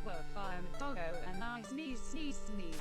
woof, I'm a doggo, and I sneeze, sneeze, sneeze.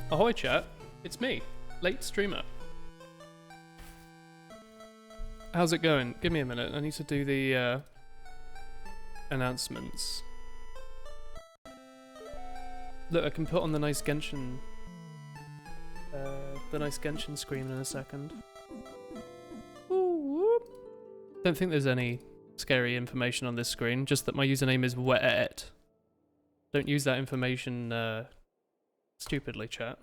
Ahoy chat, it's me, late streamer. How's it going? Give me a minute, I need to do the announcements. Look, I can put on the nice Genshin screen in a second. Ooh, don't think there's any scary information on this screen, just that my username is wet. Don't use that information stupidly, chat.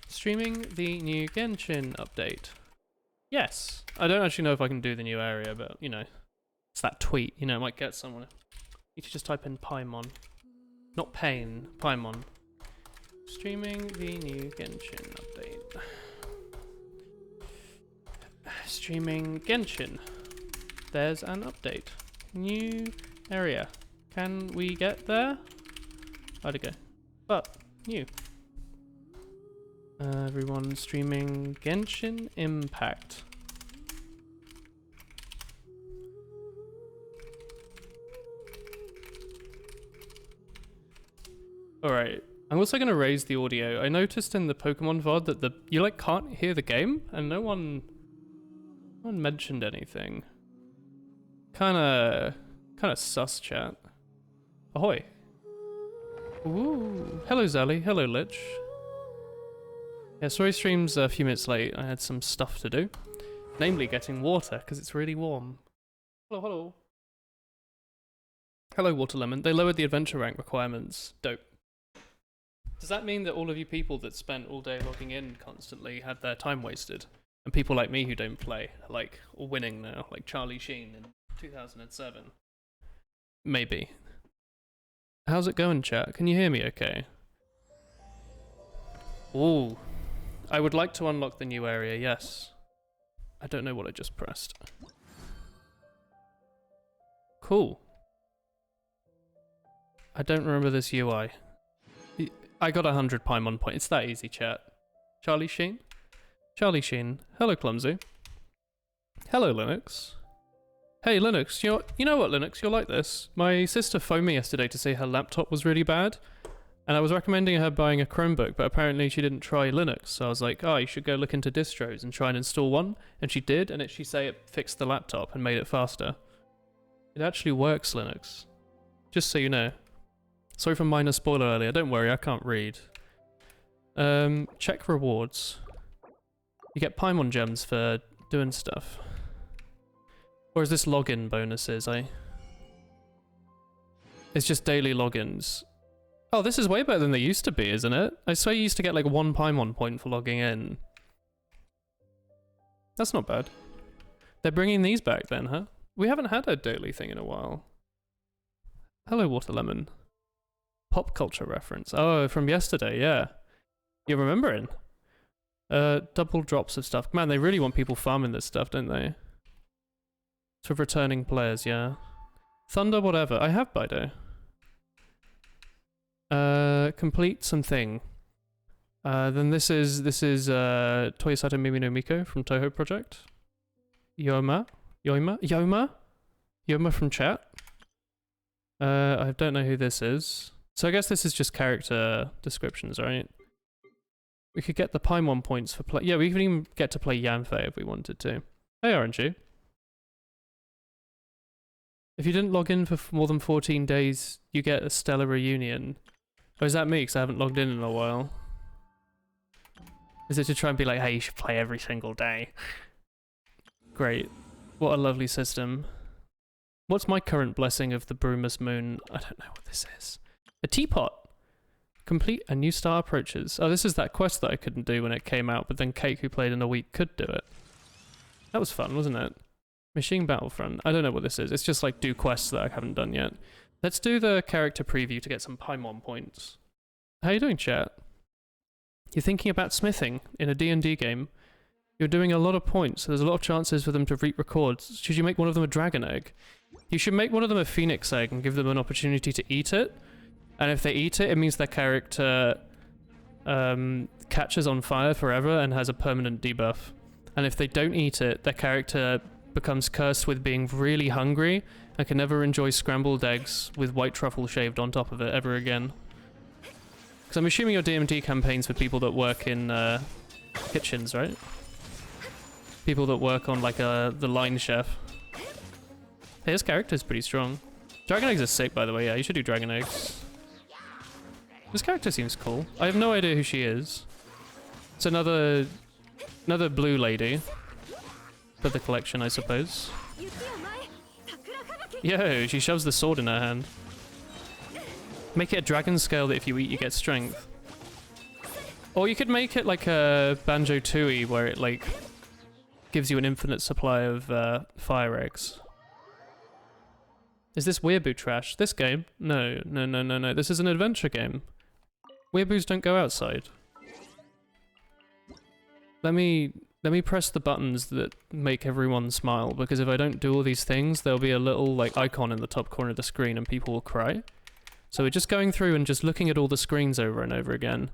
Streaming the new Genshin update. Yes. I don't actually know if I can do the new area, but, you know, it's that tweet, you know, it might get someone. You should just type in Paimon. Not pain, Paimon. Streaming the new Genshin update. Streaming Genshin. There's an update. New area. Can we get there? How'd it go? But, new. Everyone streaming Genshin Impact. Alright, I'm also going to raise the audio. I noticed in the Pokemon VOD that you like can't hear the game, and no one mentioned anything. Kinda sus, chat. Ahoy. Ooh, hello Zally, hello Lich. Yeah, sorry stream's a few minutes late. I had some stuff to do. Namely getting water, because it's really warm. Hello, hello. Hello, Water Lemon. They lowered the adventure rank requirements. Dope. Does that mean that all of you people that spent all day logging in constantly had their time wasted? And people like me who don't play, like, are winning now, like Charlie Sheen in 2007? Maybe. How's it going, chat? Can you hear me okay? Ooh. I would like to unlock the new area, yes. I don't know what I just pressed. Cool. I don't remember this UI. I got 100 Paimon points. It's that easy, chat. Charlie Sheen? Charlie Sheen. Hello, Clumsy. Hello, Linux. Hey, Linux. You know what, Linux? You're like this. My sister phoned me yesterday to say her laptop was really bad. And I was recommending her buying a Chromebook, but apparently she didn't try Linux. So I was like, oh, you should go look into distros and try and install one. And she did, and she said it fixed the laptop and made it faster. It actually works, Linux. Just so you know. Sorry for minor spoiler earlier. Don't worry, I can't read. Check rewards. You get Paimon gems for doing stuff. Or is this login bonuses? It's just daily logins. Oh, this is way better than they used to be, isn't it? I swear you used to get like 1 Paimon point for logging in. That's not bad. They're bringing these back then, huh? We haven't had a daily thing in a while. Hello, Waterlemon. Pop culture reference. Oh, from yesterday, yeah. You're remembering? Double drops of stuff. Man, they really want people farming this stuff, don't they? It's for returning players, yeah. Thunder, whatever. I have Bido. Complete something. Then this is Toyosato Mimi no Miko from Toho Project. Yoma from chat. I don't know who this is. So I guess this is just character descriptions, right? We could get the Paimon points for play. Yeah, we could even get to play Yanfei if we wanted to. Hey, aren't you? If you didn't log in for more than 14 days, you get a stellar reunion. Or is that me? Because I haven't logged in a while. Is it to try and be like, hey, you should play every single day? Great. What a lovely system. What's my current blessing of the Brumus Moon? I don't know what this is. A teapot! Complete a new star approaches. Oh, this is that quest that I couldn't do when it came out, but then Cake, who played in a week, could do it. That was fun, wasn't it? Machine Battlefront. I don't know what this is. It's just like do quests that I haven't done yet. Let's do the character preview to get some Paimon points. How you doing, chat? You're thinking about smithing in a D&D game. You're doing a lot of points, so there's a lot of chances for them to reap records. Should you make one of them a dragon egg? You should make one of them a phoenix egg and give them an opportunity to eat it. And if they eat it, it means their character catches on fire forever and has a permanent debuff. And if they don't eat it, their character becomes cursed with being really hungry and can never enjoy scrambled eggs with white truffle shaved on top of it ever again. Because I'm assuming your D&D campaign's for people that work in kitchens, right? People that work on like the line chef. Hey, his character's pretty strong. Dragon eggs are sick, by the way. Yeah, you should do dragon eggs. This character seems cool. I have no idea who she is. It's another blue lady for the collection, I suppose. Yo, she shoves the sword in her hand. Make it a dragon scale that if you eat, you get strength. Or you could make it like a Banjo-Tooie, where it like gives you an infinite supply of fire eggs. Is this Weeaboo trash? This game? No. This is an adventure game. Weeaboos don't go outside. Let me press the buttons that make everyone smile, because if I don't do all these things, there'll be a little like icon in the top corner of the screen and people will cry. So we're just going through and just looking at all the screens over and over again.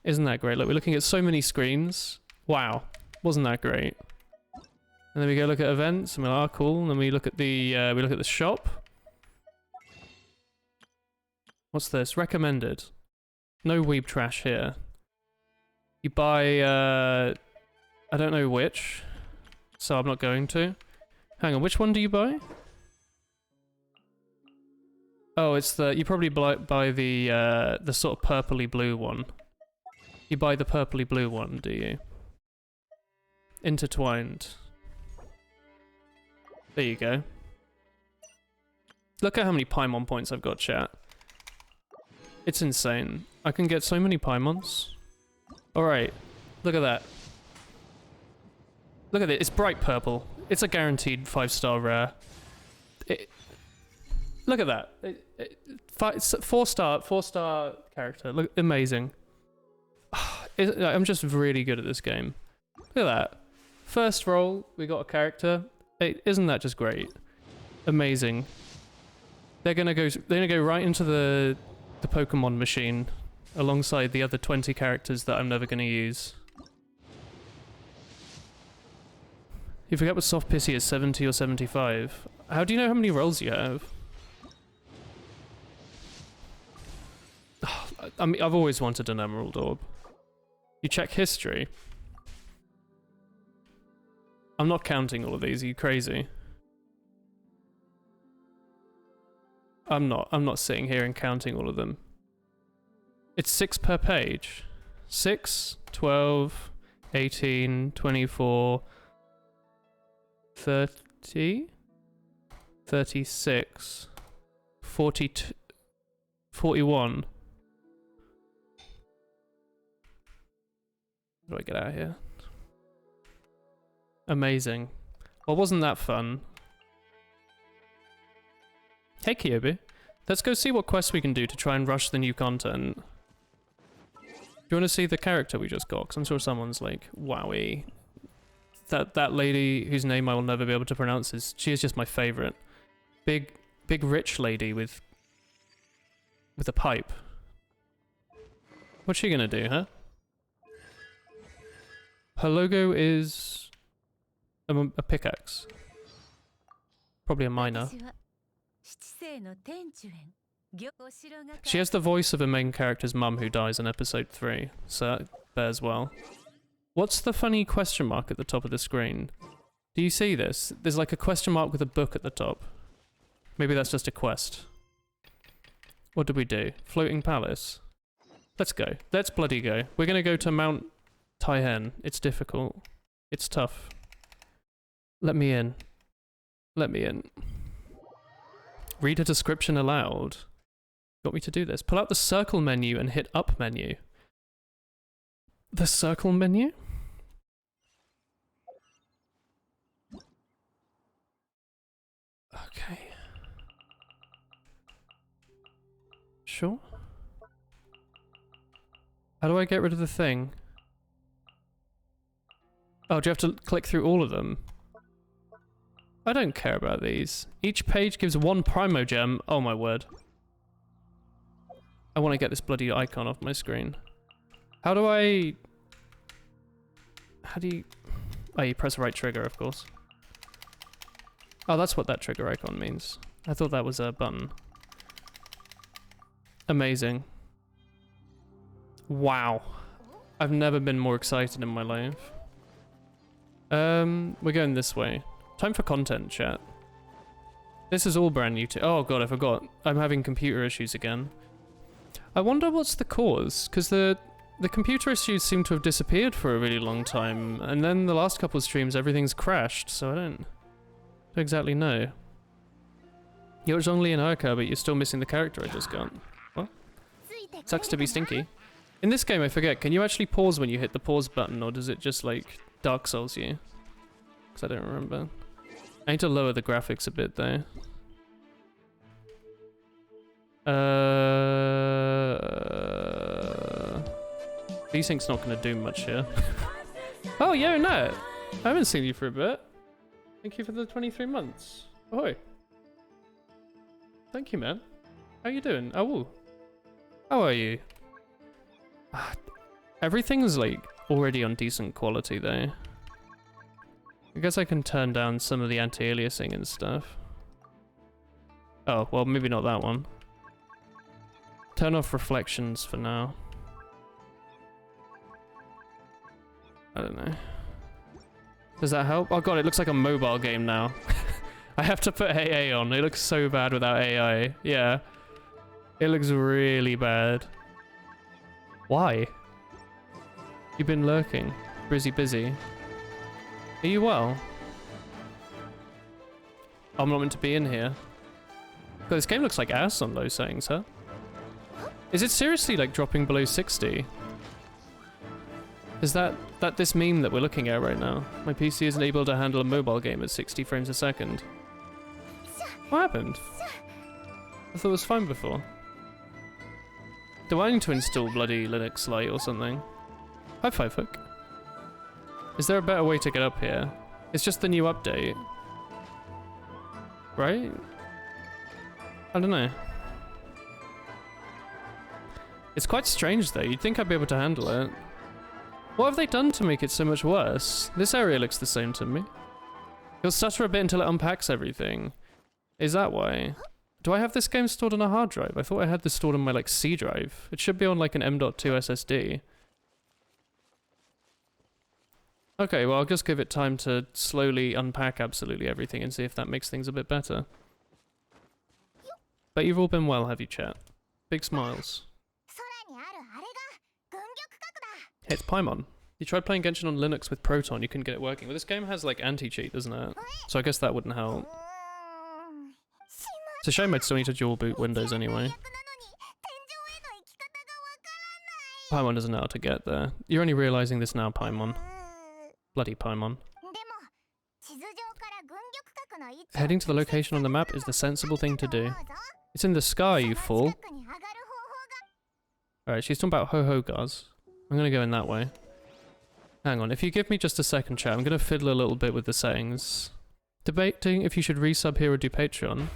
Isn't that great? Look, we're looking at so many screens. Wow. Wasn't that great? And then we go look at events and we're like, oh, cool. And then we look at the shop. What's this? Recommended. No weeb trash here. You buy, I don't know which, so I'm not going to. Hang on, which one do you buy? Oh, it's you probably buy the sort of purpley blue one. You buy the purpley blue one, do you? Intertwined. There you go. Look at how many Paimon points I've got, chat. It's insane. I can get so many Paimons. Alright, look at that. Look at it, it's bright purple. It's a guaranteed 5-star rare. Look at that. 4-star character. Look, amazing. I'm just really good at this game. Look at that. First roll, we got a character. Isn't that just great? Amazing. They're gonna go right into the Pokemon machine alongside the other 20 characters that I'm never gonna use. You forget what soft pissy is, 70 or 75. How do you know how many rolls you have? I mean, I've always wanted an Emerald Orb. You check history. I'm not counting all of these, are you crazy? I'm not sitting here and counting all of them. It's 6 per page. 6, 12, 18, 24, 30, 36, 42, 41. How do I get out of here? Amazing. Well, wasn't that fun? Hey, Kyobi. Let's go see what quests we can do to try and rush the new content. Do you want to see the character we just got? Because I'm sure someone's like, wowie. That lady whose name I will never be able to pronounce she is just my favorite. Big rich lady with a pipe. What's she gonna do, huh? Her logo is a pickaxe. Probably a miner. She has the voice of a main character's mum who dies in episode 3, so that bears well. What's the funny question mark at the top of the screen? Do you see this? There's like a question mark with a book at the top. Maybe that's just a quest. What did we do? Floating palace. Let's go. Let's bloody go. We're gonna go to Mount Taihen. It's difficult. It's tough. Let me in. Let me in. Read a description aloud. Got me to do this. Pull out the circle menu and hit up menu. The circle menu? Okay. Sure. How do I get rid of the thing? Oh, do you have to click through all of them? I don't care about these. Each page gives 1 Primogem. Oh my word. I want to get this bloody icon off my screen. How do I... How do you... Oh, you press right trigger, of course. Oh, that's what that trigger icon means. I thought that was a button. Amazing. Wow. I've never been more excited in my life. We're going this way. Time for content, chat. This is all brand new to... Oh god, I forgot. I'm having computer issues again. I wonder what's the cause, because the computer issues seem to have disappeared for a really long time, and then the last couple of streams everything's crashed, so I don't exactly know. You're Zhongli and Urka, but you're still missing the character I just got. What? Sucks to be stinky. In this game, I forget, can you actually pause when you hit the pause button, or does it just, like, Dark Souls you? Because I don't remember. I need to lower the graphics a bit, though. Desync's not going to do much here. Oh, yo, no! I haven't seen you for a bit. Thank you for the 23 months. Ahoy. Thank you, man. How you doing? Oh, how are you? Everything's, like, already on decent quality, though. I guess I can turn down some of the anti-aliasing and stuff. Oh, well, maybe not that one. Turn off reflections for now. I don't know. Does that help? Oh god, it looks like a mobile game now. I have to put AA on. It looks so bad without AI. Yeah. It looks really bad. Why? You've been lurking. Busy. Are you well? I'm not meant to be in here. God, this game looks like ass on low settings, huh? Is it seriously like dropping below 60? Is that this meme that we're looking at right now? My PC isn't able to handle a mobile game at 60 frames a second. What happened? I thought it was fine before. Do I need to install bloody Linux Lite or something? Hi, Fivehook. Is there a better way to get up here? It's just the new update. Right? I don't know. It's quite strange though, you'd think I'd be able to handle it. What have they done to make it so much worse? This area looks the same to me. It'll stutter a bit until it unpacks everything. Is that why? Do I have this game stored on a hard drive? I thought I had this stored on my like C drive. It should be on like an M.2 SSD. Okay, well I'll just give it time to slowly unpack absolutely everything and see if that makes things a bit better. But you've all been well, have you, chat? Big smiles. Hey, it's Paimon. You tried playing Genshin on Linux with Proton, you couldn't get it working. Well, this game has like anti-cheat, doesn't it? So I guess that wouldn't help. It's a shame I'd still need to dual boot Windows anyway. Paimon doesn't know how to get there. You're only realizing this now, Paimon. Bloody Paimon. Heading to the location on the map is the sensible thing to do. It's in the sky, you fool. Alright, she's talking about ho-ho gars. I'm gonna go in that way. Hang on, if you give me just a second, chat, I'm gonna fiddle a little bit with the settings. Debating if you should resub here or do Patreon.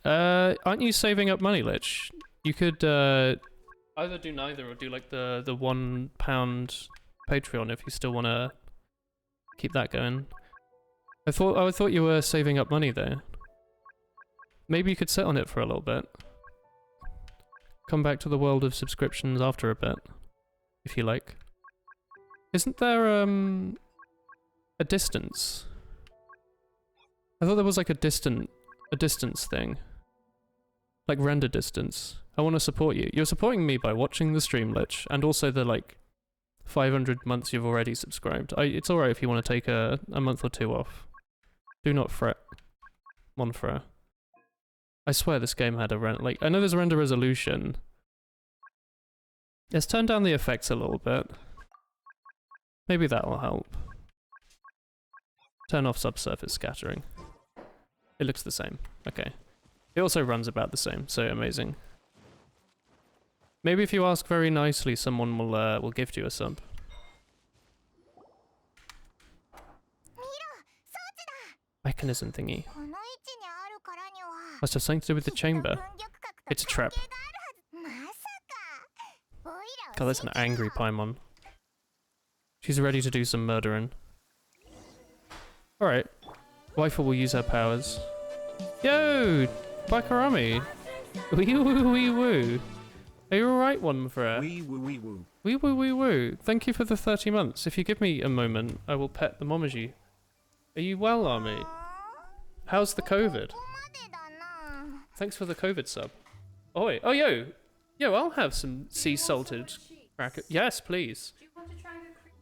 Aren't you saving up money, Lich? You could, either do neither or do like the £1 Patreon if you still wanna keep that going. I thought you were saving up money though. Maybe you could sit on it for a little bit. Come back to the world of subscriptions after a bit, if you like. Isn't there, a distance? I thought there was like a distance thing. Like render distance. I want to support you. You're supporting me by watching the stream, Lich, and also the like 500 months you've already subscribed. It's alright if you want to take a month or two off. Do not fret. Monfra. I swear this game had a like, I know there's a render resolution. Let's turn down the effects a little bit. Maybe that'll help. Turn off subsurface scattering. It looks the same. Okay. It also runs about the same, so amazing. Maybe if you ask very nicely, someone will gift you a sub. Mechanism thingy. Must have something to do with the chamber. It's a trap. God, that's an angry Paimon. She's ready to do some murdering. Alright. Waifu will use her powers. Yo! Bakarami! Wee woo wee woo! Are you alright, one for her? Wee woo wee woo. Wee woo wee woo! Thank you for the 30 months. If you give me a moment, I will pet the Momoji. Are you well, Army? How's the COVID? Thanks for the COVID sub. Oi! Oh, yo! Yo, I'll have some sea salted cracker. Yes, please. Do you want to try the cream?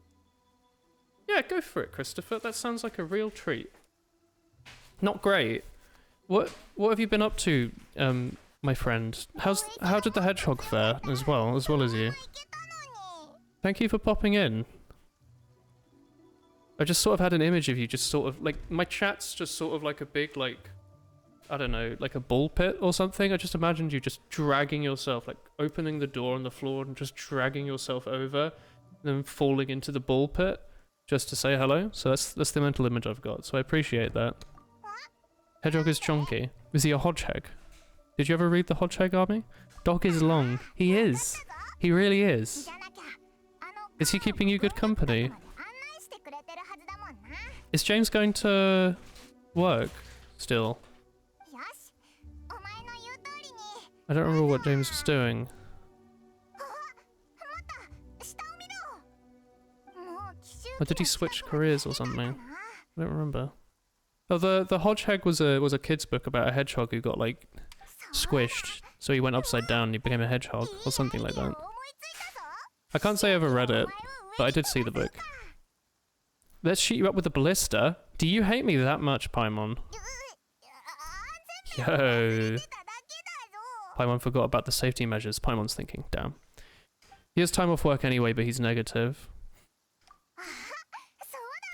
Yeah, go for it, Christopher. That sounds like a real treat. Not great. What have you been up to, my friend? How did the hedgehog fare as well as you? Thank you for popping in. I just sort of had an image of you just sort of like my chat's just sort of like a big like I don't know, like a ball pit or something. I just imagined you just dragging yourself, like opening the door on the floor and just dragging yourself over, and then falling into the ball pit just to say hello. So that's the mental image I've got. So I appreciate that. Hedgehog is chonky. Is he a hodgehog? Did you ever read the Hodgehog Army? Dog is long. He is. He really is. Is he keeping you good company? Is James going to work still? I don't remember what James was doing. Or did he switch careers or something? I don't remember. Oh, the Hodgehog was a kid's book about a hedgehog who got like squished, so he went upside down and he became a hedgehog or something like that. I can't say I ever read it, but I did see the book. Let's shoot you up with a ballista. Do you hate me that much, Paimon? Yo. Paimon forgot about the safety measures. Paimon's thinking, damn. He has time off work anyway, but he's negative.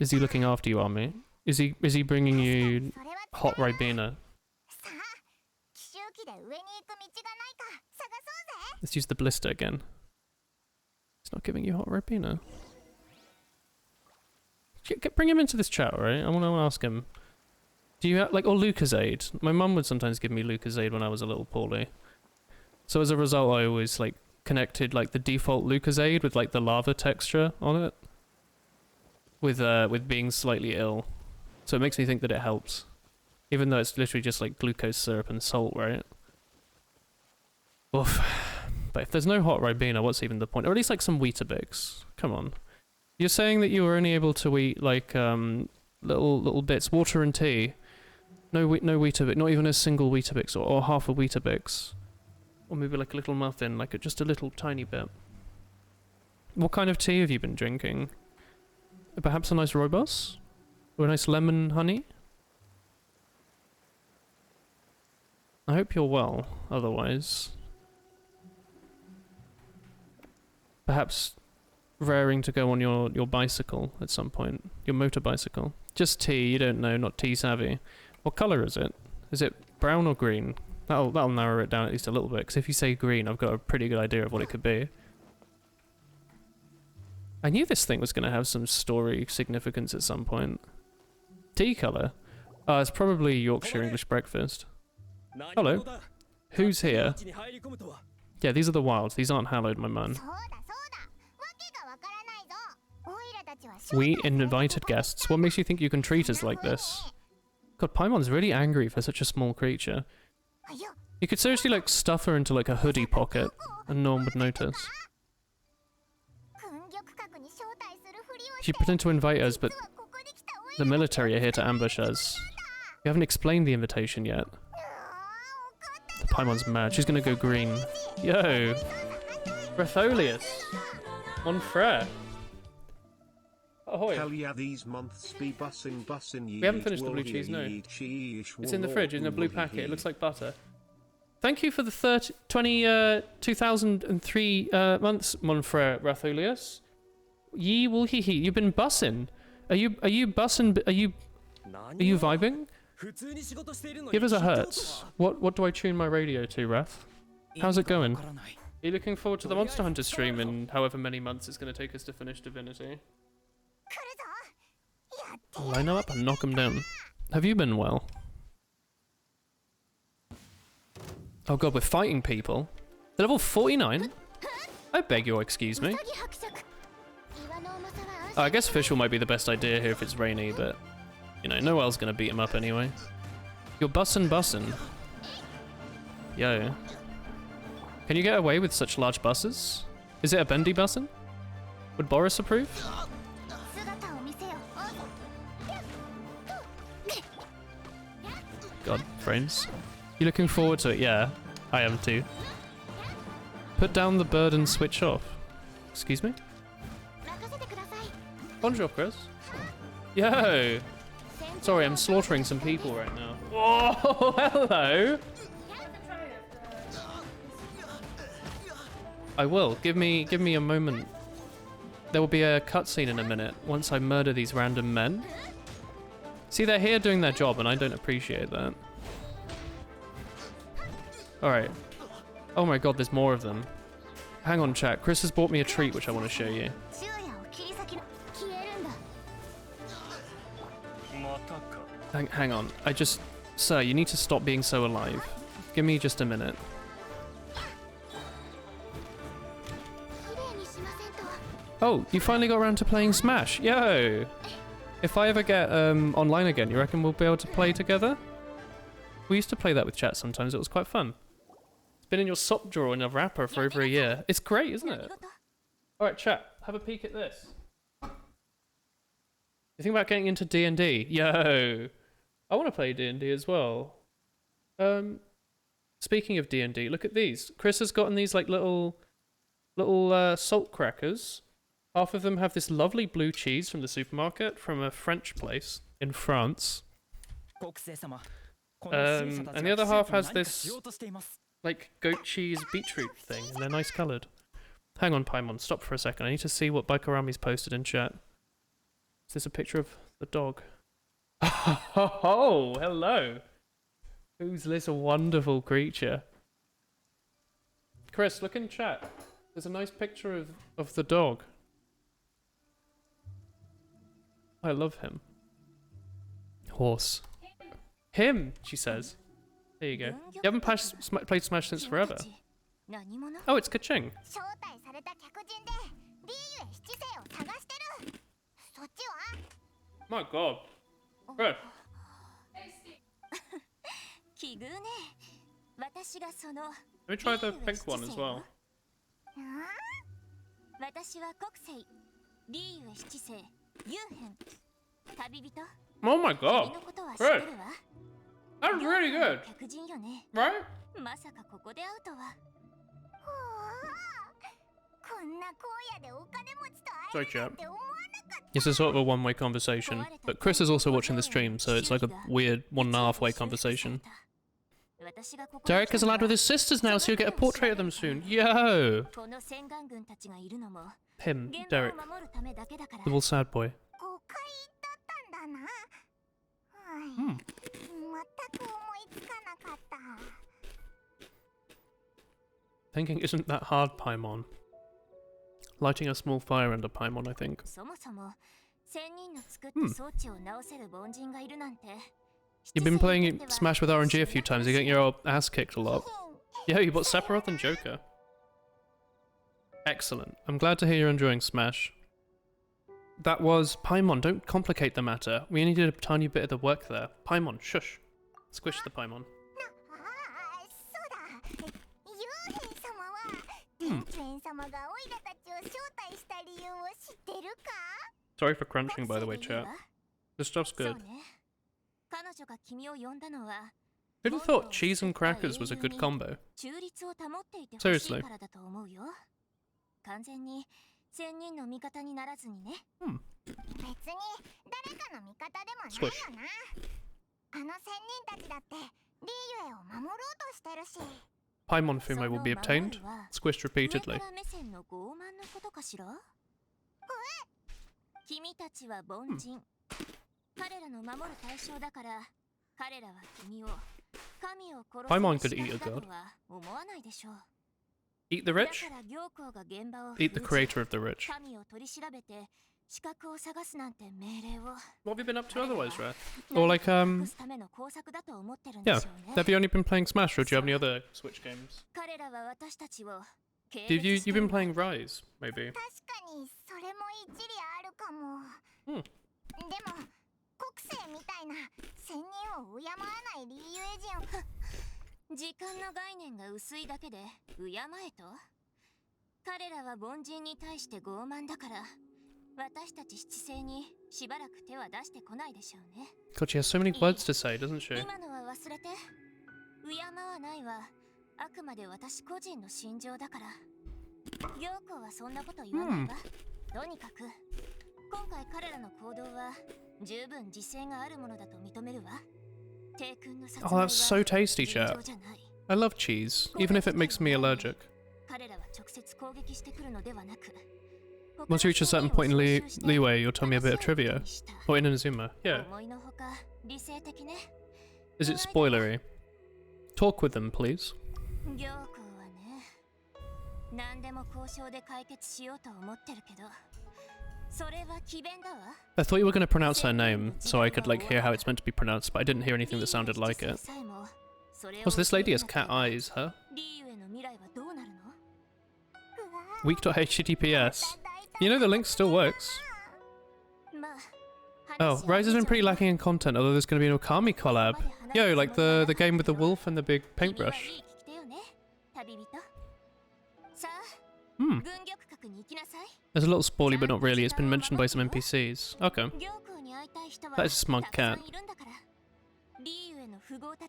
Is he looking after you, Army? Is he bringing you hot Ribena? Let's use the blister again. It's not giving you hot Ribena. Bring him into this chat, right? I want to ask him. Do you have, like, or Lucozade? My mum would sometimes give me Lucozade when I was a little poorly. So as a result, I always, like, connected, like, the default Lucozade with, like, the lava texture on it. With being slightly ill. So it makes me think that it helps. Even though it's literally just, like, glucose syrup and salt, right? Oof. But if there's no hot Ribena, what's even the point? Or at least, like, some Weetabix. Come on. You're saying that you were only able to eat, like, little bits. Water and tea. No Weetabix. Not even a single Weetabix or half a Weetabix. Or maybe like a little muffin, like just a little tiny bit. What kind of tea have you been drinking? Perhaps a nice rooibos? Or a nice lemon honey? I hope you're well, otherwise. Perhaps raring to go on your bicycle at some point. Your motor bicycle. Just T, you don't know, not T-savvy. What colour is it? Is it brown or green? That'll narrow it down at least a little bit, because if you say green, I've got a pretty good idea of what it could be. I knew this thing was going to have some story significance at some point. Tea colour? It's probably Yorkshire English breakfast. Hello. Who's here? Yeah, these are the wilds. These aren't hallowed, my man. We invited guests. What makes you think you can treat us like this? God, Paimon's really angry for such a small creature. You could seriously, like, stuff her into, like, a hoodie pocket, and no one would notice. She pretended to invite us, but the military are here to ambush us. We haven't explained the invitation yet. The Paimon's mad. She's gonna go green. Yo! Bretholius! Mon frere! Ahoy! Hell yeah, these months be bussin'. We haven't finished the blue cheese, no. It's in the fridge, in a blue packet. It looks like butter. Thank you for the 2003 months, mon frere Ratholius. Ye will he. You've been bussin'. Are you bussin'? Are you vibing? Give us a hertz. What do I tune my radio to, Rath? How's it going? Are you looking forward to the Monster Hunter stream in however many months it's going to take us to finish Divinity? I'll line them up and knock them down. Have you been well? Oh god, we're fighting people. They're level 49? I beg your excuse me. Oh, I guess Fischl might be the best idea here if it's rainy, but... You know, Noel's gonna beat him up anyway. You're bussin'. Yo. Can you get away with such large buses? Is it a bendy bussin'? Would Boris approve? God, frames. You looking forward to it? Yeah, I am too. Put down the bird and switch off. Excuse me? Bonjour, Chris. Yo! Sorry, I'm slaughtering some people right now. Whoa, hello! I will. Give me a moment. There will be a cutscene in a minute once I murder these random men. See, they're here doing their job, and I don't appreciate that. Alright. Oh my god, there's more of them. Hang on, chat. Chris has bought me a treat, which I want to show you. Hang on. Sir, you need to stop being so alive. Give me just a minute. Oh, you finally got around to playing Smash. Yo! If I ever get online again, you reckon we'll be able to play together? We used to play that with chat sometimes. It was quite fun. It's been in your sock drawer in a wrapper for over a year. It's great, isn't it? Alright, chat. Have a peek at this. You think about getting into D&D? Yo! I want to play D&D as well. Speaking of D&D, look at these. Chris has gotten these like little salt crackers. Half of them have this lovely blue cheese from the supermarket from a French place in France. And the other half has this like goat cheese beetroot thing, and they're nice coloured. Hang on, Paimon, stop for a second. I need to see what Baikarami's posted in chat. Is this a picture of the dog? Oh, hello. Who's this wonderful creature? Chris, look in chat. There's a nice picture of the dog. I love him. Horse. Him, she says. There you go. You haven't played Smash since forever. Oh, it's Kaching. My god. Chris. Let me try the pink one as well. Oh my god. Chris. That's really good. Right? Sorry, chat. It's a sort of a one-way conversation, but Chris is also watching the stream, so it's like a weird 1.5-way conversation. Derek is allowed with his sisters now, so you'll get a portrait of them soon. Yo! Him, Derek. The little sad boy. Hmm. Thinking isn't that hard, Paimon. Lighting a small fire under Paimon, I think. You've been playing Smash with RNG a few times, you're getting your old ass kicked a lot. Yeah, you bought Sephiroth and Joker. Excellent. I'm glad to hear you're enjoying Smash. That was... Paimon, don't complicate the matter. We only did a tiny bit of the work there. Paimon, shush. Squish the Paimon. Sorry for crunching, by the way, chat. This stuff's good. Who'd have thought cheese and crackers was a good combo? Seriously. Squish. Paimon Fume will be obtained. Squished repeatedly. Paimon could eat a god. Eat the rich? Eat the creator of the rich. What have you been up to otherwise, Rare? Or like, yeah. Have you only been playing Smash, or do you have any other Switch games? You've been playing Rise, maybe? Hmm. God, she has so many words to say, doesn't she? Oh, that's so tasty, chat. I love cheese, even if it makes me allergic. Once you reach a certain point in leeway, you'll tell me a bit of trivia. Or in Inazuma, yeah. Is it spoilery? Talk with them, please. I thought you were going to pronounce her name, so I could like hear how it's meant to be pronounced, but I didn't hear anything that sounded like it. Also, this lady has cat eyes, huh? Weak.https. You know the link still works. Oh, Rise has been pretty lacking in content, although there's going to be an Okami collab. Yo, like the game with the wolf and the big paintbrush. Hmm. There's a little spoily, but not really. It's been mentioned by some NPCs. Okay. That is a smug cat.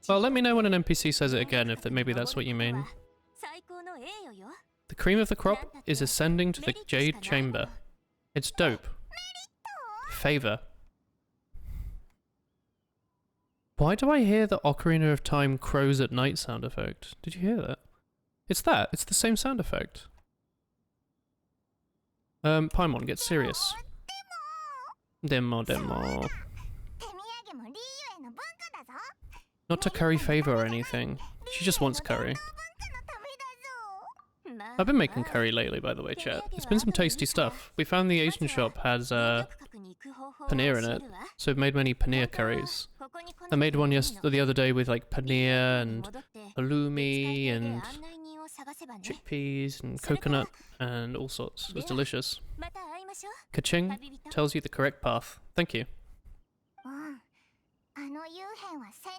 Well, let me know when an NPC says it again, if maybe that's what you mean. The cream of the crop is ascending to the Jade Chamber. It's dope. Favor. Why do I hear the Ocarina of Time Crows at Night sound effect? Did you hear that? It's that. It's the same sound effect. Paimon, get serious. Demo. Not to curry favor or anything. She just wants curry. I've been making curry lately, by the way, chat. It's been some tasty stuff. We found the Asian shop has paneer in it, so we've made many paneer curries. I made one the other day with like paneer and halloumi and chickpeas and coconut and all sorts. It was delicious. Kaching tells you the correct path. Thank you.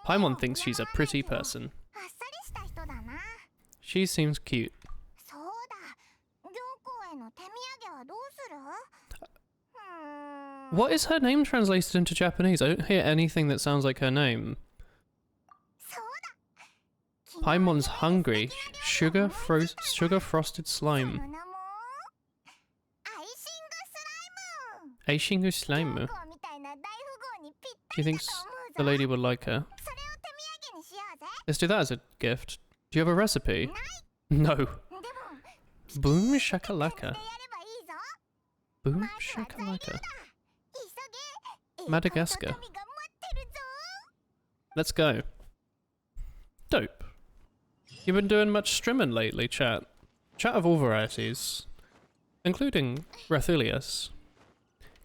Paimon thinks she's a pretty person. She seems cute. What is her name translated into Japanese? I don't hear anything that sounds like her name. Paimon's hungry. Sugar frosted slime. Aishingu Slime. She thinks the lady would like her. Let's do that as a gift. Do you have a recipe? No. Boom shakalaka. Boom shakalaka. Madagascar. Let's go. Dope. You've been doing much streaming lately, chat. Chat of all varieties. Including Rathulius.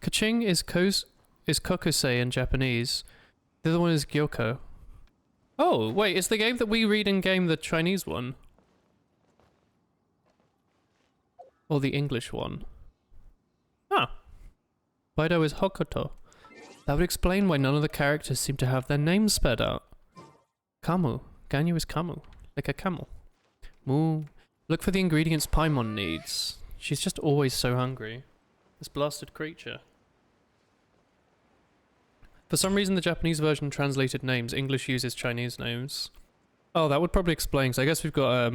Kaching is Kokusei in Japanese. The other one is Gyoko. Oh, wait, is the game that we read in game the Chinese one? Or the English one? Ah. Baido is Hokuto. That would explain why none of the characters seem to have their names spelled out. Kamu. Ganyu is Kamu. Like a camel. Moo. Look for the ingredients Paimon needs. She's just always so hungry. This blasted creature. For some reason the Japanese version translated names, English uses Chinese names. Oh, that would probably explain, because I guess we've got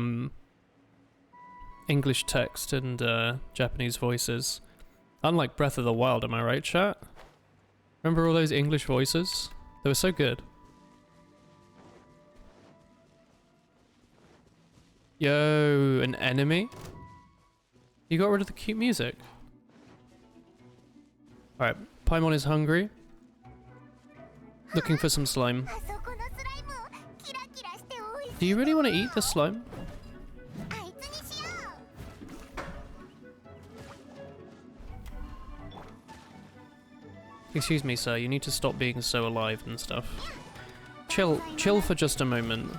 English text and Japanese voices. Unlike Breath of the Wild, am I right, chat? Remember all those English voices? They were so good. Yo, an enemy? You got rid of the cute music. Alright, Paimon is hungry. Looking for some slime. Do you really want to eat the slime? Excuse me, sir, you need to stop being so alive and stuff. Chill for just a moment.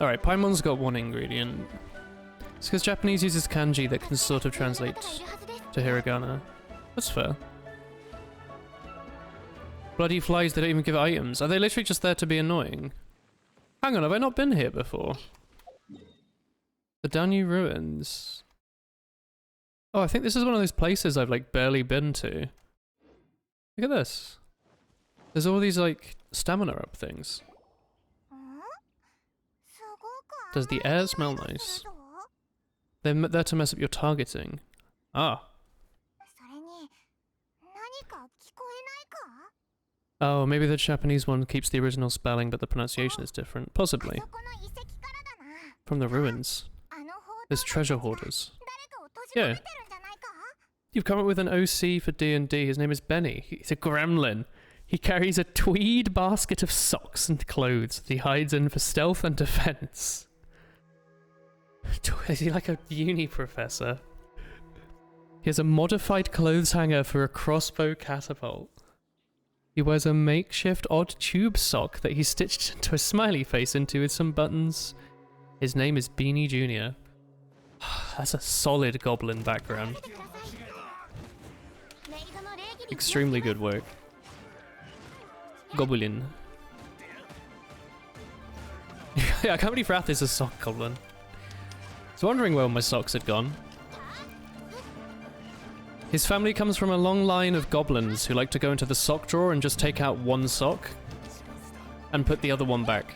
Alright, Paimon's got one ingredient. It's because Japanese uses kanji that can sort of translate to hiragana. That's fair. Bloody flies, they don't even give items. Are they literally just there to be annoying? Hang on, have I not been here before? The Danyu Ruins. Oh, I think this is one of those places I've like barely been to. Look at this. There's all these like stamina up things. Does the air smell nice? They're there to mess up your targeting. Ah. Oh, maybe the Japanese one keeps the original spelling but the pronunciation is different. Possibly. From the ruins. There's treasure hoarders. Yeah. You've come up with an OC for D&D. His name is Benny. He's a gremlin. He carries a tweed basket of socks and clothes that he hides in for stealth and defense. Is he like a uni professor? He has a modified clothes hanger for a crossbow catapult. He wears a makeshift odd tube sock that he stitched into a smiley face into with some buttons. His name is Beanie Jr. That's a solid goblin background. Extremely good work. Goblin. Yeah, I can't believe Wrath is a sock goblin. I was wondering where my socks had gone. His family comes from a long line of goblins who like to go into the sock drawer and just take out one sock and put the other one back.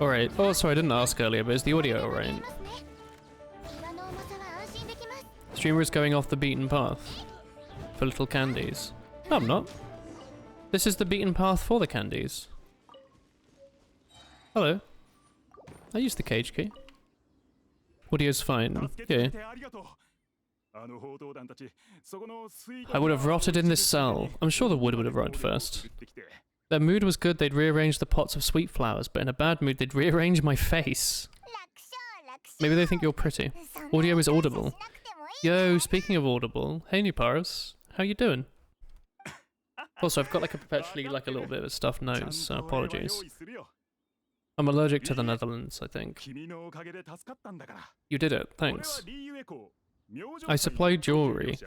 Alright, oh sorry, I didn't ask earlier, but is the audio alright? Streamer is going off the beaten path for little candies. No, I'm not. This is the beaten path for the candies. Hello. I used the cage key. Audio's fine. Yeah. I would have rotted in this cell. I'm sure the wood would have rotted first. Their mood was good, they'd rearrange the pots of sweet flowers, but in a bad mood they'd rearrange my face. Maybe they think you're pretty. Audio is audible. Yo, speaking of audible, hey Nuparos, how you doing? Also, I've got like a perpetually like a little bit of a stuffed nose, so apologies. I'm allergic to the Netherlands, I think. You did it, thanks. I supply jewelry.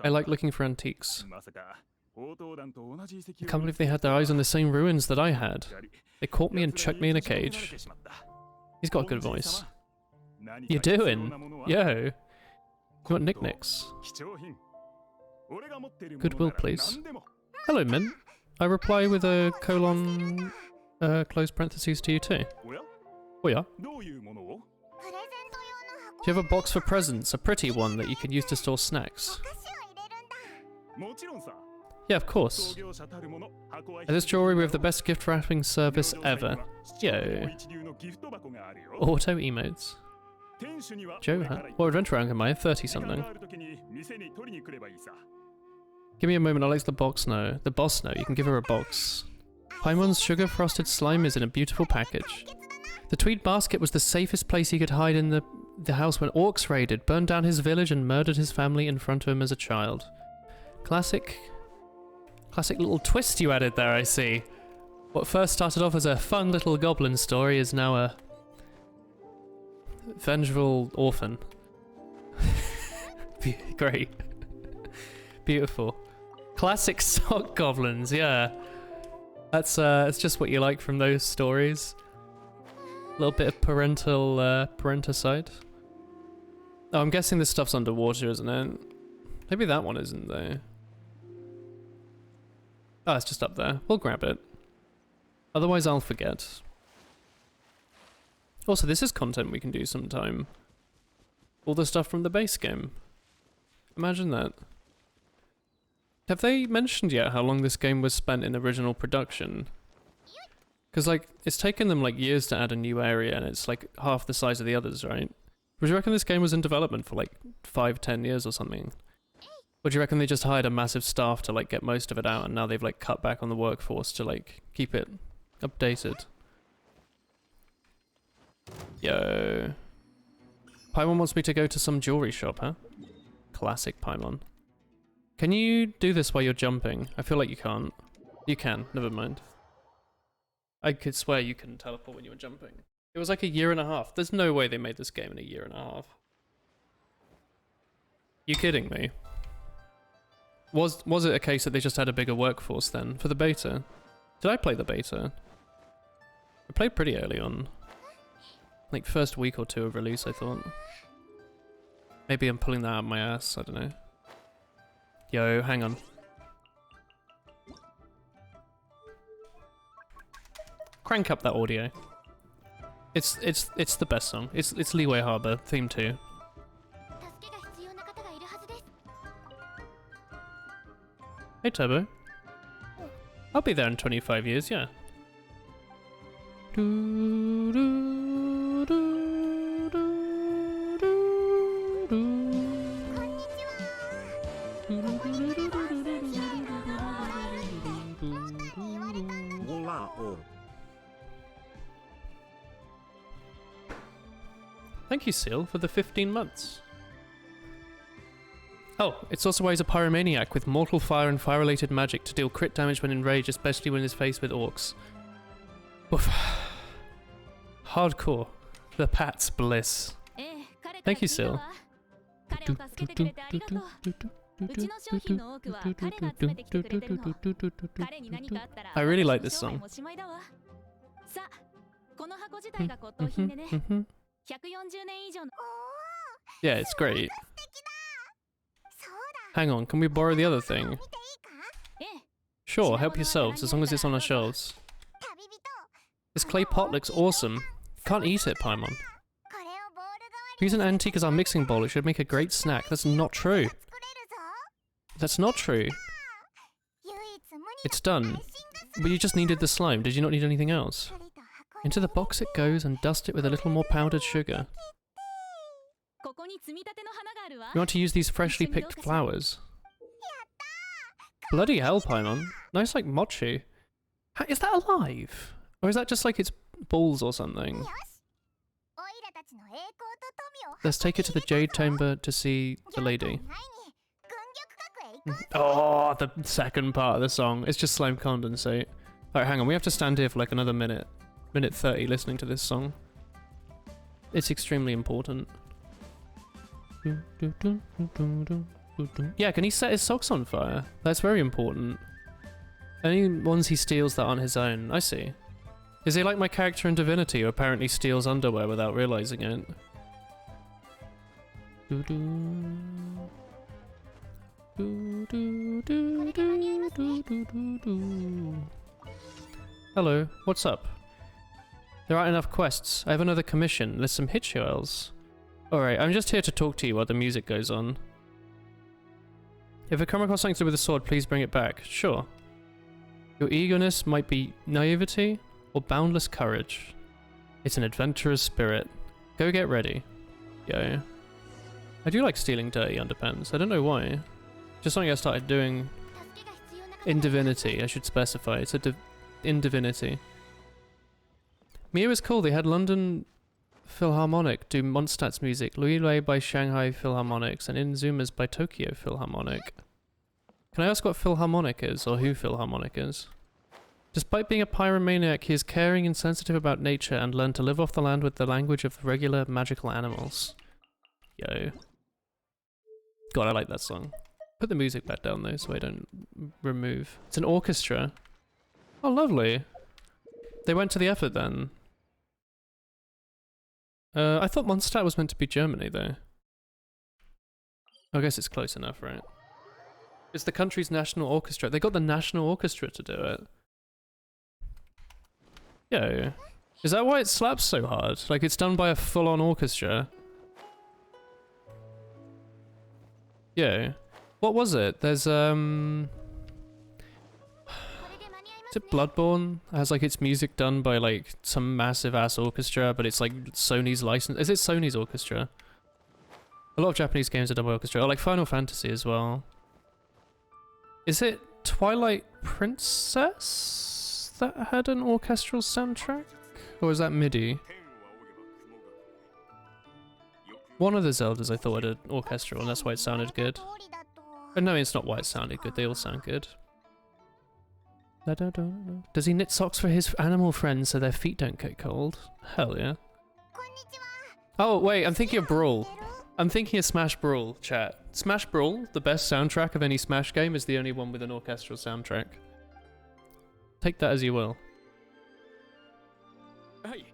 I like looking for antiques. I can't believe they had their eyes on the same ruins that I had. They caught me and chucked me in a cage. He's got a good voice. You doing? Yo. You got knickknacks. Goodwill, please. Hello, Mint. I reply with a colon, close parentheses to you too. Oh yeah. Do you have a box for presents? A pretty one that you can use to store snacks? Yeah, of course. And this jewelry with the best gift wrapping service ever. Yo. Auto emotes. Joe, what adventure rank am I? 30 something. Give me a moment, I'll let the box know. The boss know, you can give her a box. Paimon's sugar frosted slime is in a beautiful package. The tweed basket was the safest place he could hide in the house when orcs raided, burned down his village and murdered his family in front of him as a child. Classic little twist you added there, I see. What first started off as a fun little goblin story is now a vengeful orphan. Great. Beautiful. Classic sock goblins, yeah. That's it's just what you like from those stories. A little bit of parenticide. Oh, I'm guessing this stuff's underwater, isn't it? Maybe that one isn't though. Oh, it's just up there. We'll grab it. Otherwise I'll forget. Also, this is content we can do sometime. All the stuff from the base game. Imagine that. Have they mentioned yet how long this game was spent in original production? Because, like, it's taken them, like, years to add a new area, and it's, like, half the size of the others, right? Would you reckon this game was in development for, like, 5-10 years or something? Or do you reckon they just hired a massive staff to, like, get most of it out, and now they've, like, cut back on the workforce to, like, keep it updated? Yo. Paimon wants me to go to some jewelry shop, huh? Classic Paimon. Can you do this while you're jumping? I feel like you can't. You can, never mind. I could swear you couldn't teleport when you were jumping. It was like a year and a half. There's no way they made this game in a year and a half. You kidding me? Was it a case that they just had a bigger workforce then for the beta? Did I play the beta? I played pretty early on. Like first week or two of release, I thought. Maybe I'm pulling that out of my ass, I don't know. Yo, hang on. Crank up that audio. It's the best song. It's Leeway Harbor, theme 2. Hey Turbo. I'll be there in 25 years, yeah. Thank you, Seal, for the 15 months. Oh, it's also why he's a pyromaniac with mortal fire and fire-related magic to deal crit damage when enraged, especially when he's faced with orcs. Oof. Hardcore. The Pat's bliss. Thank you, Seal. I really like this song. Yeah, it's great. Hang on, can we borrow the other thing? Sure, help yourselves, as long as it's on our shelves. This clay pot looks awesome. Can't eat it, Paimon. Use an antique as our mixing bowl, it should make a great snack. That's not true. That's not true. It's done. But you just needed the slime, did you not need anything else? Into the box it goes and dust it with a little more powdered sugar. You want to use these freshly picked flowers? Bloody hell, Paimon. Nice like mochi. Is that alive? Or is that just like its balls or something? Let's take it to the Jade Chamber to see the lady. Oh, the second part of the song. It's just slime condensate. Alright, hang on. We have to stand here for like another minute. Minute 30 listening to this song. It's extremely important. Yeah, can he set his socks on fire? That's very important. Any ones he steals that on his own. I see. Is he like my character in Divinity who apparently steals underwear without realizing it? Do, do, do, do, do, do, do, do. Hello, what's up? There aren't enough quests. I have another commission. There's some hitch ULs. Alright, I'm just here to talk to you while the music goes on. If I come across something to do with a sword, please bring it back. Sure. Your eagerness might be naivety or boundless courage. It's an adventurous spirit. Go get ready. Yo. I do like stealing dirty underpants. I don't know why. Just something I started doing in Divinity. I should specify. It's in Divinity. Mia was cool. They had London Philharmonic do Mondstadt's music, Louis Lei by Shanghai Philharmonics, and Inzuma's by Tokyo Philharmonic. Can I ask what Philharmonic is, or who Philharmonic is? Despite being a pyromaniac, he is caring and sensitive about nature and learned to live off the land with the language of regular magical animals. Yo. God, I like that song. Put the music back down though, so I don't remove. It's an orchestra. Oh, lovely. They went to the effort then. I thought Mondstadt was meant to be Germany though. I guess it's close enough, right? It's the country's national orchestra. They got the national orchestra to do it. Yo. Is that why it slaps so hard? Like it's done by a full-on orchestra? Yo. What was it? There's, is it Bloodborne? It has like its music done by like some massive ass orchestra, but it's like Sony's license. Is it Sony's orchestra? A lot of Japanese games are done by orchestra. Or like Final Fantasy as well. Is it Twilight Princess that had an orchestral soundtrack? Or is that MIDI? One of the Zeldas I thought had an orchestral and that's why it sounded good. But no, it's not why it sounded good. They all sound good. Does he knit socks for his animal friends so their feet don't get cold? Hell yeah. Oh wait, I'm thinking of Brawl. I'm thinking of Smash Brawl, chat. Smash Brawl, the best soundtrack of any Smash game, is the only one with an orchestral soundtrack. Take that as you will. You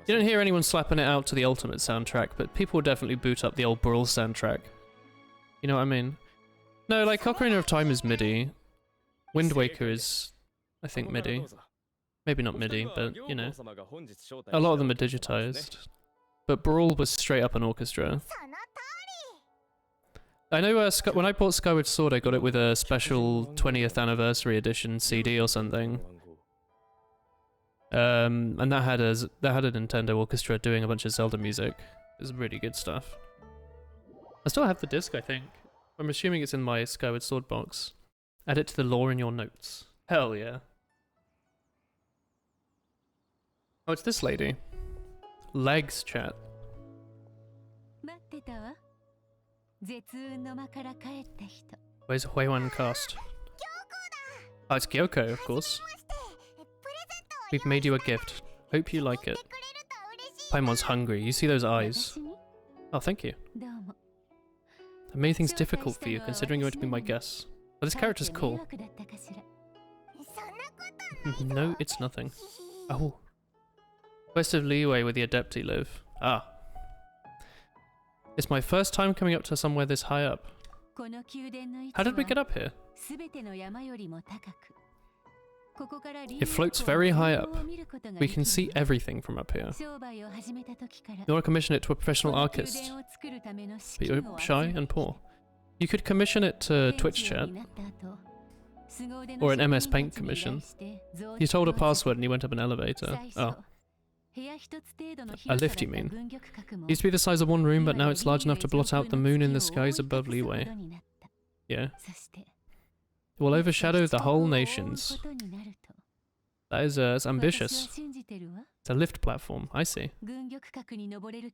don't hear anyone slapping it out to the ultimate soundtrack, but people definitely boot up the old Brawl soundtrack. You know what I mean? No, like Ocarina of Time is MIDI. Wind Waker is, I think, MIDI. Maybe not MIDI, but, you know. A lot of them are digitized. But Brawl was straight up an orchestra. I know when I bought Skyward Sword, I got it with a special 20th anniversary edition CD or something. And that had a Nintendo orchestra doing a bunch of Zelda music. It was really good stuff. I still have the disc, I think. I'm assuming it's in my Skyward Sword box. Add it to the lore in your notes. Hell yeah. Oh, it's this lady. Legs, chat. Where's Huiwan cast? Oh, it's Gyoko, of course. We've made you a gift. Hope you like it. Paimon's hungry. You see those eyes? Oh, thank you. I made things difficult for you, considering you were to be my guest. But this character's cool. No, it's nothing. Oh. West of Liyue where the Adepti live. Ah. It's my first time coming up to somewhere this high up. How did we get up here? It floats very high up. We can see everything from up here. You want to commission it to a professional artist, but you're shy and poor. You could commission it to Twitch chat, or an MS Paint commission. You told a password and you went up an elevator. Oh. A lift, you mean? It used to be the size of one room, but now it's large enough to blot out the moon in the skies above Liyue. Yeah. It will overshadow the whole nations. That is that's ambitious. It's a lift platform, I see.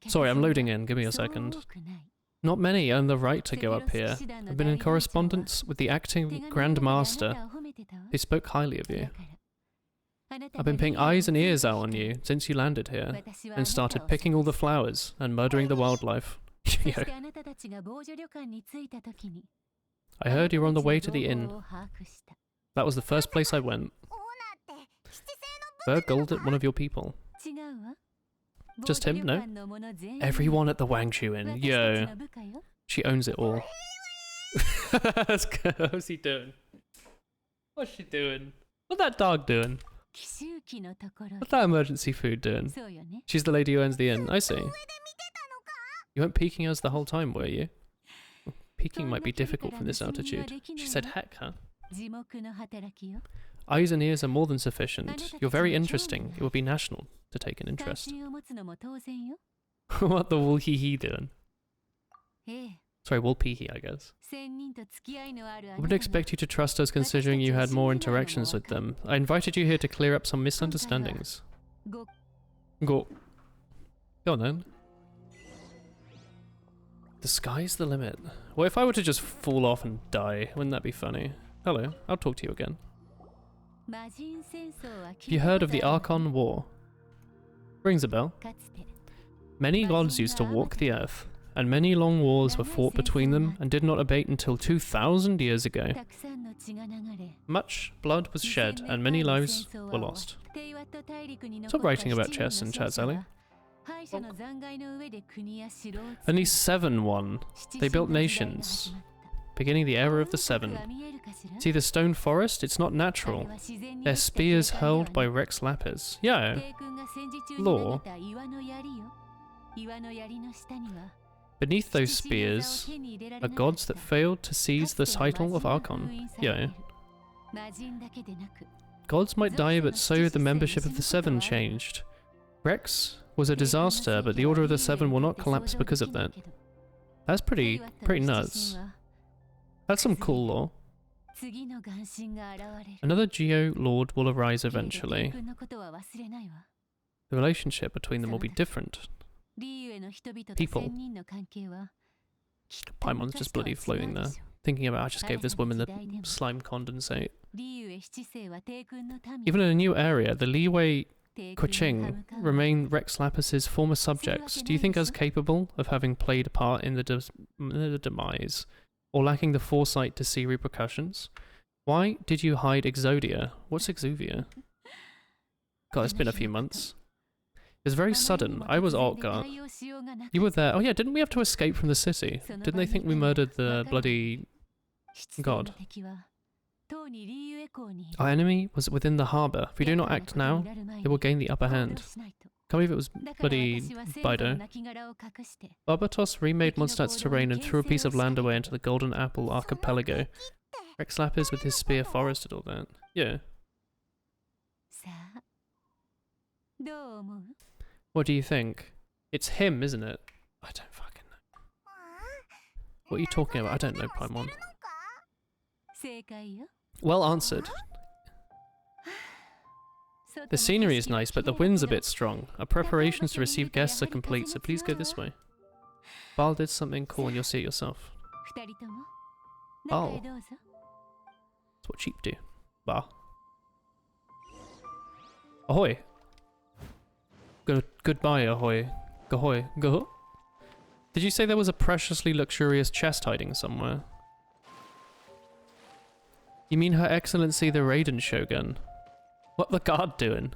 Sorry, I'm loading in, give me a second. Not many earn the right to go up here. I've been in correspondence with the acting Grand Master. He spoke highly of you. I've been putting eyes and ears out on you since you landed here, and started picking all the flowers and murdering the wildlife. I heard you were on the way to the inn. That was the first place I went. Gold at one of your people. Just him? No? Everyone at the Wangshu Inn. Yo. She owns it all. That's good. What's he doing? What's she doing? What's that dog doing? What's that emergency food doing? She's the lady who owns the inn. I see. You weren't peeking us the whole time, were you? Peeking might be difficult from this altitude. She said heck, huh? Eyes and ears are more than sufficient. You're very interesting. It would be national to take an interest. What the wool hee hee doing? Sorry, wool pee hee, I guess. I wouldn't expect you to trust us considering you had more interactions with them. I invited you here to clear up some misunderstandings. Go. Go on then. The sky's the limit. What if I were to just fall off and die? Wouldn't that be funny? Hello, I'll talk to you again. Have you heard of the Archon War? Rings a bell. Many gods used to walk the earth, and many long wars were fought between them and did not abate until 2,000 years ago. Much blood was shed and many lives were lost. Stop writing about chess in chat, Sally. Only 7 won. They built nations, beginning the era of the 7. See the stone forest? It's not natural. They're spears hurled by Rex Lapis. Yeah. Lore. Beneath those spears are gods that failed to seize the title of Archon. Yeah. Gods might die, but so the membership of the 7 changed. Rex was a disaster, but the Order of the 7 will not collapse because of that. That's pretty nuts. That's some cool lore. Another Geo Lord will arise eventually. The relationship between them will be different. People. Paimon's just bloody floating there. Thinking about I just gave this woman the slime condensate. Even in a new area, the Liwei Kuching remain Rex Lapis's former subjects. Do you think us capable of having played a part in the demise, or lacking the foresight to see repercussions? Why did you hide Exodia? What's Exuvia? God, it's been a few months. It was very sudden. I was Altgard. You were there. Oh yeah, didn't we have to escape from the city? Didn't they think we murdered the bloody god? Our enemy was within the harbour. If we do not act now, they will gain the upper hand. Can't believe it was bloody Bido. Barbatos remade Mondstadt's terrain and threw a piece of land away into the Golden Apple Archipelago. Rex Lapis with his spear forested all that. Yeah. What do you think? It's him, isn't it? I don't fucking know. What are you talking about? I don't know, Paimon. Well answered. The scenery is nice, but the wind's a bit strong. Our preparations to receive guests are complete, so please go this way. Bal did something cool and you'll see it yourself. Bal. That's what sheep do. Bah. Ahoy. Goodbye, ahoy. Gahoy. Go. Did you say there was a preciously luxurious chest hiding somewhere? You mean Her Excellency the Raiden Shogun? What the guard doing?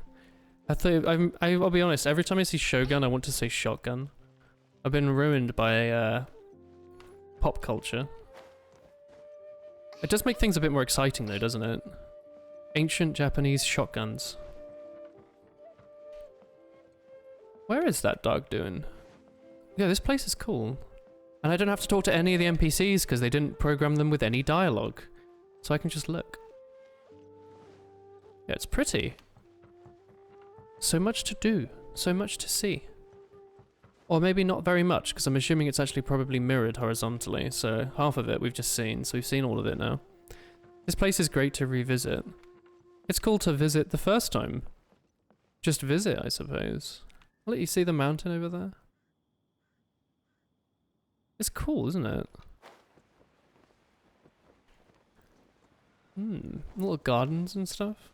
I'll be honest, every time I see Shogun I want to say shotgun. I've been ruined by pop culture. It does make things a bit more exciting though, doesn't it? Ancient Japanese shotguns. Where is that dog doing? Yeah, this place is cool. And I don't have to talk to any of the NPCs because they didn't program them with any dialogue. So I can just look. Yeah, it's pretty. So much to do. So much to see. Or maybe not very much, because I'm assuming it's actually probably mirrored horizontally. So half of it we've just seen, so we've seen all of it now. This place is great to revisit. It's cool to visit the first time. Just visit, I suppose. I'll let you see the mountain over there. It's cool, isn't it? Little gardens and stuff.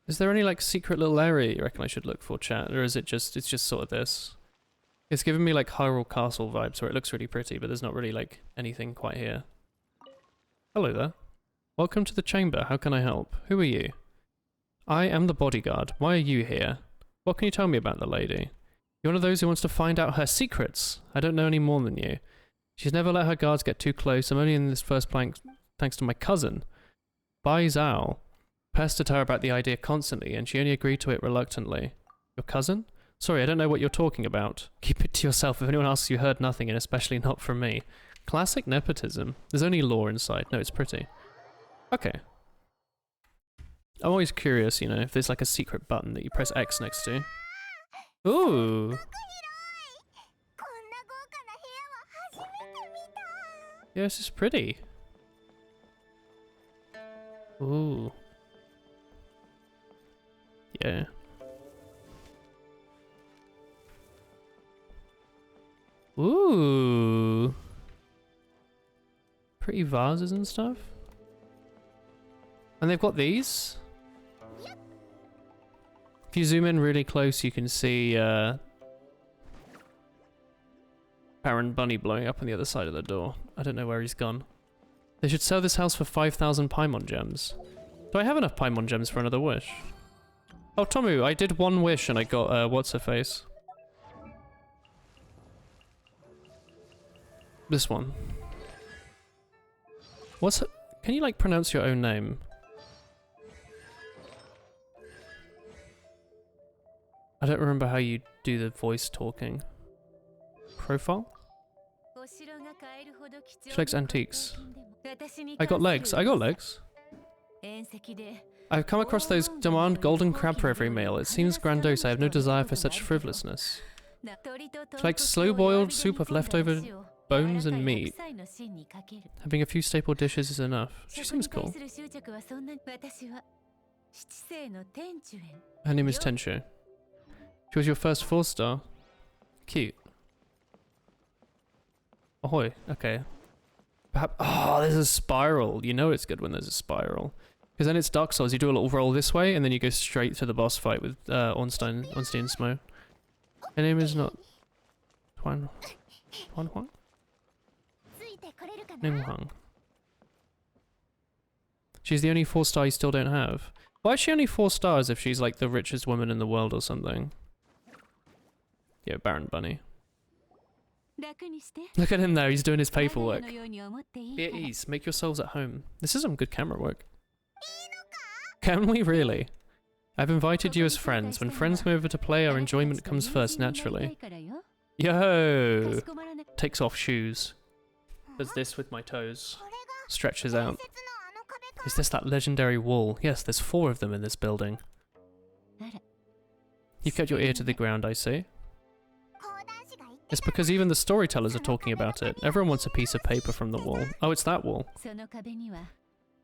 Is there any like secret little area you reckon I should look for, chat? Or is it just, it's just sort of this? It's giving me like Hyrule Castle vibes where it looks really pretty, but there's not really like anything quite here. Hello there. Welcome to the chamber. How can I help? Who are you? I am the bodyguard. Why are you here? What can you tell me about the lady? You're one of those who wants to find out her secrets. I don't know any more than you. She's never let her guards get too close. I'm only in this first plank thanks to my cousin. Bai Zhao pestered her about the idea constantly, and she only agreed to it reluctantly. Your cousin? Sorry, I don't know what you're talking about. Keep it to yourself. If anyone asks, you heard nothing, and especially not from me. Classic nepotism. There's only lore inside. No, it's pretty. Okay. I'm always curious, you know, if there's like a secret button that you press X next to. Ooh! Yeah, this is pretty. Ooh. Yeah. Ooh. Pretty vases and stuff. And they've got these. If you zoom in really close, you can see Baron Bunny blowing up on the other side of the door. I don't know where he's gone. They should sell this house for 5,000 Paimon gems. Do I have enough Paimon gems for another wish? Oh, Tomu, I did one wish and I got, what's-her-face? This one. What's her... Can you, like, pronounce your own name? I don't remember how you do the voice talking. Profile? She likes antiques. I got legs. I got legs. I've come across those demand golden crab for every meal. It seems grandiose. I have no desire for such frivolousness. She likes slow-boiled soup of leftover bones and meat. Having a few staple dishes is enough. She seems cool. Her name is Tenshu. She was your first 4-star. Cute. Ahoy. Okay. Perhaps. Oh, there's a spiral. You know it's good when there's a spiral. Because then it's Dark Souls. You do a little roll this way, and then you go straight to the boss fight with Ornstein Smo. Her name is not... Huang? Ning Huang. She's the only 4-star you still don't have. Why is she only 4 stars if she's like the richest woman in the world or something? Yeah, Baron Bunny. Look at him there, he's doing his paperwork. Be at ease, make yourselves at home. This is some good camera work. Can we really? I've invited you as friends. When friends come over to play, our enjoyment comes first, naturally. Yo! Takes off shoes. Does this with my toes. Stretches out. Is this that legendary wall? Yes, there's 4 of them in this building. You've kept your ear to the ground, I see. It's because even the storytellers are talking about it. Everyone wants a piece of paper from the wall. Oh, it's that wall.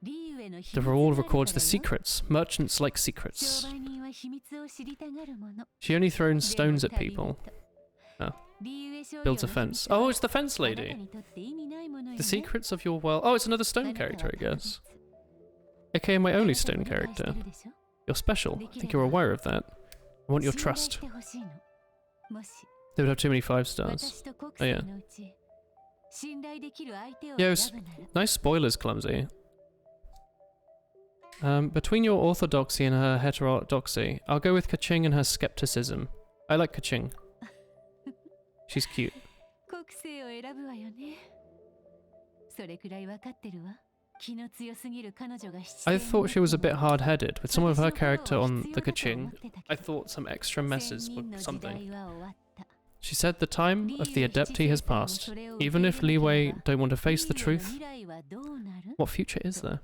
The wall records the secrets. Merchants like secrets. She only throws stones at people. Oh. Builds a fence. Oh, it's the fence lady. The secrets of your world. Oh, it's another stone character, I guess. AKA my only stone character. You're special. I think you're aware of that. I want your trust. They would have too many 5 stars. Oh yeah. Yo, nice spoilers, Clumsy. Between your orthodoxy and her heterodoxy, I'll go with Kaching and her skepticism. I like Kaching. She's cute. I thought she was a bit hard-headed. With some of her character on the Kaching, I thought some extra messes were something. She said the time of the Adepti has passed. Even if Li Wei don't want to face the truth, what future is there?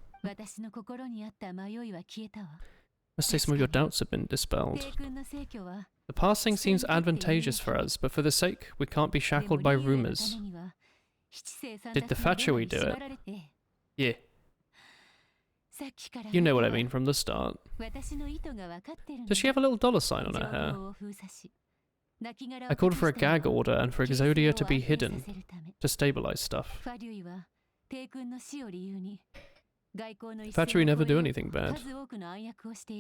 Must say some of your doubts have been dispelled. The passing seems advantageous for us, but for the sake, we can't be shackled by rumors. Did the Fatui do it? Yeah. You know what I mean from the start. Does she have a little dollar sign on her hair? I called for a gag order and for Exodia to be hidden, to stabilize stuff. Fatui never do anything bad.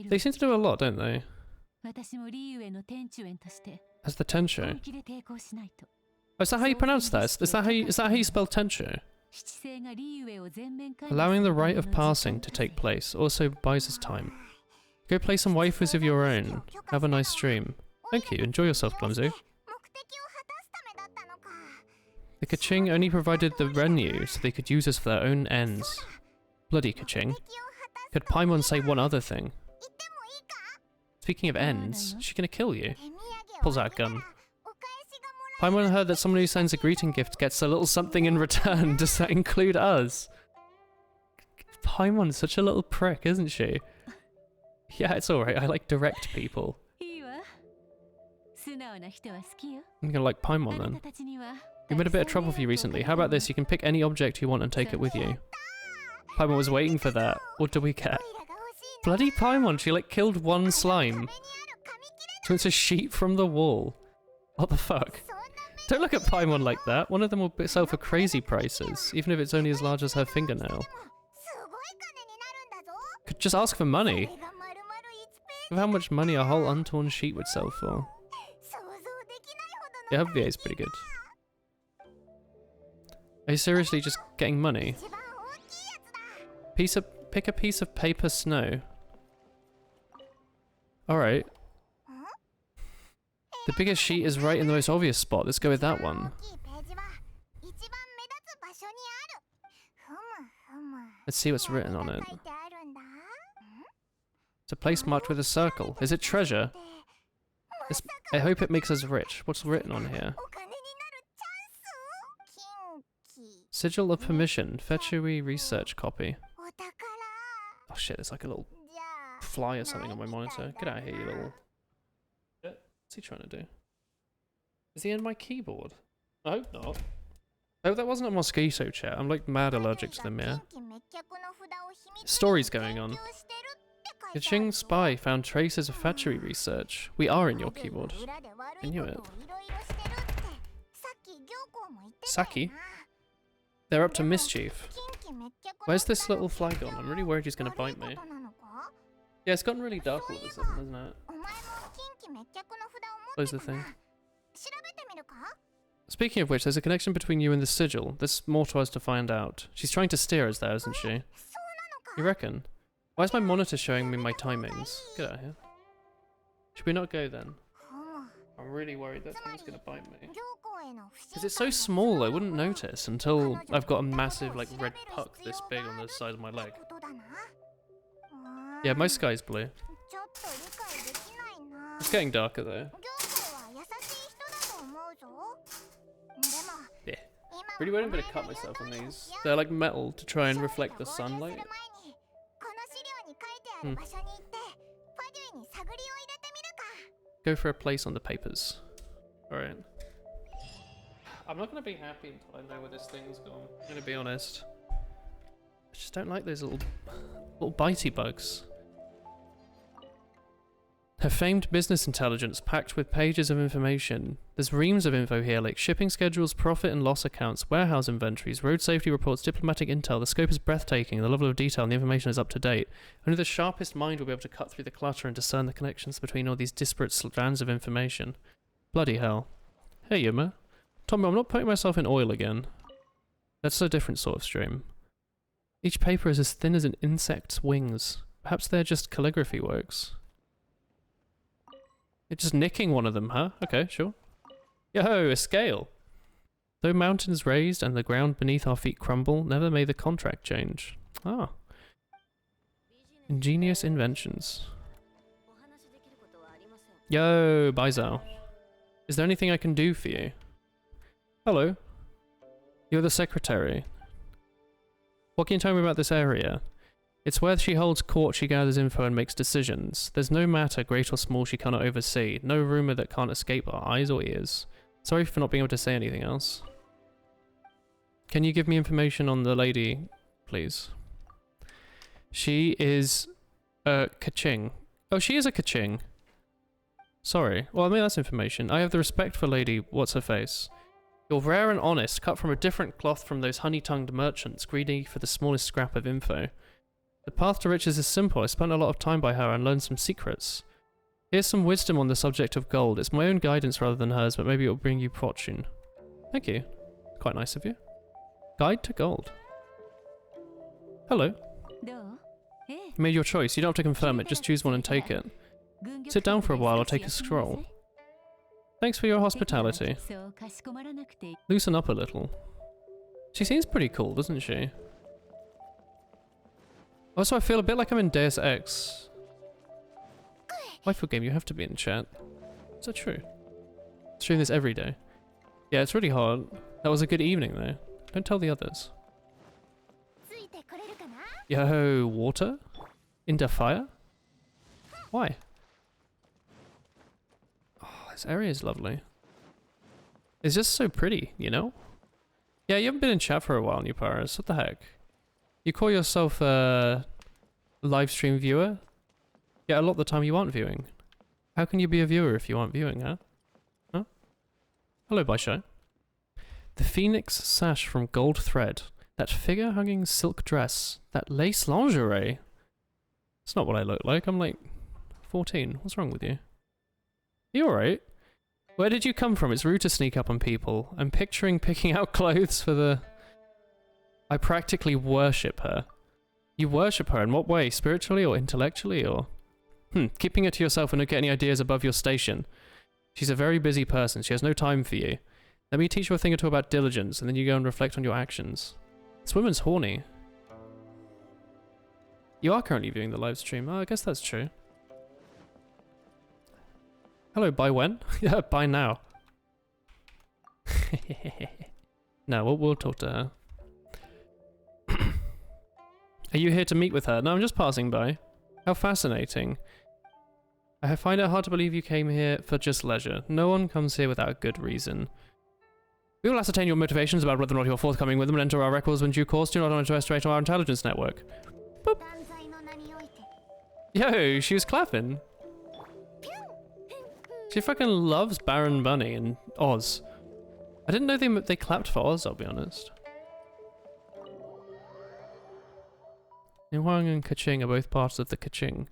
They seem to do a lot, don't they? As the Tenshu. Oh, is that how you pronounce that? Is that how you spell Tenshu? Allowing the rite of passing to take place also buys us time. Go play some waifus of your own. Have a nice stream. Thank you. Enjoy yourself, Clumsy. The Kaching only provided the revenue so they could use us for their own ends. Bloody Kaching. Could Paimon say one other thing? Speaking of ends, is she gonna kill you? Pulls out a gun. Paimon heard that someone who sends a greeting gift gets a little something in return. Does that include us? Paimon's such a little prick, isn't she? Yeah, it's alright. I like direct people. I'm gonna like Paimon then. We made a bit of trouble for you recently. How about this? You can pick any object you want and take it with you. Paimon was waiting for that. What do we get? Bloody Paimon, she like killed one slime. So it's a sheep from the wall. What the fuck? Don't look at Paimon like that. One of them will sell for crazy prices, even if it's only as large as her fingernail. Could just ask for money. Of how much money a whole untorn sheet would sell for. Yeah, her VA is pretty good. Are you seriously just getting money? Pick a piece of paper snow. Alright. The biggest sheet is right in the most obvious spot. Let's go with that one. Let's see what's written on it. It's a place marked with a circle. Is it treasure? I hope it makes us rich. What's written on here? Sigil of permission. Fetchery research copy. Oh shit, there's like a little fly or something on my monitor. Get out of here, you little... What's he trying to do? Is he in my keyboard? I hope not. I hope that wasn't a mosquito chat. I'm like mad allergic to them, yeah. Stories going on. Kaching spy found traces of factory research. We are in your keyboard. I knew it. Saki? They're up to mischief. Where's this little fly gone? I'm really worried he's gonna bite me. Yeah, it's gotten really dark all of a sudden, hasn't it? Close the thing. Speaking of which, there's a connection between you and the sigil. There's more to us to find out. She's trying to steer us there, isn't she? You reckon? Why is my monitor showing me my timings? Get out of here. Should we not go then? I'm really worried that thing's gonna bite me. Because it's so small, I wouldn't notice until I've got a massive like red puck this big on the side of my leg. Yeah, my sky's blue. It's getting darker though. Yeah. Really worried I'm gonna cut myself on these. They're like metal to try and reflect the sunlight. Go for a place on the papers. Alright. I'm not going to be happy until I know where this thing's gone. I'm going to be honest. I just don't like those little bitey bugs. Her famed business intelligence packed with pages of information. There's reams of info here like shipping schedules, profit and loss accounts, warehouse inventories, road safety reports, diplomatic intel. The scope is breathtaking, the level of detail and the information is up to date. Only the sharpest mind will be able to cut through the clutter and discern the connections between all these disparate strands of information. Bloody hell. Hey Yuma. Tommy, I'm not putting myself in oil again. That's a different sort of stream. Each paper is as thin as an insect's wings. Perhaps they're just calligraphy works. You're just nicking one of them, huh? Okay, sure. Yo, a scale! Though mountains raised and the ground beneath our feet crumble, never may the contract change. Ah. Ingenious inventions. Yo, Baizao. Is there anything I can do for you? Hello. You're the secretary. What can you tell me about this area? It's where she holds court, she gathers info and makes decisions. There's no matter, great or small, she cannot oversee. No rumour that can't escape our eyes or ears. Sorry for not being able to say anything else. Can you give me information on the lady, please? She is a Kaching. Oh, she is a Kaching. Sorry. Well, I mean, that's information. I have the respect for Lady What's-Her-Face. You're rare and honest, cut from a different cloth from those honey-tongued merchants, greedy for the smallest scrap of info. The path to riches is simple. I spent a lot of time by her and learned some secrets. Here's some wisdom on the subject of gold. It's my own guidance rather than hers, but maybe it will bring you fortune. Thank you. Quite nice of you. Guide to gold. Hello. You made your choice. You don't have to confirm it. Just choose one and take it. Sit down for a while or take a scroll. Thanks for your hospitality. Loosen up a little. She seems pretty cool, doesn't she? Also, I feel a bit like I'm in Deus Ex. Waifu game, you have to be in chat. Is that true? Stream this every day. Yeah, it's really hard. That was a good evening though. Don't tell the others. Yo, water? Into fire? Why? Oh, this area is lovely. It's just so pretty, you know? Yeah, you haven't been in chat for a while, New Paris. What the heck? You call yourself a live stream viewer? Yeah, a lot of the time you aren't viewing. How can you be a viewer if you aren't viewing, huh? Huh? Hello, Baisho. The phoenix sash from gold thread. That figure-hugging silk dress. That lace lingerie. It's not what I look like. I'm like 14. What's wrong with you? You alright? Where did you come from? It's rude to sneak up on people. I'm picturing picking out clothes for the... I practically worship her. You worship her in what way? Spiritually or intellectually or... keeping it to yourself and not get any ideas above your station. She's a very busy person. She has no time for you. Let me teach you a thing or two about diligence and then you go and reflect on your actions. This woman's horny. You are currently viewing the live stream. Oh, I guess that's true. Hello, by when? Yeah, by now. No, we'll talk to her. Are you here to meet with her? No, I'm just passing by. How fascinating. I find it hard to believe you came here for just leisure. No one comes here without a good reason. We will ascertain your motivations about whether or not you're forthcoming with them and enter our records in due course. Do not underestimate our intelligence network. Boop. Yo, she was clapping. She fucking loves Baron Bunny and Oz. I didn't know they clapped for Oz, I'll be honest. Huang and Kaching are both parts of the Kaching.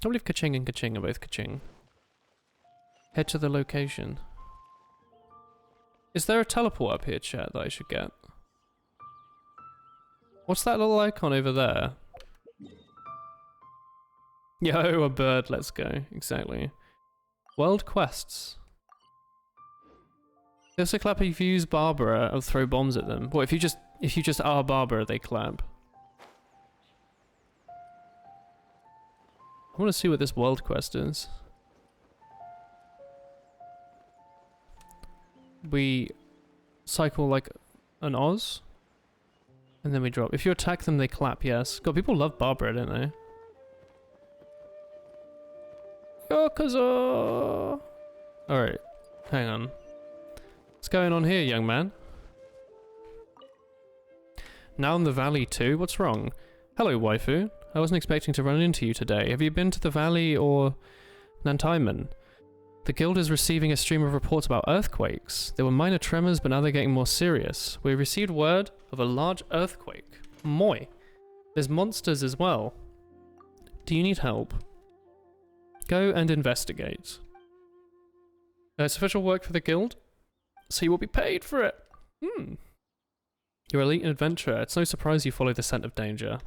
I believe Kaching and Kaching are both Kaching. Head to the location. Is there a teleport up here, chat, that I should get? What's that little icon over there? Yo, a bird, let's go. Exactly. World quests. There's a clap if you use Barbara or throw bombs at them. What if you just are Barbara, they clap? I want to see what this world quest is. We cycle like an Oz, and then we drop. If you attack them, they clap, yes. God, people love Barbara, don't they? Yokozo! Alright, hang on. What's going on here, young man? Now in the valley too? What's wrong? Hello, waifu. I wasn't expecting to run into you today. Have you been to the valley or Nantaiman? The guild is receiving a stream of reports about earthquakes. There were minor tremors, but now they're getting more serious. We received word of a large earthquake. Moi. There's monsters as well. Do you need help? Go and investigate. It's official work for the guild, so you will be paid for it. You're elite adventurer. It's no surprise you follow the scent of danger.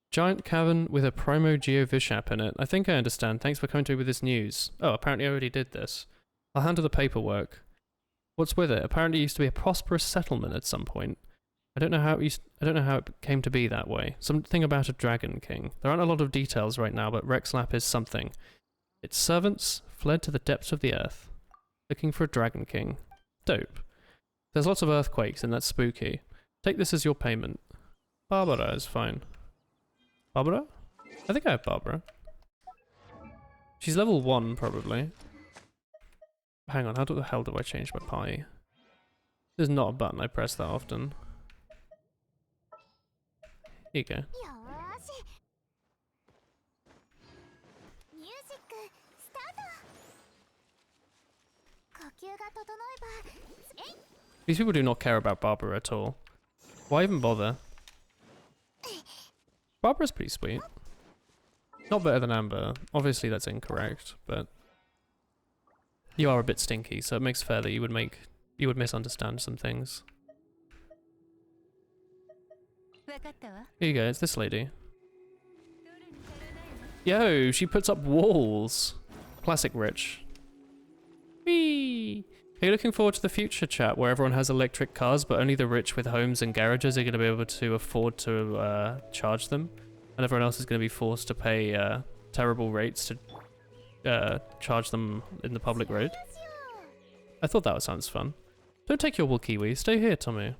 Giant cavern with a Primo Geo Vishap in it. I think I understand. Thanks for coming to me with this news. Oh, apparently I already did this. I'll handle the paperwork. What's with it? Apparently it used to be a prosperous settlement at some point. I don't know how it came to be that way. Something about a Dragon King. There aren't a lot of details right now, but Rexlap is something. Its servants fled to the depths of the earth, looking for a Dragon King. Dope. There's lots of earthquakes, and that's spooky. Take this as your payment. Barbara is fine. Barbara? I think I have Barbara. She's level 1, probably. Hang on, how the hell do I change my pie? There's not a button I press that often. Here you go. These people do not care about Barbara at all. Why even bother? Barbara's pretty sweet. Not better than Amber. Obviously that's incorrect, but you are a bit stinky, so it makes fair that you would misunderstand some things. Here you go, it's this lady. Yo, she puts up walls. Classic rich. Whee! Are you looking forward to the future, chat, where everyone has electric cars, but only the rich with homes and garages are going to be able to afford to charge them, and everyone else is going to be forced to pay terrible rates to charge them in the public road? I thought that sounds fun. Don't take your wool kiwi. Stay here, Tommy.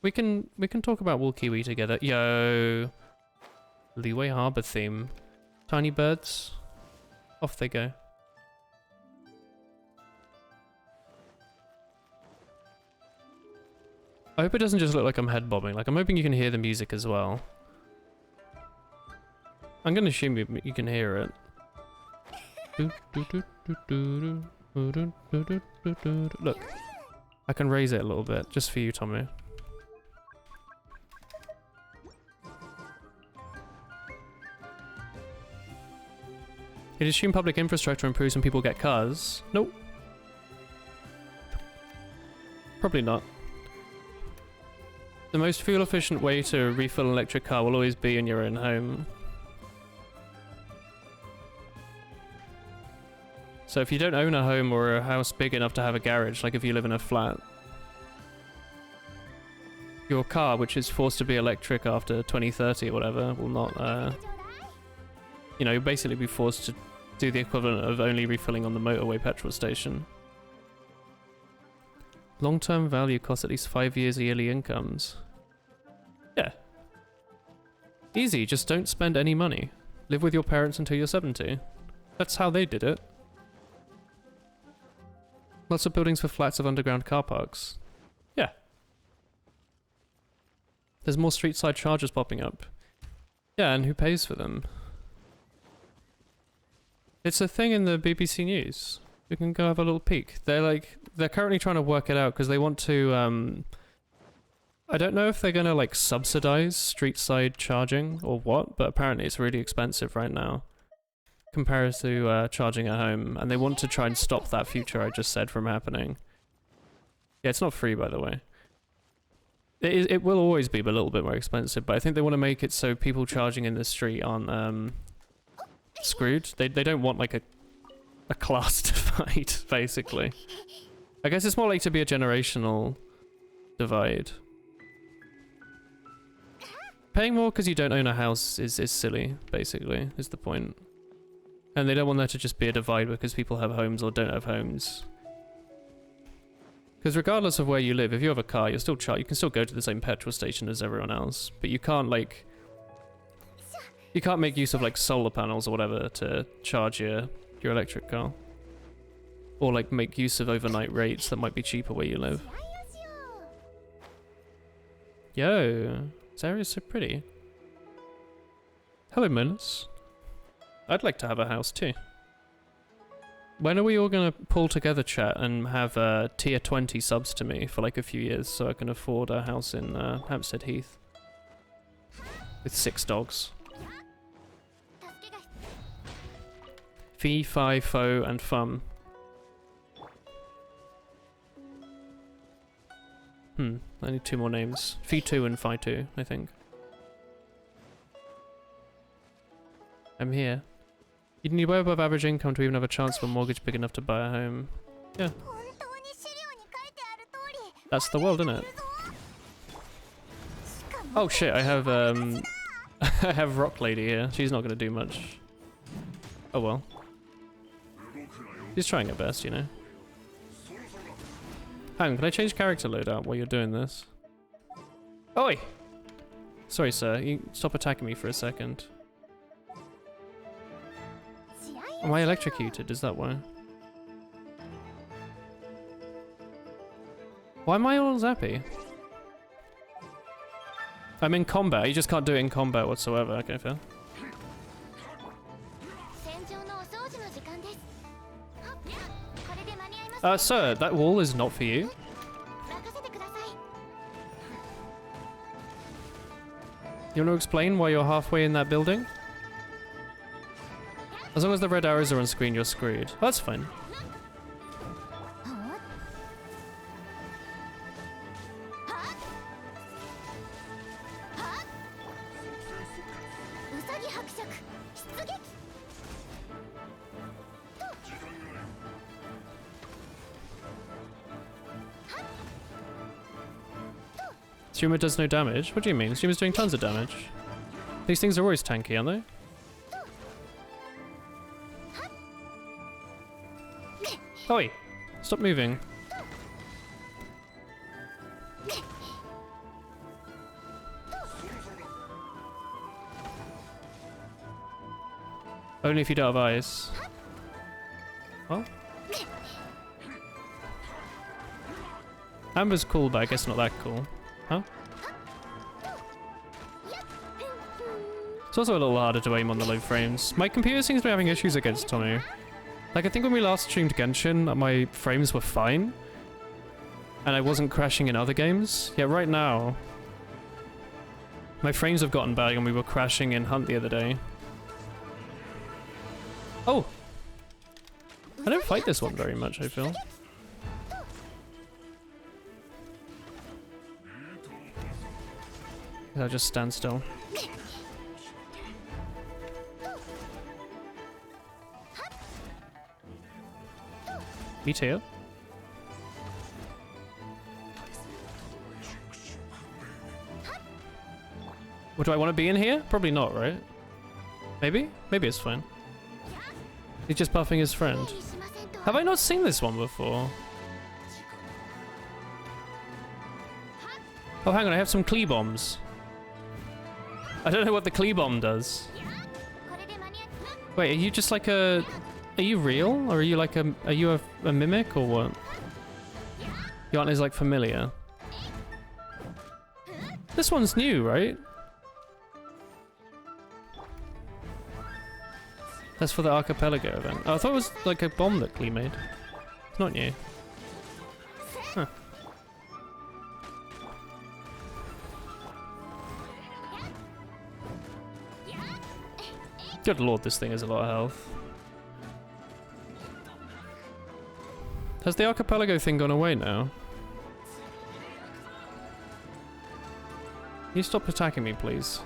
We can talk about wool kiwi together. Yo, Leeway Harbor theme. Tiny birds. Off they go. I hope it doesn't just look like I'm head bobbing. Like, I'm hoping you can hear the music as well. I'm gonna assume you can hear it. Look, I can raise it a little bit just for you, Tommy. You'd assume public infrastructure improves when people get cars. Nope. Probably not. The most fuel efficient way to refill an electric car will always be in your own home. So if you don't own a home or a house big enough to have a garage, like if you live in a flat, your car, which is forced to be electric after 2030 or whatever, will not, you know, you'll basically be forced to do the equivalent of only refilling on the motorway petrol station. Long-term value costs at least 5 years' yearly incomes. Yeah. Easy, just don't spend any money. Live with your parents until you're 70. That's how they did it. Lots of buildings for flats of underground car parks. Yeah. There's more street side chargers popping up. Yeah, and who pays for them? It's a thing in the BBC News. We can go have a little peek. They're currently trying to work it out because they want to, I don't know if they're gonna like subsidize street side charging or what, but apparently it's really expensive right now compared to charging at home, and they want to try and stop that future I just said from happening. Yeah, it's not free, by the way. It will always be a little bit more expensive, but I think they want to make it so people charging in the street aren't screwed. They don't want like a class divide, basically. I guess it's more like to be a generational divide. Paying more because you don't own a house is silly, basically, is the point. And they don't want there to just be a divide because people have homes or don't have homes. Because regardless of where you live, if you have a car, you're still you can still go to the same petrol station as everyone else, but you can't like... You can't make use of like solar panels or whatever to charge your electric car. Or like make use of overnight rates that might be cheaper where you live. Yo, this area's so pretty. Hello, Minus. I'd like to have a house too. When are we all gonna pull together, chat, and have tier 20 subs to me for like a few years so I can afford a house in Hampstead Heath? With 6 dogs. Fee, Fi, Fo, and Fum. I need 2 more names. Fee 2 and Fi 2, I think. I'm here. You need way above average income to even have a chance for a mortgage big enough to buy a home. Yeah. That's the world, isn't it? Oh shit, I have I have Rock Lady here. She's not gonna do much. Oh well. She's trying her best, you know. Hang on, can I change character loadout while you're doing this? Oi! Sorry sir, you stop attacking me for a second. Am I electrocuted? Is that why? Why am I all zappy? I'm in combat. You just can't do it in combat whatsoever. Okay, fair. Sir, that wall is not for you. You want to explain why you're halfway in that building? As long as the red arrows are on screen, you're screwed. Oh, that's fine. Streamer does no damage? What do you mean? Streamer's doing tons of damage. These things are always tanky, aren't they? Oi! Stop moving. Only if you don't have eyes. Oh? Amber's cool, but I guess not that cool. Huh? It's also a little harder to aim on the low frames. My computer seems to be having issues against Tommy. Like, I think when we last streamed Genshin, my frames were fine. And I wasn't crashing in other games. Yeah, right now, my frames have gotten bad and we were crashing in Hunt the other day. Oh! I don't fight this one very much, I feel. I'll just stand still. Meet here. What, do I want to be in here? Probably not, right? Maybe? Maybe it's fine. He's just buffing his friend. Have I not seen this one before? Oh, hang on, I have some Klee bombs. I don't know what the Klee bomb does. Wait, are you just like a... Are you real? Or are you like a... Are you a mimic or what? You aren't as like familiar. This one's new, right? That's for the Archipelago event. Oh, I thought it was like a bomb that Klee made. It's not new. Huh. Good lord, this thing has a lot of health. Has the Archipelago thing gone away now? Can you stop attacking me, please?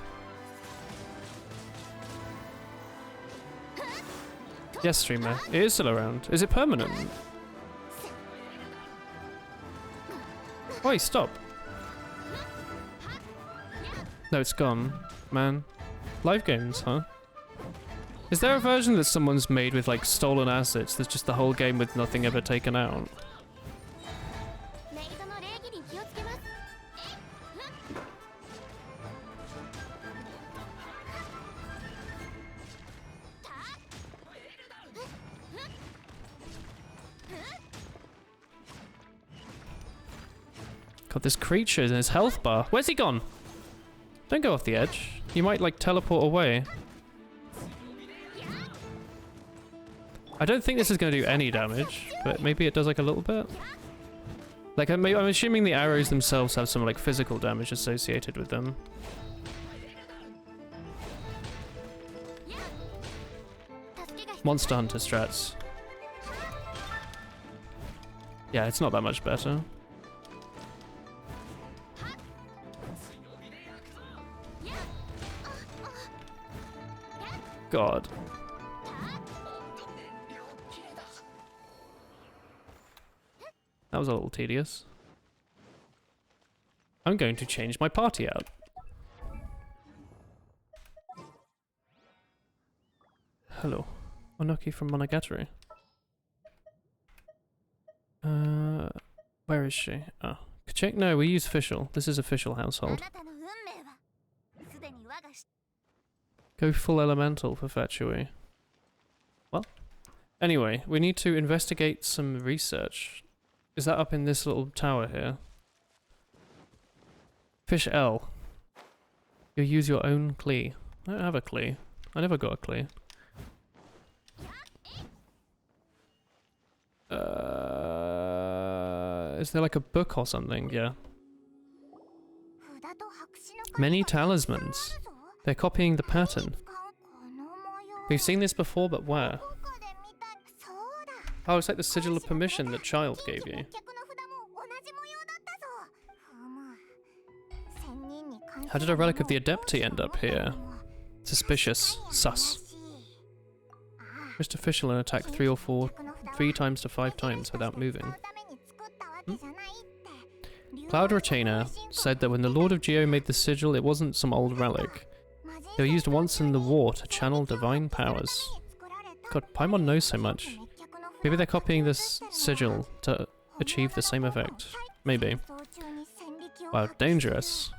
Yes, streamer. It is still around. Is it permanent? Oi, stop. No, it's gone. Man. Live games, huh? Is there a version that someone's made with like stolen assets that's just the whole game with nothing ever taken out? God, this creature is in his health bar. Where's he gone? Don't go off the edge. You might like teleport away. I don't think this is going to do any damage, but maybe it does like a little bit. Like I'm assuming the arrows themselves have some like physical damage associated with them. Monster Hunter strats. Yeah, it's not that much better. God. That was a little tedious. I'm going to change my party out. Hello. Onoki from Monogatari. Where is she? Oh. Check? No, we use official. This is official household. Go full elemental for Fetchui. Well. Anyway, we need to investigate some research. Is that up in this little tower here? Fish L. You use your own Klee. I don't have a Klee. I never got a Klee. Is there like a book or something? Yeah. Many talismans. They're copying the pattern. We've seen this before, but where? Oh, it's like the sigil of permission that Child gave you. How did a relic of the Adepti end up here? Suspicious. Sus. Just official and attack 3 times to 5 times without moving. Hmm? Cloud Retainer said that when the Lord of Geo made the sigil, it wasn't some old relic. They were used once in the war to channel divine powers. God, Paimon knows so much. Maybe they're copying this sigil to achieve the same effect. Maybe. Wow, dangerous.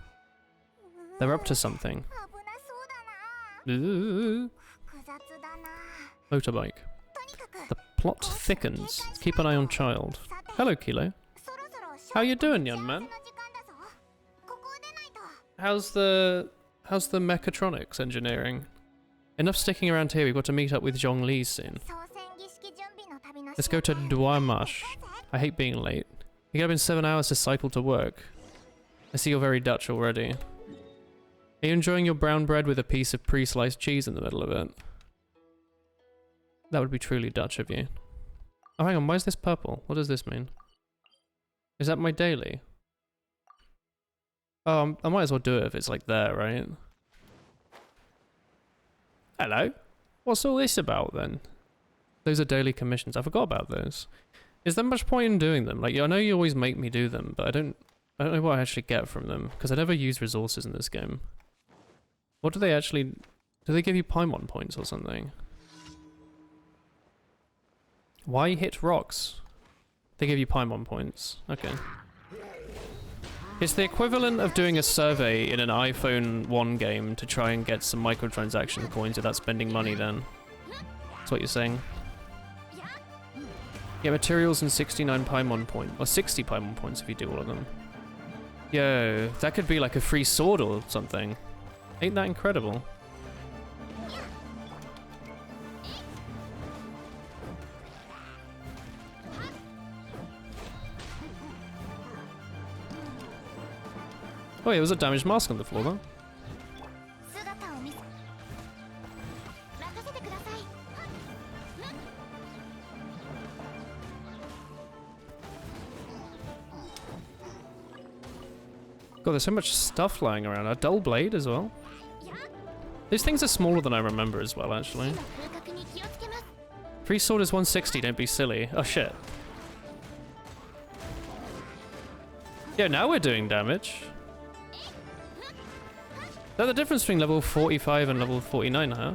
They're up to something. Ooh. Motorbike. The plot thickens. Keep an eye on child. Hello, Kilo. How you doing, young man? How's the mechatronics engineering? Enough sticking around here, we've got to meet up with Zhongli soon. Let's go to Duamash. I hate being late. You get up in 7 hours to cycle to work. I see you're very Dutch already. Are you enjoying your brown bread with a piece of pre-sliced cheese in the middle of it? That would be truly Dutch of you. Oh, hang on, why is this purple? What does this mean? Is that my daily? Oh, I might as well do it if it's like there, right? Hello? What's all this about then? Those are daily commissions. I forgot about those. Is there much point in doing them? Like, I know you always make me do them, but I don't know what I actually get from them, because I never use resources in this game. What do they actually... Do they give you Paimon points or something? Why hit rocks? They give you Paimon points. Okay. It's the equivalent of doing a survey in an iPhone 1 game to try and get some microtransaction coins without spending money then. That's what you're saying. Get materials and 69 Paimon points. Or 60 Paimon points if you do all of them. Yo, that could be like a free sword or something. Ain't that incredible? Oh yeah, there was a damaged mask on the floor though. God, there's so much stuff lying around. A dull blade as well. These things are smaller than I remember as well, actually. Free sword is 160, don't be silly. Oh shit. Yeah, now we're doing damage. Is that the difference between level 45 and level 49, huh?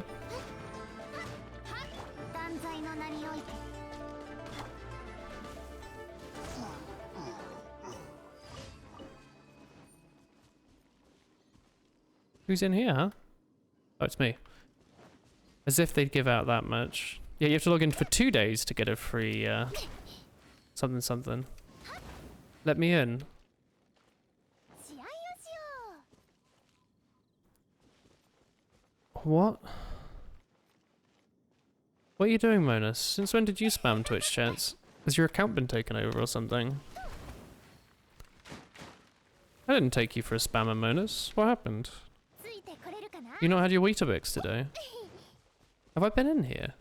Who's in here, huh? Oh, it's me. As if they'd give out that much. Yeah, you have to log in for 2 days to get a free, something something. Let me in. What? What are you doing, Monus? Since when did you spam Twitch chats? Has your account been taken over or something? I didn't take you for a spammer, Monus. What happened? You not had your Weetabix today? Have I been in here?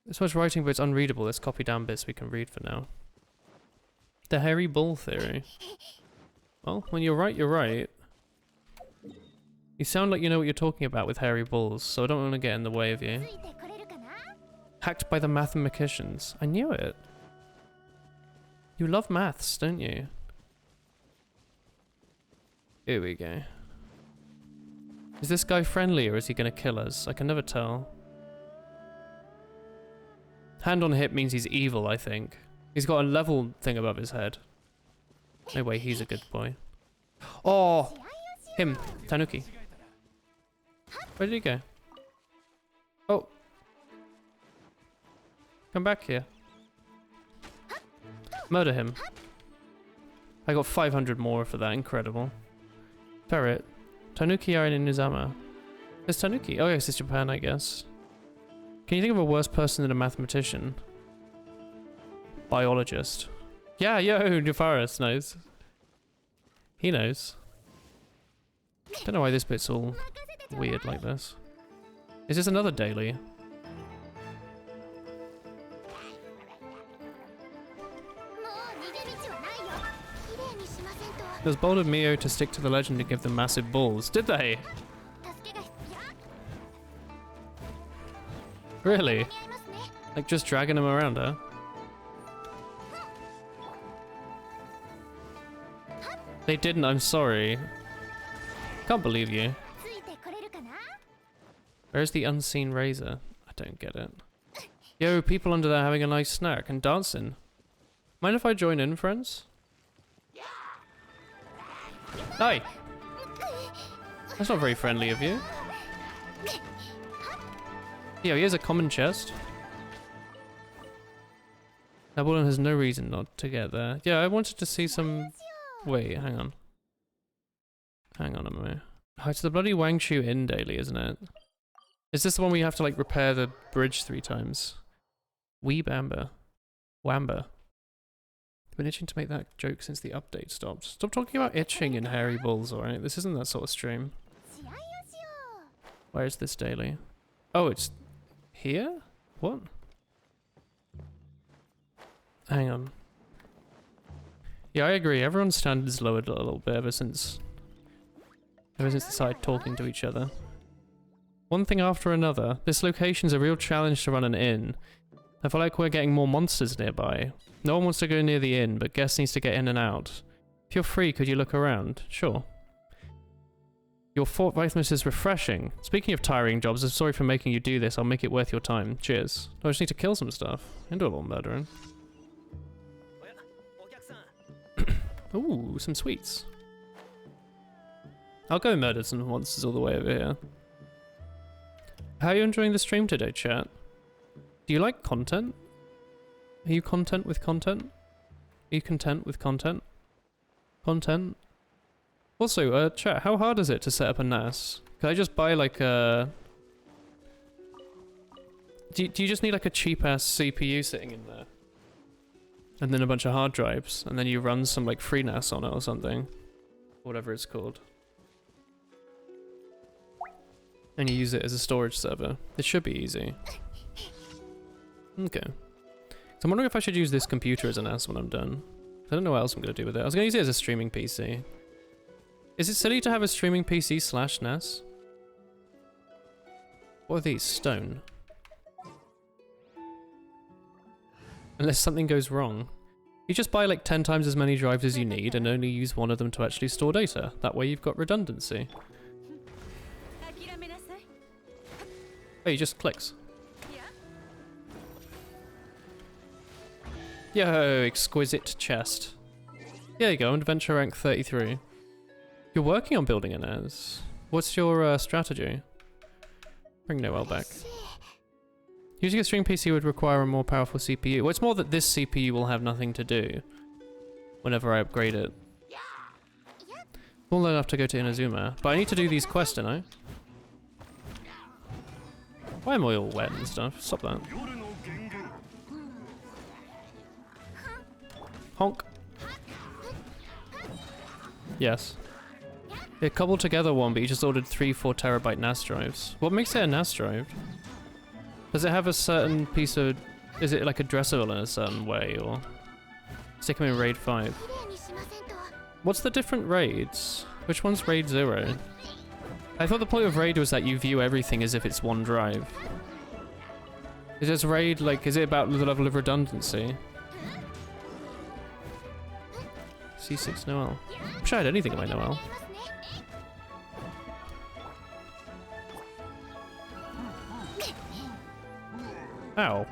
This much writing, but it's unreadable. Let's copy down bits we can read for now. The hairy bull theory. Well, when you're right, you're right. You sound like you know what you're talking about with hairy bulls, so I don't want to get in the way of you. Hacked by the mathematicians. I knew it. You love maths, don't you? Here we go. Is this guy friendly or is he gonna kill us? I can never tell. Hand on hip means he's evil, I think. He's got a level thing above his head. No way, he's a good boy. Oh! Him, Tanuki. Where did he go? Oh. Come back here. Murder him. I got 500 more for that, incredible. Ferret. Tanuki are in Inuzama. There's Tanuki. Oh yes, it's Japan, I guess. Can you think of a worse person than a mathematician? Biologist. Yeah, yo, Nefaris knows. He knows. Don't know why this bit's all weird like this. Is this another daily? It was bold of Mio to stick to the legend and give them massive balls. Did they? Really? Like just dragging them around, huh? They didn't, I'm sorry. Can't believe you. Where's the unseen razor? I don't get it. Yo, people under there having a nice snack and dancing. Mind if I join in, friends? Hi! That's not very friendly of you. Yo, here's a common chest. That woman has no reason not to get there. Yeah, I wanted to see some... Wait, hang on. Hang on a minute. Oh, it's the bloody Wangshu Inn daily, isn't it? Is this the one where you have to, like, repair the bridge 3 times? Weeb Amber. Wamba. I've been itching to make that joke since the update stopped. Stop talking about itching and hairy balls, alright? This isn't that sort of stream. Where is this daily? Oh, it's... here? What? Hang on. Yeah, I agree. Everyone's standards lowered a little bit ever since they started talking to each other. One thing after another. This location's a real challenge to run an inn. I feel like we're getting more monsters nearby. No one wants to go near the inn, but guests needs to get in and out. If you're free, could you look around? Sure. Your Fort Vitamins is refreshing. Speaking of tiring jobs, I'm sorry for making you do this. I'll make it worth your time. Cheers. I just need to kill some stuff. And do a little murdering. Ooh, some sweets. I'll go murder some monsters all the way over here. How are you enjoying the stream today, chat? Do you like content? Are you content with content? Are you content with content? Content? Also, chat, how hard is it to set up a NAS? Can I just buy like a... Do you just need like a cheap-ass CPU sitting in there? And then a bunch of hard drives, and then you run some like free NAS on it or something. Whatever it's called. And you use it as a storage server. It should be easy. Okay. So I'm wondering if I should use this computer as a NAS when I'm done. I don't know what else I'm going to do with it. I was going to use it as a streaming PC. Is it silly to have a streaming PC / NAS? What are these? Stone. Unless something goes wrong. You just buy like 10 times as many drives as you need and only use one of them to actually store data. That way you've got redundancy. Oh, he just clicks. Yo, exquisite chest. There you go, adventure rank 33. You're working on building a NAS. What's your strategy? Bring Noel back. Using a stream PC would require a more powerful CPU. Well, it's more that this CPU will have nothing to do whenever I upgrade it. All enough to go to Inazuma. But I need to do these quests, don't I? Why am I all wet and stuff? Stop that. Honk. Yes. It cobbled together one, but you just ordered 3 4TB NAS drives. What makes it a NAS drive? Does it have a certain piece of... Is it like addressable in a certain way, or... Stick them in RAID 5. What's the different raids? Which one's RAID 0? I thought the point of RAID was that you view everything as if it's one drive. Is this RAID, like, is it about the level of redundancy? C6 Noel. I wish I had anything in my Noel. Ow.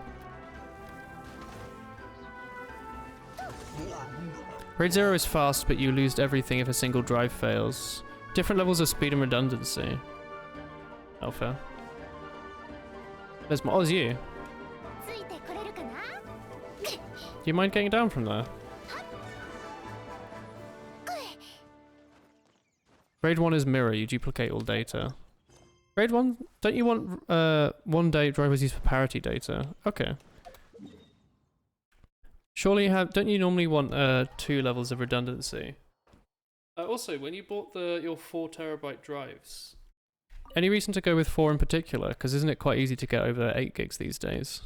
RAID 0 is fast, but you lose everything if a single drive fails. Different levels of speed and redundancy. Oh, fair. There's more. Oh, it's you. Do you mind getting down from there? RAID 1 is mirror, you duplicate all data. RAID 1, don't you want one day drivers used for parity data? Okay. Surely you have, don't you normally want 2 levels of redundancy? Also, when you bought your 4TB drives, any reason to go with 4 in particular? Because isn't it quite easy to get over 8 gigs these days?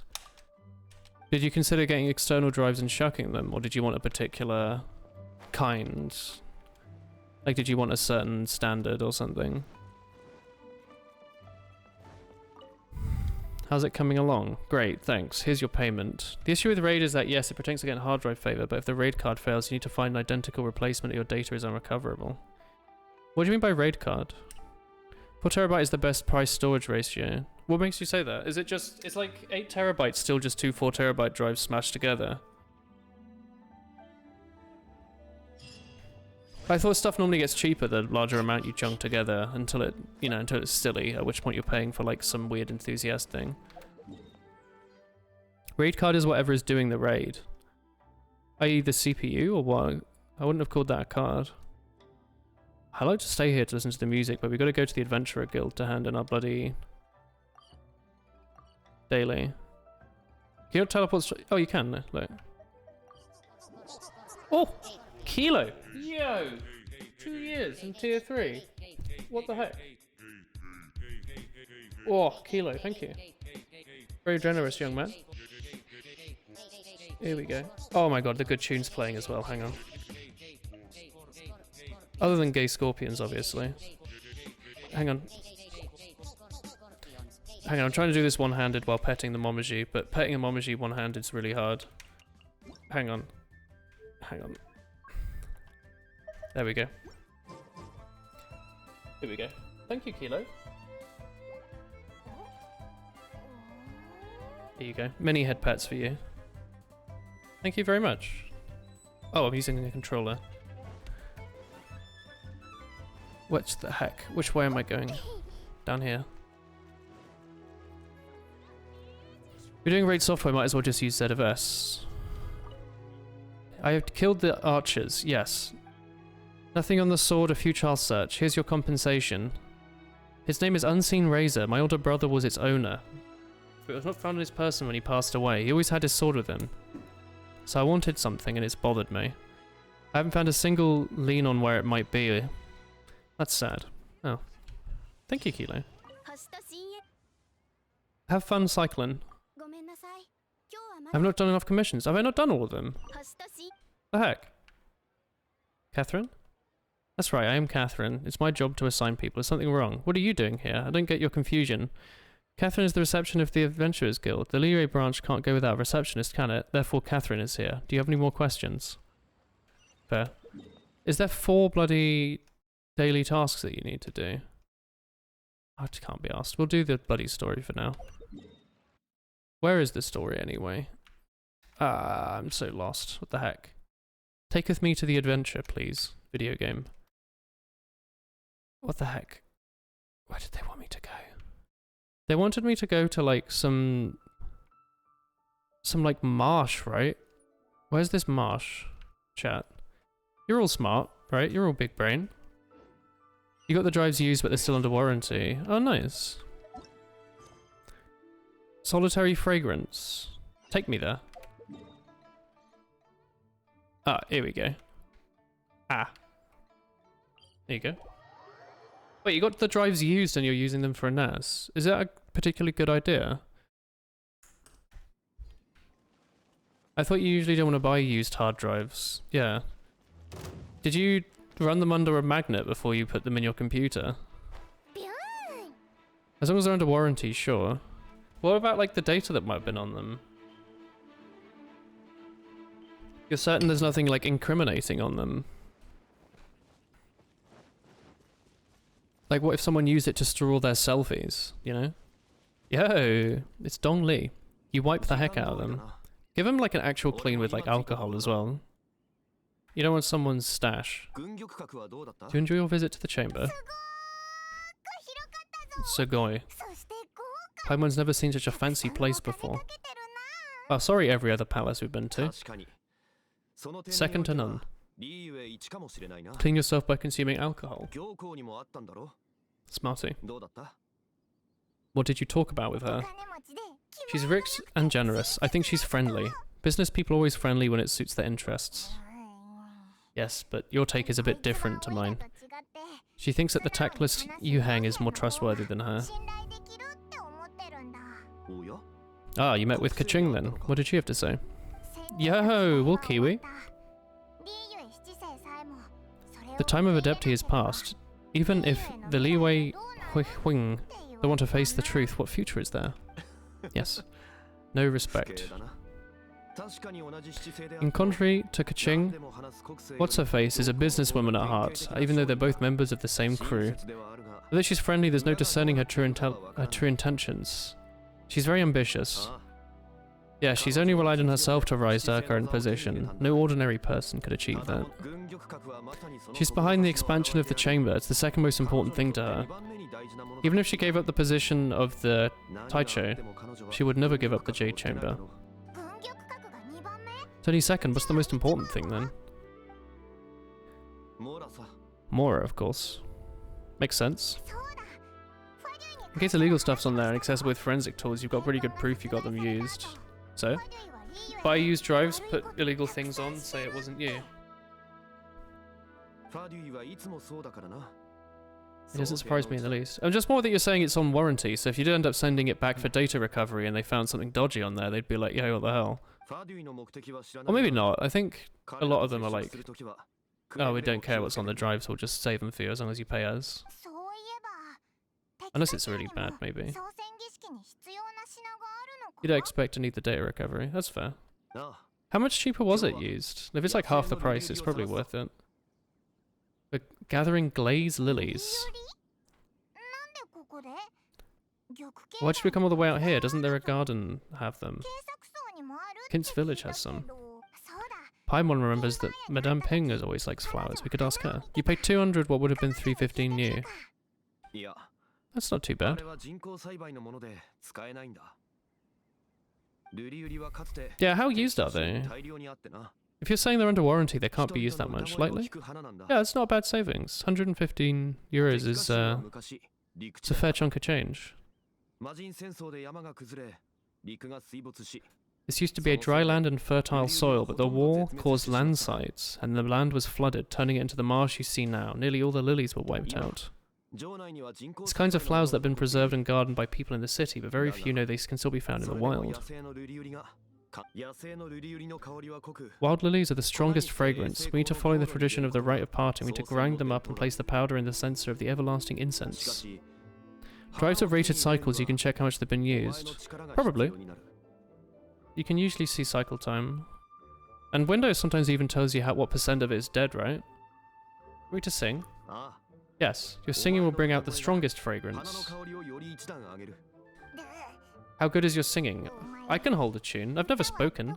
Did you consider getting external drives and shucking them, or did you want a particular kind? Like, did you want a certain standard or something? How's it coming along? Great, thanks. Here's your payment. The issue with Raid is that, yes, it protects against hard drive failure, but if the Raid card fails, you need to find an identical replacement or your data is unrecoverable. What do you mean by Raid card? 4 terabyte is the best price storage ratio. What makes you say that? Is it just... It's like 8 terabytes still just 2 4 terabyte drives smashed together. I thought stuff normally gets cheaper the larger amount you chunk together until it, you know, until it's silly, at which point you're paying for like some weird enthusiast thing. Raid card is whatever is doing the raid. I.e. the CPU or what? I wouldn't have called that a card. I like to stay here to listen to the music, but we've got to go to the Adventurer Guild to hand in our bloody daily. Can you not teleport? Oh, you can, look. Oh! Kilo! Yo! 2 years in tier 3. What the heck? Oh, Kilo, thank you. Very generous, young man. Here we go. Oh my god, the good tune's playing as well, hang on. Other than Gay Scorpions, obviously. Hang on. Hang on, I'm trying to do this one-handed while petting the Momiji, but petting a Momiji one-handed is really hard. Hang on. Hang on. There we go. Here we go. Thank you, Kilo. Here you go. Many head pets for you. Thank you very much. Oh, I'm using a controller. What the heck? Which way am I going? Down here. If you're doing raid software, might as well just use ZFS. I have killed the archers, yes. Nothing on the sword, a futile search. Here's your compensation. His name is Unseen Razor. My older brother was its owner. But it was not found in his person when he passed away. He always had his sword with him. So I wanted something and it's bothered me. I haven't found a single lean on where it might be. That's sad. Oh. Thank you, Kilo. Have fun cycling. I've not done enough commissions. Have I not done all of them? The heck? Catherine? That's right, I am Catherine. It's my job to assign people. Is something wrong? What are you doing here? I don't get your confusion. Catherine is the reception of the Adventurers Guild. The Leeway branch can't go without a receptionist, can it? Therefore, Catherine is here. Do you have any more questions? Fair. Is there 4 bloody daily tasks that you need to do? I just can't be asked. We'll do the bloody story for now. Where is the story anyway? Ah, I'm so lost. What the heck? Taketh me to the adventure, please. Video game. What the heck? Where did they want me to go? They wanted me to go to like some like marsh, right? Where's this marsh? Chat. You're all smart, right? You're all big brain. You got the drives used, but they're still under warranty. Oh, nice. Solitary fragrance. Take me there. Ah, here we go. Ah. There you go. Wait, you got the drives used and you're using them for a NAS. Is that a particularly good idea? I thought you usually don't want to buy used hard drives. Yeah. Did you run them under a magnet before you put them in your computer? As long as they're under warranty, sure. What about like the data that might have been on them? You're certain there's nothing like incriminating on them? Like what if someone used it to store all their selfies, you know? Yo, it's Dong Li. You wipe the heck out of them. Give them like an actual clean with like alcohol as well. You don't want someone's stash. Do you enjoy your visit to the chamber? Sugoi. Paimon's never seen such a fancy place before. Oh, sorry every other palace we've been to. Second to none. Clean yourself by consuming alcohol. Smarty. What did you talk about with her? She's rich and generous. I think she's friendly. Business people are always friendly when it suits their interests. Yes, but your take is a bit different to mine. She thinks that the tactless Yu Hang is more trustworthy than her. Ah, you met with Kaching then. What did she have to say? Yo, well, Kiwi. The time of adepti is past. Even if the Leeway Huing don't want to face the truth, what future is there? Yes. No respect. In contrary to Kaching, What's-Her-Face is a businesswoman at heart, even though they're both members of the same crew. Although she's friendly, there's no discerning her true intentions. She's very ambitious. Yeah, she's only relied on herself to rise to her current position. No ordinary person could achieve that. She's behind the expansion of the chamber. It's the second most important thing to her. Even if she gave up the position of the Taicho, she would never give up the Jade Chamber. It's only second. What's the most important thing then? Mora, of course. Makes sense. In case illegal stuff's on there and accessible with forensic tools, you've got pretty good proof you got them used. So, buy used drives, put illegal things on, say it wasn't you. It doesn't surprise me in the least. Just more that you're saying it's on warranty, so if you did end up sending it back for data recovery and they found something dodgy on there, they'd be like, yo, what the hell? Or maybe not. I think a lot of them are like, oh, we don't care what's on the drives, we'll just save them for you as long as you pay us. Unless it's really bad, maybe. You don't expect to need the data recovery, that's fair. How much cheaper was it used? If it's like half the price, it's probably worth it. We're gathering glazed lilies. Why'd you come all the way out here? Doesn't there a garden have them? Kint's village has some. Paimon remembers that Madame Ping always likes flowers. We could ask her. You paid 200 what would have been 315 new. That's not too bad. Yeah, how used are they? If you're saying they're under warranty, they can't be used that much. Lightly? Yeah, it's not a bad savings. 115 euros is it's a fair chunk of change. This used to be a dry land and fertile soil, but the war caused landslides, and the land was flooded, turning it into the marsh you see now. Nearly all the lilies were wiped out. It's kinds of flowers that have been preserved and gardened by people in the city, but very few know they can still be found in the wild. Wild lilies are the strongest fragrance. We need to follow the tradition of the rite of parting. We need to grind them up and place the powder in the censer of the everlasting incense. Drives of rated cycles, you can check how much they've been used. Probably. You can usually see cycle time. And Windows sometimes even tells you what percent of it is dead, right? Are we to sing? Yes, your singing will bring out the strongest fragrance. How good is your singing? I can hold a tune. I've never spoken.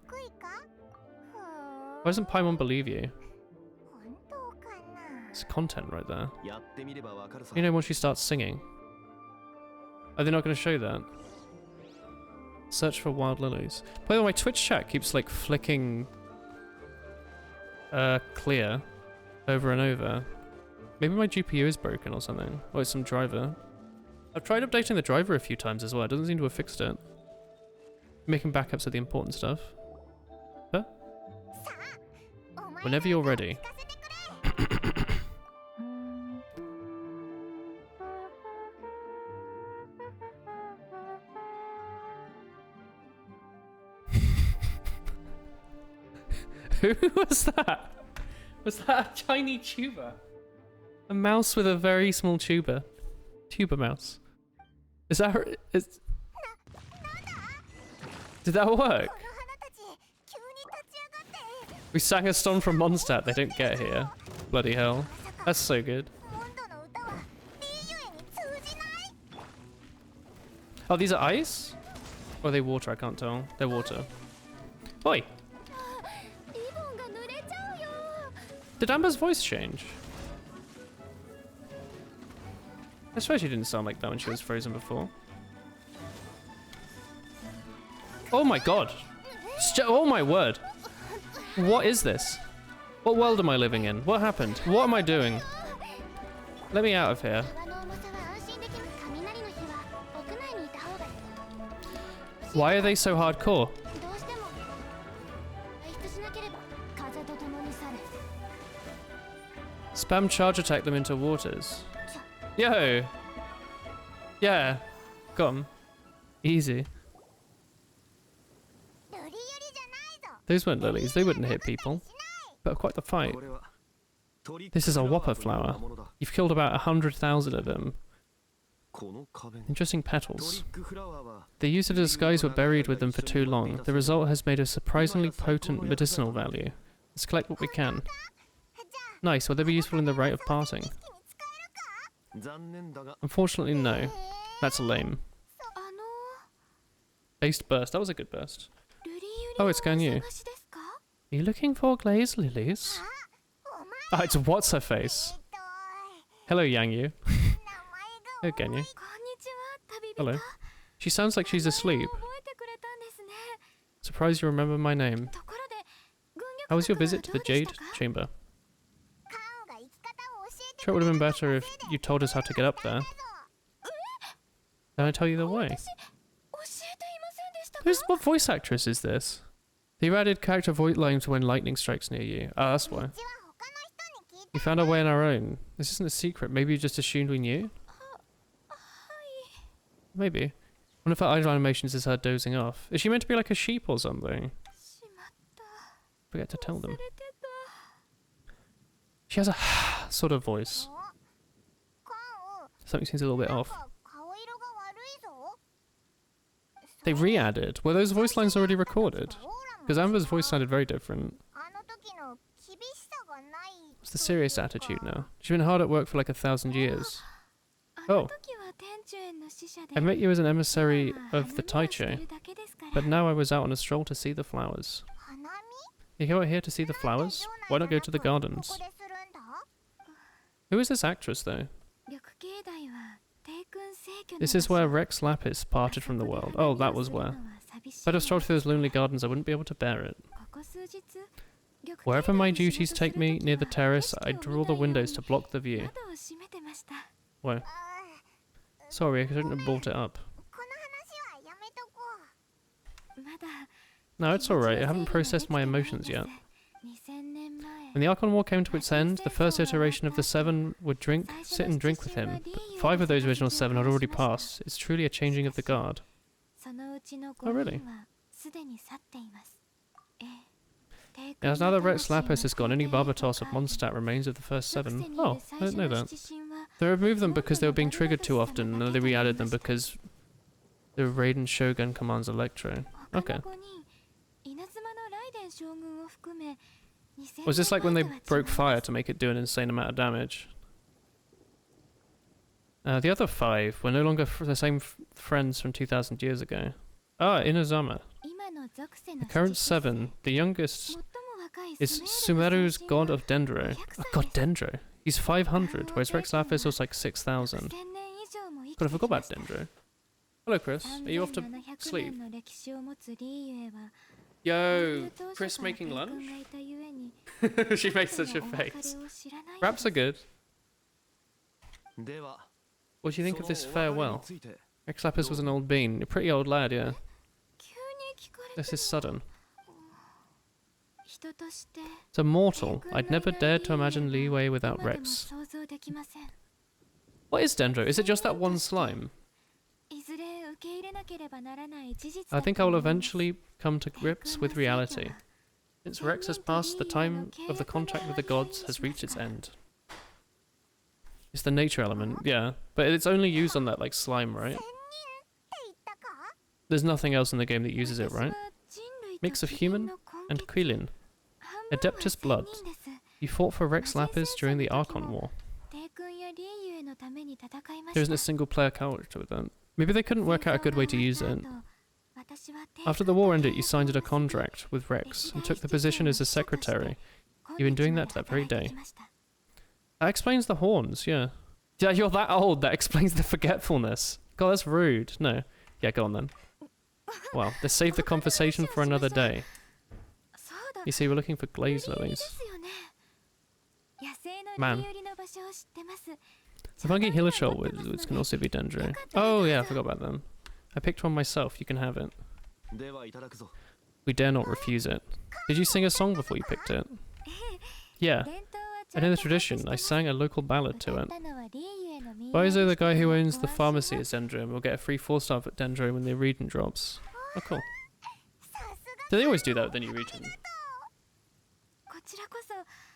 Why doesn't Paimon believe you? It's content right there. You know when she starts singing. Are they not going to show that? Search for wild lilies. By the way, Twitch chat keeps like flicking clear over and over. Maybe my GPU is broken or something. Or it's some driver. I've tried updating the driver a few times as well. It doesn't seem to have fixed it. Making backups of the important stuff. Huh? Whenever you're ready. Who was that? Was that a tiny tuba? A mouse with a very small tuba. Tuba mouse. Is that her? Did that work? We sang a song from Mondstadt. They don't get here. Bloody hell. That's so good. Oh, these are ice? Or are they water? I can't tell. They're water. Oi! Did Amber's voice change? I swear she didn't sound like that when she was frozen before. Oh my god. Oh my word. What is this? What world am I living in? What happened? What am I doing? Let me out of here. Why are they so hardcore? Spam charge attack them into waters. Yo! Yeah. Got 'em. Easy. Those weren't lilies. They wouldn't hit people. But quite the fight. This is a whopper flower. You've killed about 100,000 of them. Interesting petals. They used to disguise what buried with them for too long. The result has made a surprisingly potent medicinal value. Let's collect what we can. Nice, will they be useful in the rite of parting? Unfortunately, no. That's lame. Based burst. That was a good burst. Oh, it's Ganyu. Are you looking for glazed lilies? Oh, it's what's her face. Hello, Yang Yu. Oh, Ganyu. Hello. She sounds like she's asleep. Surprised you remember my name. How was your visit to the Jade Chamber? Sure, it would have been better if you told us how to get up there. Can I tell you the way? What voice actress is this? They added character voice lines when lightning strikes near you. Oh, that's why. We found our way on our own. This isn't a secret. Maybe you just assumed we knew? Maybe. One of her idle animations is her dozing off. Is she meant to be like a sheep or something? Forget to tell them. She has a sort of voice. Something seems a little bit off. They re-added. Were those voice lines already recorded? Because Amber's voice sounded very different. What's the serious attitude now? She's been hard at work for like 1,000 years. Oh. I met you as an emissary of the Taicho, but now I was out on a stroll to see the flowers. You came out here to see the flowers? Why not go to the gardens? Who is this actress, though? This is where Rex Lapis parted from the world. Oh, that was where. If I'd have strolled through those lonely gardens, I wouldn't be able to bear it. Wherever my duties take me, near the terrace, I draw the windows to block the view. Whoa. Sorry, I couldn't have brought it up. No, it's alright. I haven't processed my emotions yet. When the Archon War came to its end, the first iteration of the 7 would sit and drink with him. But 5 of those original 7 had already passed. It's truly a changing of the guard. Oh, really? Yes, now that Rex Lapis has gone, only Barbatos of Mondstadt remains of the first 7. Oh, I didn't know that. They removed them because they were being triggered too often, and they re-added them because the Raiden Shogun commands Electro. Okay. Was this like when they broke fire to make it do an insane amount of damage? The other 5 were no longer the same friends from 2,000 years ago. Ah, Inazuma. The current 7, the youngest, is Sumeru's god of Dendro. Oh, god Dendro. He's 500, whereas Rex Lapis was like 6,000. God, I forgot about Dendro. Hello, Chris. Are you off to sleep? Yo, Chris making lunch? She makes such a face. Wraps are good. What do you think of this farewell? Rex Lapis was an old bean. A pretty old lad, yeah. This is sudden. It's a mortal. I'd never dared to imagine Leeway without Rex. What is Dendro? Is it just that one slime? I think I will eventually come to grips with reality. Since Rex has passed, the time of the contact with the gods has reached its end. It's the nature element, yeah. But it's only used on that, like, slime, right? There's nothing else in the game that uses it, right? Mix of human and Quilin. Adeptus blood. You fought for Rex Lapis during the Archon War. There isn't a single player character with that. Maybe they couldn't work out a good way to use it. After the war ended, you signed a contract with Rex and took the position as a secretary. You've been doing that to that very day. That explains the horns, yeah. Yeah, you're that old, that explains the forgetfulness. God, that's rude. No. Yeah, go on then. Well, let's save the conversation for another day. You see, we're looking for glazed lilies. Man. The funky hilichurl which can also be Dendro. Oh yeah, I forgot about them. I picked one myself, you can have it. We dare not refuse it. Did you sing a song before you picked it? Yeah. I know the tradition, I sang a local ballad to it. Baizo, the guy who owns the pharmacy at Dendro, will get a free 4-star at Dendro when the region drops. Oh cool. Do they always do that with the new region?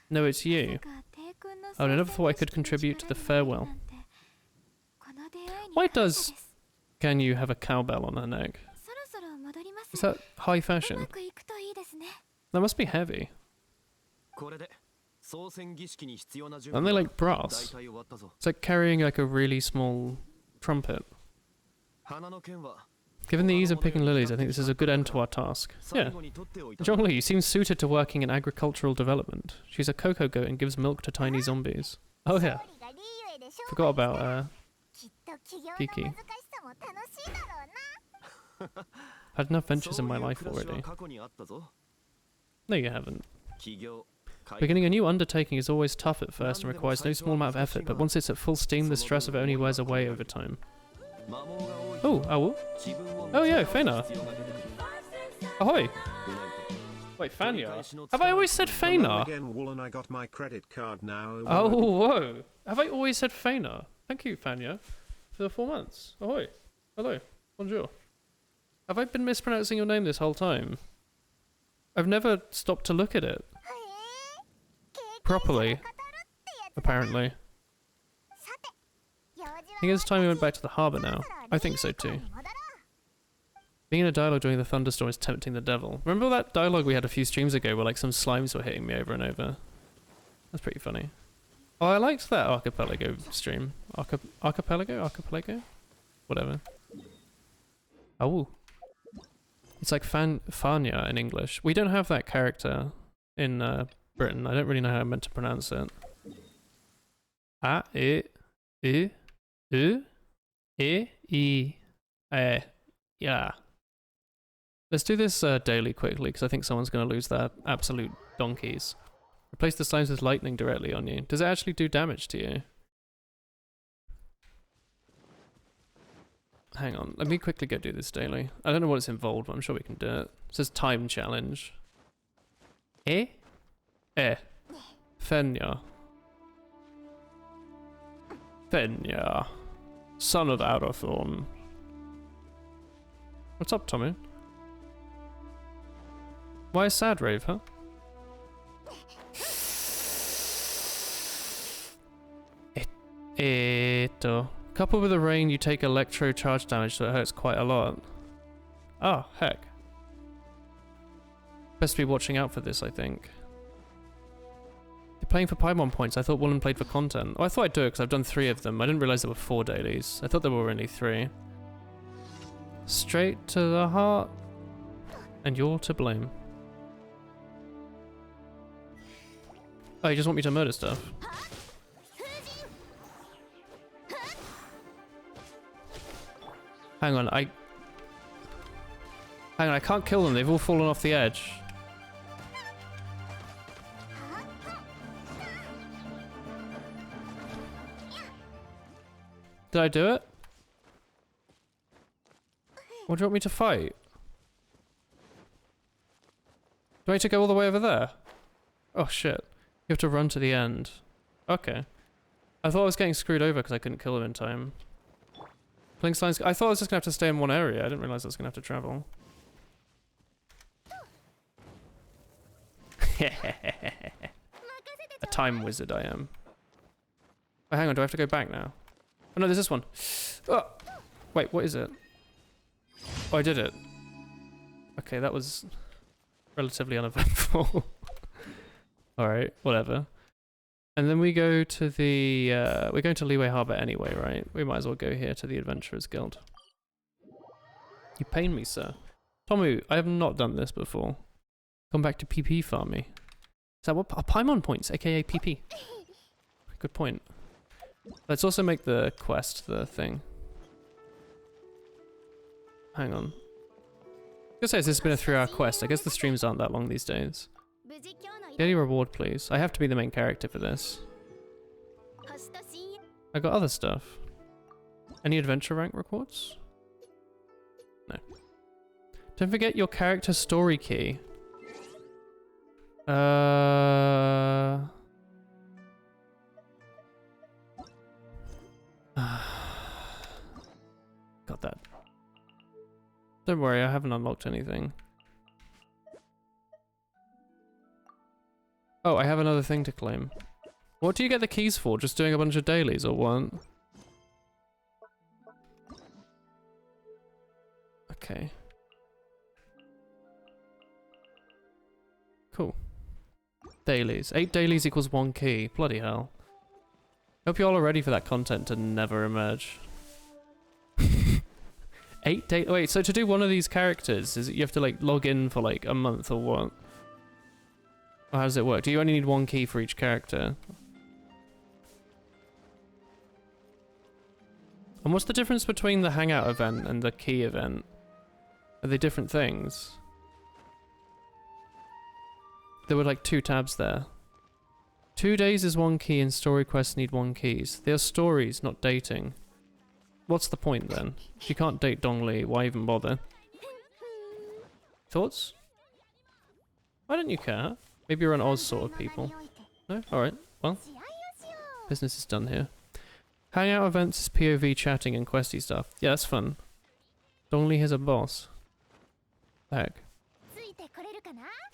No, it's you. Oh, I never thought I could contribute to the farewell. Why does Ganyu have a cowbell on her neck? Is that high fashion? That must be heavy. Aren't they like brass? It's like carrying like a really small trumpet. Given the ease of picking lilies, I think this is a good end to our task. Yeah. Zhongli, you seem suited to working in agricultural development. She's a cocoa goat and gives milk to tiny zombies. Oh yeah. Forgot about Kiki. Had enough ventures in my life already. No, you haven't. Beginning a new undertaking is always tough at first and requires no small amount of effort, but once it's at full steam, the stress of it only wears away over time. Oh, Owl. Oh yeah, Fena. Ahoy. Wait, Fanya? Have I always said Fena? Again, Woolen, I got my credit card now. Oh, whoa. Have I always said Fena? Thank you, Fanya, for the 4 months. Ahoy. Hello. Bonjour. Have I been mispronouncing your name this whole time? I've never stopped to look at it. Properly. Apparently. I think it's time we went back to the harbour now. I think so too. Being in a dialogue during the thunderstorm is tempting the devil. Remember all that dialogue we had a few streams ago where like some slimes were hitting me over and over? That's pretty funny. Oh, I liked that archipelago stream. Archipelago? Whatever. Oh. It's like Fanya in English. We don't have that character in Britain. I don't really know how I'm meant to pronounce it. Yeah. Let's do this daily quickly, because I think someone's going to lose their absolute donkeys. Replace the slimes with lightning directly on you. Does it actually do damage to you? Hang on, let me quickly go do this daily. I don't know what it's involved, but I'm sure we can do it. It says time challenge. Fenya. Fenya. Son of Arathorn. What's up, Tommy? Why is sad, Rave, huh? Coupled with the rain, you take electro charge damage, so it hurts quite a lot. Oh, heck. Best be watching out for this, I think. You're playing for Paimon points. I thought Woolen played for content. Oh, I thought I'd do it because I've done 3 of them. I didn't realize there were 4 dailies. I thought there were only 3. Straight to the heart. And you're to blame. Oh, you just want me to murder stuff? Hang on, I can't kill them. They've all fallen off the edge. Did I do it? What do you want me to fight? Do I need to go all the way over there? Oh shit. You have to run to the end. Okay. I thought I was getting screwed over because I couldn't kill them in time. Playing slimes. I thought I was just gonna have to stay in one area. I didn't realize I was gonna have to travel. A time wizard I am. Oh, hang on, do I have to go back now? Oh no, there's this one. Oh! Wait, what is it? Oh, I did it. Okay, that was relatively uneventful. Alright, whatever. And then we go to the, we're going to Leeway Harbour anyway, right? We might as well go here to the Adventurers Guild. You pain me, sir. Tomu, I have not done this before. Come back to PP farming. Is that what? Paimon points, aka PP. Good point. Let's also make the quest the thing. Hang on. I guess this has been a 3-hour quest. I guess the streams aren't that long these days. Daily reward, please. I have to be the main character for this. I got other stuff. Any adventure rank rewards? No. Don't forget your character story key. Got that. Don't worry, I haven't unlocked anything. Oh, I have another thing to claim. What do you get the keys for? Just doing a bunch of dailies or what? Okay. Cool. Dailies. 8 dailies equals 1 key. Bloody hell. Hope you all are ready for that content to never emerge. 8 days. Wait, so to do one of these characters, is it you have to like log in for like a month or what? Or how does it work? Do you only need 1 key for each character? And what's the difference between the hangout event and the key event? Are they different things? There were like 2 tabs there. 2 days is 1 key and story quests need 1 keys. They are stories, not dating. What's the point then? If you can't date Dong Li, why even bother? Thoughts? Why don't you care? Maybe you're an Oz sort of people. No? Alright, well. Business is done here. Hangout events is POV chatting and questy stuff. Yeah, that's fun. Dong Li has a boss. The heck?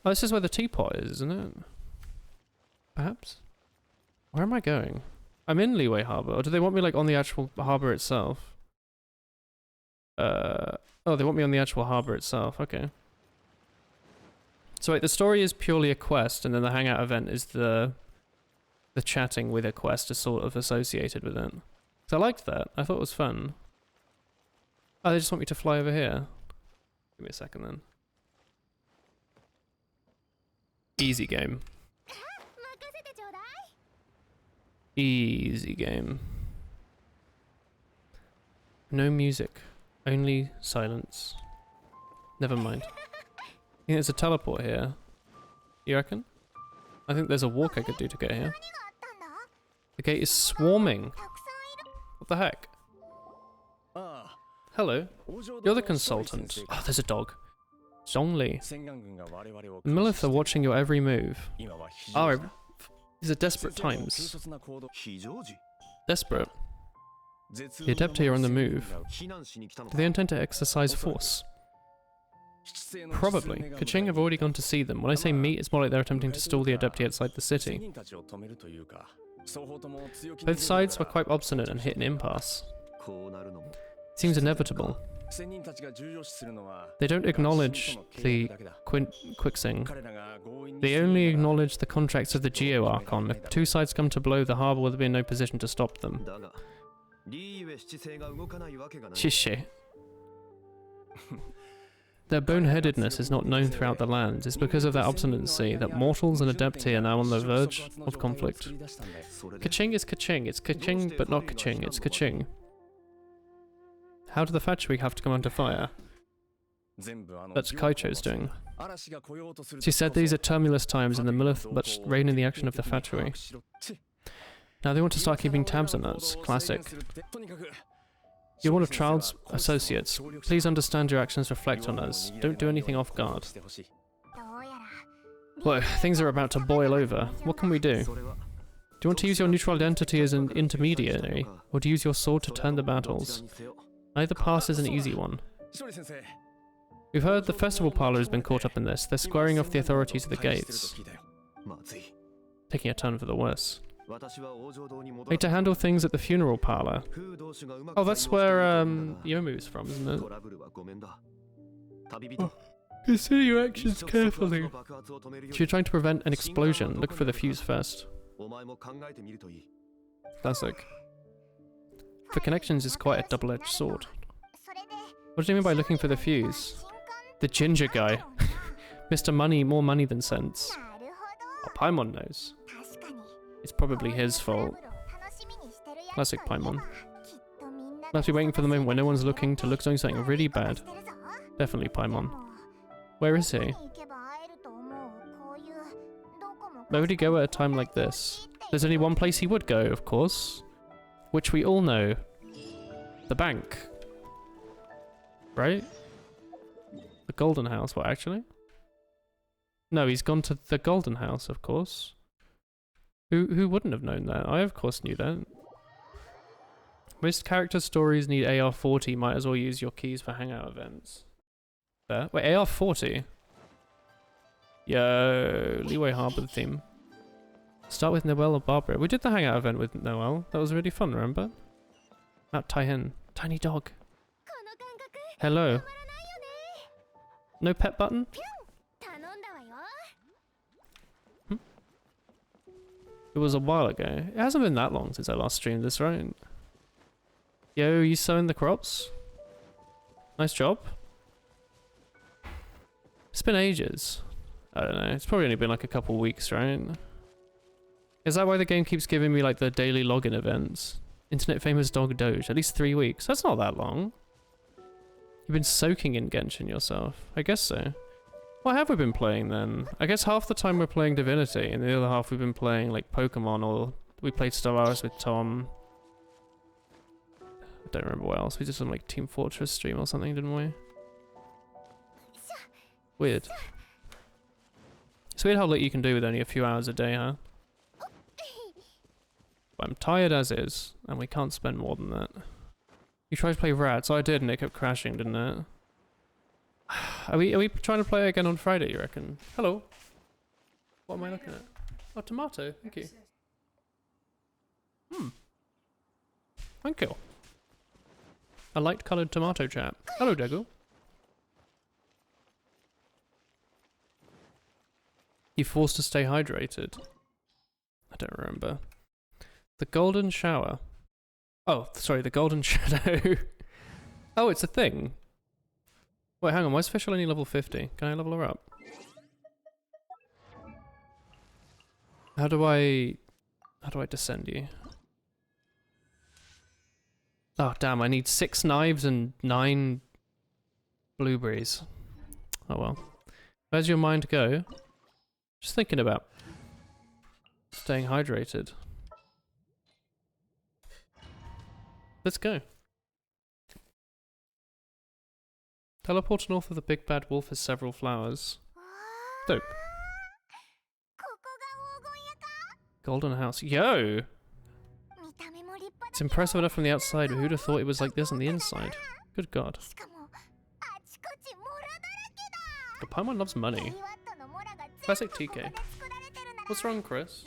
Oh, this is where the teapot is, isn't it? Perhaps? Where am I going? I'm in Leeway Harbor, or do they want me like on the actual harbor itself? Oh, they want me on the actual harbor itself, okay. So wait, the story is purely a quest, and then the hangout event is the chatting with a quest is sort of associated with it. So I liked that, I thought it was fun. Oh, they just want me to fly over here. Give me a second then. Easy game. Easy game. No music. Only silence. Never mind. I think there's a teleport here. You reckon? I think there's a walk I could do to get here. The gate is swarming. What the heck? Hello. You're the consultant. Oh, there's a dog. Zhongli. The Millith are watching your every move. Oh, these are desperate times. Desperate? The Adepti are on the move. Do they intend to exercise force? Probably. Kaching have already gone to see them. When I say meet, it's more like they're attempting to stall the Adepti outside the city. Both sides were quite obstinate and hit an impasse. It seems inevitable. They don't acknowledge the Quixing. They only acknowledge the contracts of the Geo Archon. If 2 sides come to blow, the harbour will be in no position to stop them. Shishe. Their boneheadedness is not known throughout the lands. It's because of their obstinacy that mortals and Adepti are now on the verge of conflict. Kaching is Kaching. It's Kaching, but not Kaching. It's Kaching. How did the factory have to come under fire? That's Kaicho's doing. She said these are tumultuous times and the Millith must rein in the action of the factory. Now they want to start keeping tabs on us. Classic. You're one of Child's associates. Please understand your actions reflect on us. Don't do anything off guard. Whoa, things are about to boil over. What can we do? Do you want to use your neutral identity as an intermediary, or do you use your sword to turn the battles? Either pass is an easy one. We've heard the festival parlor has been caught up in this. They're squaring off the authorities at the gates. Taking a turn for the worse. Need to handle things at the funeral parlor. Oh, that's where Yomu's from, isn't it? Oh. Consider your actions carefully. If you're trying to prevent an explosion, look for the fuse first. Classic. For connections is quite a double-edged sword. What do you mean by looking for the fuse? The ginger guy. Mr. Money, more money than sense. Oh, Paimon knows. It's probably his fault. Classic Paimon. Must be waiting for the moment when no one's looking to look doing something really bad. Definitely Paimon. Where is he? Where would he go at a time like this? There's only one place he would go, of course. Which we all know. The bank. Right? The Golden House, what actually? No, he's gone to the Golden House, of course. Who wouldn't have known that? I of course knew that. Most character stories need AR-40, might as well use your keys for hangout events. There. Wait, AR-40? Yo, Leeway Harbor theme. Start with Noelle or Barbara. We did the hangout event with Noelle. That was really fun, remember? Mount Taihen. Tiny dog. Hello. No pet button? It was a while ago. It hasn't been that long since I last streamed this, right? Yo, you sowing the crops? Nice job. It's been ages. I don't know. It's probably only been like a couple weeks, right? Is that why the game keeps giving me like the daily login events? Internet famous dog Doge. At least 3 weeks. That's not that long. You've been soaking in Genshin yourself. I guess so. What have we been playing then? I guess half the time we're playing Divinity, and the other half we've been playing like Pokemon, or we played Stellaris with Tom. I don't remember what else. We did some like Team Fortress stream or something, didn't we? Weird. It's weird how little you can do with only a few hours a day, huh? But I'm tired as is, and we can't spend more than that. You tried to play Rad, so I did, and it kept crashing, didn't it? Are we trying to play again on Friday, you reckon? Hello. What am I looking at? Oh, tomato. Thank you. Thank you. A light-coloured tomato chap. Hello, Degu. You forced to stay hydrated. I don't remember. The golden shower. Oh, sorry, the golden shadow. Oh, it's a thing. Wait, hang on, why is Fischl only level 50? Can I level her up? How do I descend you? Oh, damn, I need 6 knives and 9 blueberries. Oh well. Where's your mind go? Just thinking about staying hydrated. Let's go. Teleport north of the big bad wolf has several flowers. Dope. Golden house. Yo! It's impressive enough from the outside, but who'd have thought it was like this on the inside? Good god. The Paimon loves money. Classic TK. What's wrong, Chris?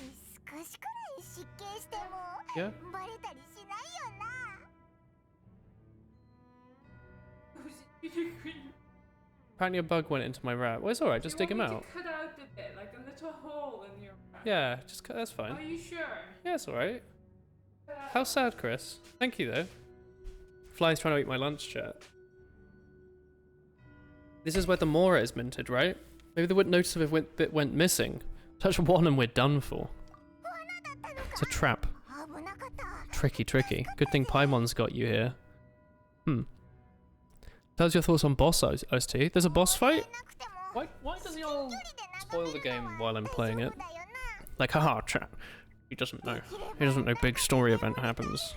Yeah? Apparently a bug went into my rat. Well, it's alright, just dig him out. Cut out a bit, like a little hole in your rat. Yeah, just cut, that's fine. Are you sure? Yeah, it's alright. How sad, Chris. Thank you, though. Fly's trying to eat my lunch, chat. This is where the Mora is minted, right? Maybe they wouldn't notice if a bit went missing. Touch one and we're done for. It's a trap. Tricky, tricky. Good thing Paimon's got you here. Tell us your thoughts on boss OST. There's a boss fight? Why does he all spoil the game while I'm playing it? Like, haha, chat. He doesn't know. He doesn't know big story event happens.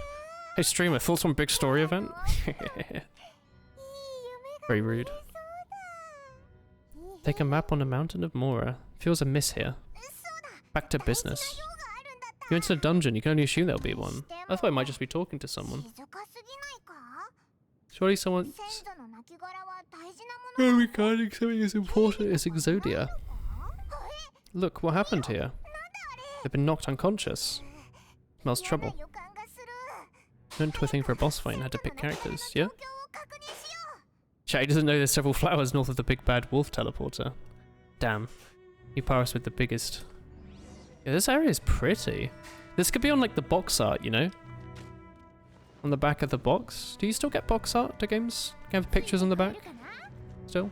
Hey streamer, thoughts on big story event? Very rude. Take a map on the mountain of Mora. Feels amiss here. Back to business. You enter a dungeon, you can only assume there'll be one. I thought I might just be talking to someone. Surely someone... Oh, regarding something as important as Exodia. Look, what happened here? They've been knocked unconscious. Smells trouble. Went to a thing for a boss fight and had to pick characters, yeah? Chat, he doesn't know there's several flowers north of the big bad wolf teleporter. Damn. You power us with the biggest. Yeah, this area is pretty. This could be on like the box art, you know? On the back of the box. Do you still get box art to games? Can you have pictures on the back? Still?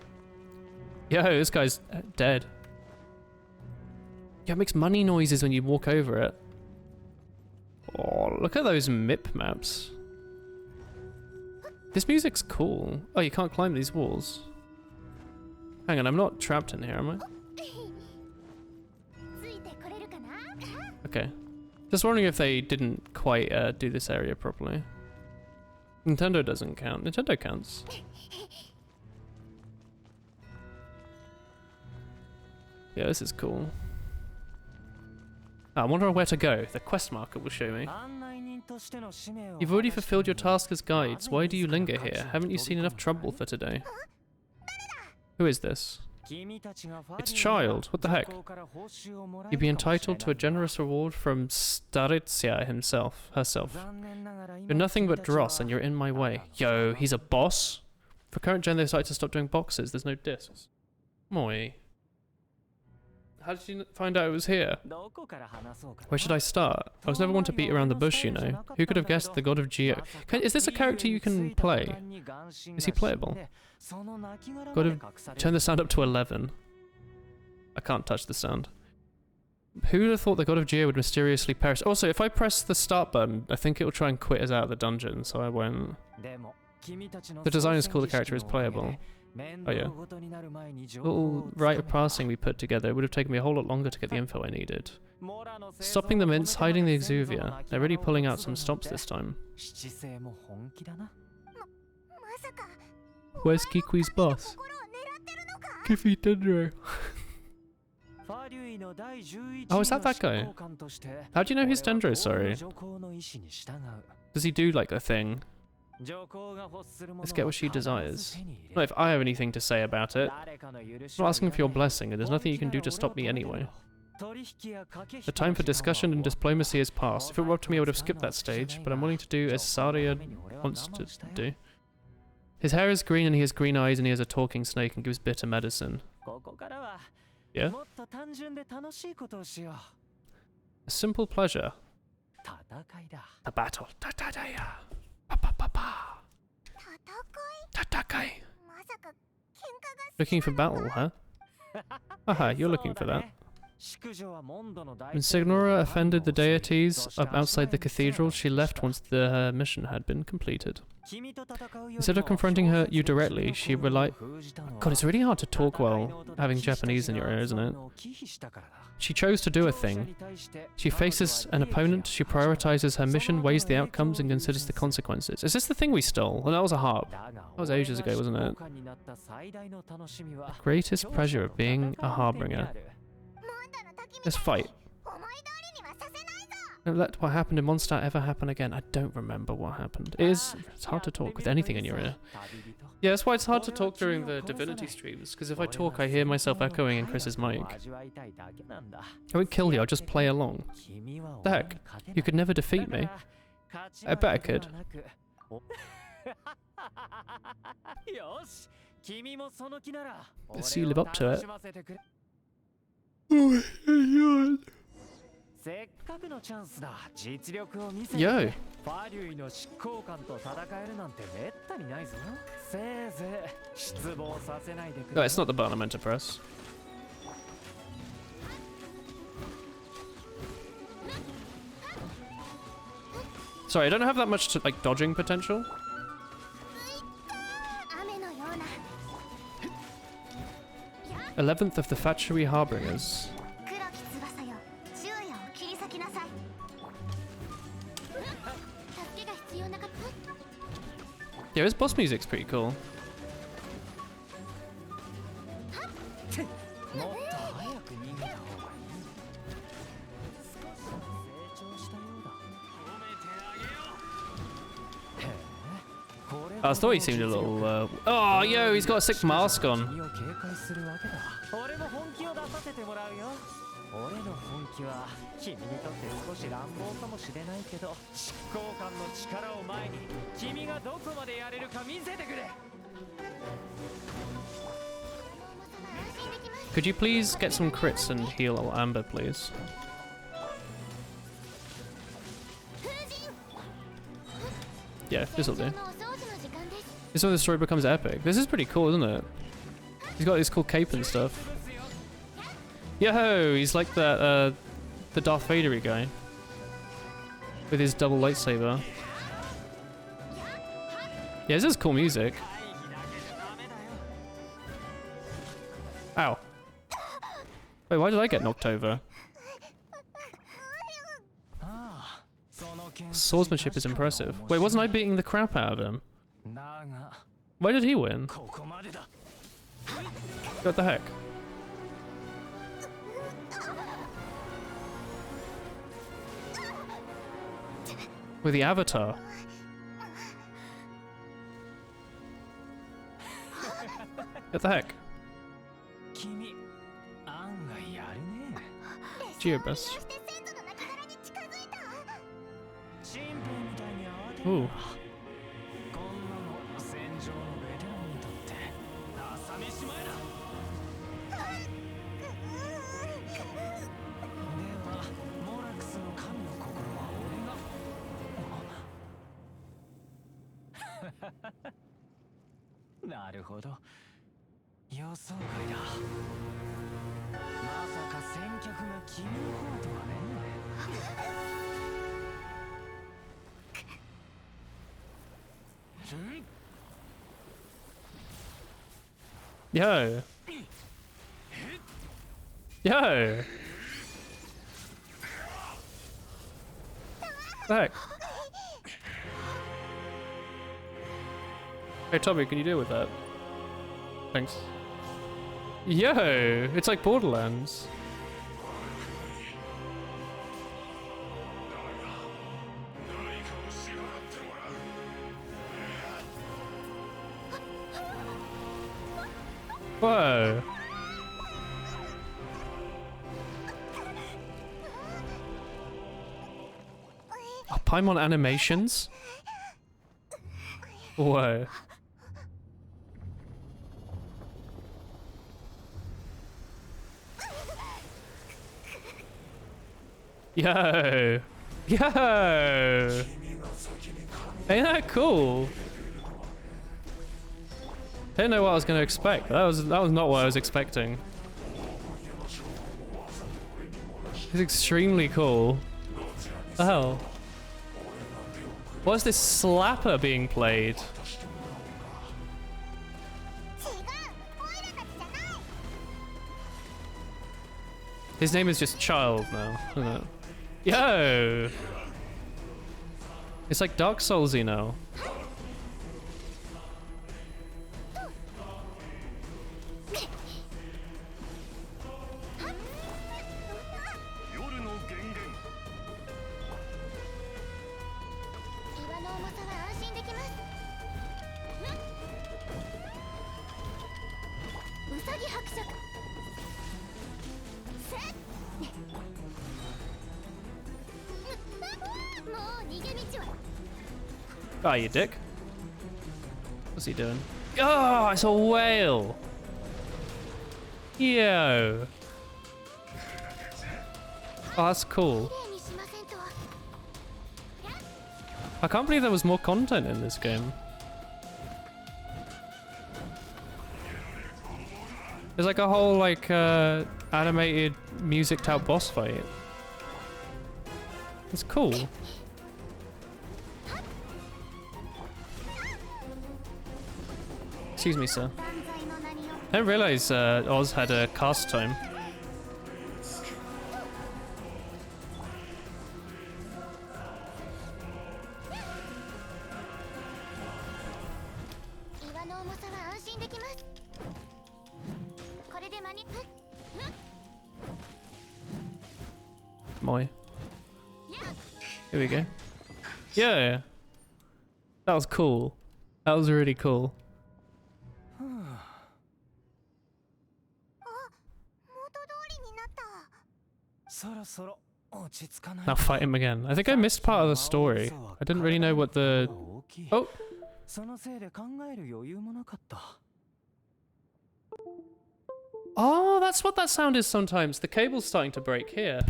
Yo, this guy's dead. Yeah, it makes money noises when you walk over it. Oh, look at those MIP maps. This music's cool. Oh, you can't climb these walls. Hang on, I'm not trapped in here, am I? Okay. Just wondering if they didn't quite do this area properly. Nintendo doesn't count. Nintendo counts. Yeah, this is cool. I wonder where to go. The quest marker will show me. You've already fulfilled your task as guides. Why do you linger here? Haven't you seen enough trouble for today? Who is this? It's Child. What the heck? You'd be entitled to a generous reward from Staritsya herself. You're nothing but dross and you're in my way. Yo, he's a boss? For current gen, they've decided to stop doing boxes. There's no discs. Moi. How did you find out it was here? Where should I start? I was never one to beat around the bush, you know. Who could have guessed the god of Geo? Is this a character you can play? Is he playable? God of... Turn the sound up to 11. I can't touch the sound. Who would have thought the god of Geo would mysteriously perish? Also, if I press the start button, I think it will try and quit us out of the dungeon, so I won't. The design is cool, the character is playable. Oh yeah. Little rite of passing we put together. It would have taken me a whole lot longer to get the info I needed. Stopping the mints, hiding the exuvia. They're really pulling out some stops this time. Where's Kiki's boss? Kiffy Dendro. Oh, is that guy? How do you know he's Dendro, sorry? Does he do like a thing? Let's get what she desires. Not if I have anything to say about it. I'm not asking for your blessing, and there's nothing you can do to stop me anyway. The time for discussion and diplomacy has passed. If it were up to me, I would have skipped that stage, but I'm willing to do as Saria wants to do. His hair is green and he has green eyes and he has a talking snake and gives bitter medicine. Yeah? A simple pleasure. The battle. Tatakai. Looking for battle, huh? Aha, you're looking for that. When Signora offended the deities up outside the cathedral, she left once the mission had been completed. Instead of confronting you directly, she relied... God, it's really hard to talk while having Japanese in your ear, isn't it? She chose to do a thing. She faces an opponent, she prioritizes her mission, weighs the outcomes, and considers the consequences. Is this the thing we stole? Well, that was a harp. That was ages ago, wasn't it? The greatest pleasure of being a harbinger. Let's fight. Don't let what happened in Mondstadt ever happen again. I don't remember what happened. It's hard to talk with anything in your ear. Yeah, that's why it's hard to talk during the Divinity streams, because if I talk, I hear myself echoing in Chris's mic. I won't kill you, I'll just play along. The heck? You could never defeat me. I bet I could. Let's see you live up to it. Oh my god. Yo. No, it's not the button I meant to press. Sorry, I don't have that much to, like, dodging potential. 11th of the Fatchery Harbingers. Yeah, his boss music's pretty cool. I thought he seemed a little, Oh, yo, he's got a sick mask on. Could you please get some crits and heal Amber, please? Yeah, this'll do. This is when the story becomes epic. This is pretty cool, isn't it? He's got this cool cape and stuff. Yo, he's like that, the Darth Vader-y guy. With his double lightsaber. Yeah, this is cool music. Ow. Wait, why did I get knocked over? Swordsmanship is impressive. Wait, wasn't I beating the crap out of him? Why did he win? What the heck? With the avatar. What the heck? Geobus. Ooh. るほど予想外だ。まさか先客が君の方とはね。Yo. Yo. Heck. Hey Tommy, can you deal with that? Thanks. Yo, it's like Borderlands. Whoa. Oh, Paimon animations? Whoa. Yo. Yo. Ain't that cool? I didn't know what I was going to expect. That was not what I was expecting. It's extremely cool. The hell? Why is this slapper being played? His name is just Child now, isn't it? Yo! It's like Dark Soulsy now. Ah, you dick. What's he doing? Oh, it's a whale! Yo! Oh, that's cool. I can't believe there was more content in this game. There's like a whole like animated musiced out boss fight. It's cool. Excuse me, sir. I didn't realize Oz had a cast time. Moi. Here we go. Yeah. That was cool. That was really cool. Now fight him again. I think I missed part of the story. I didn't really know what the... Oh! Oh, that's what that sound is sometimes. The cable's starting to break here.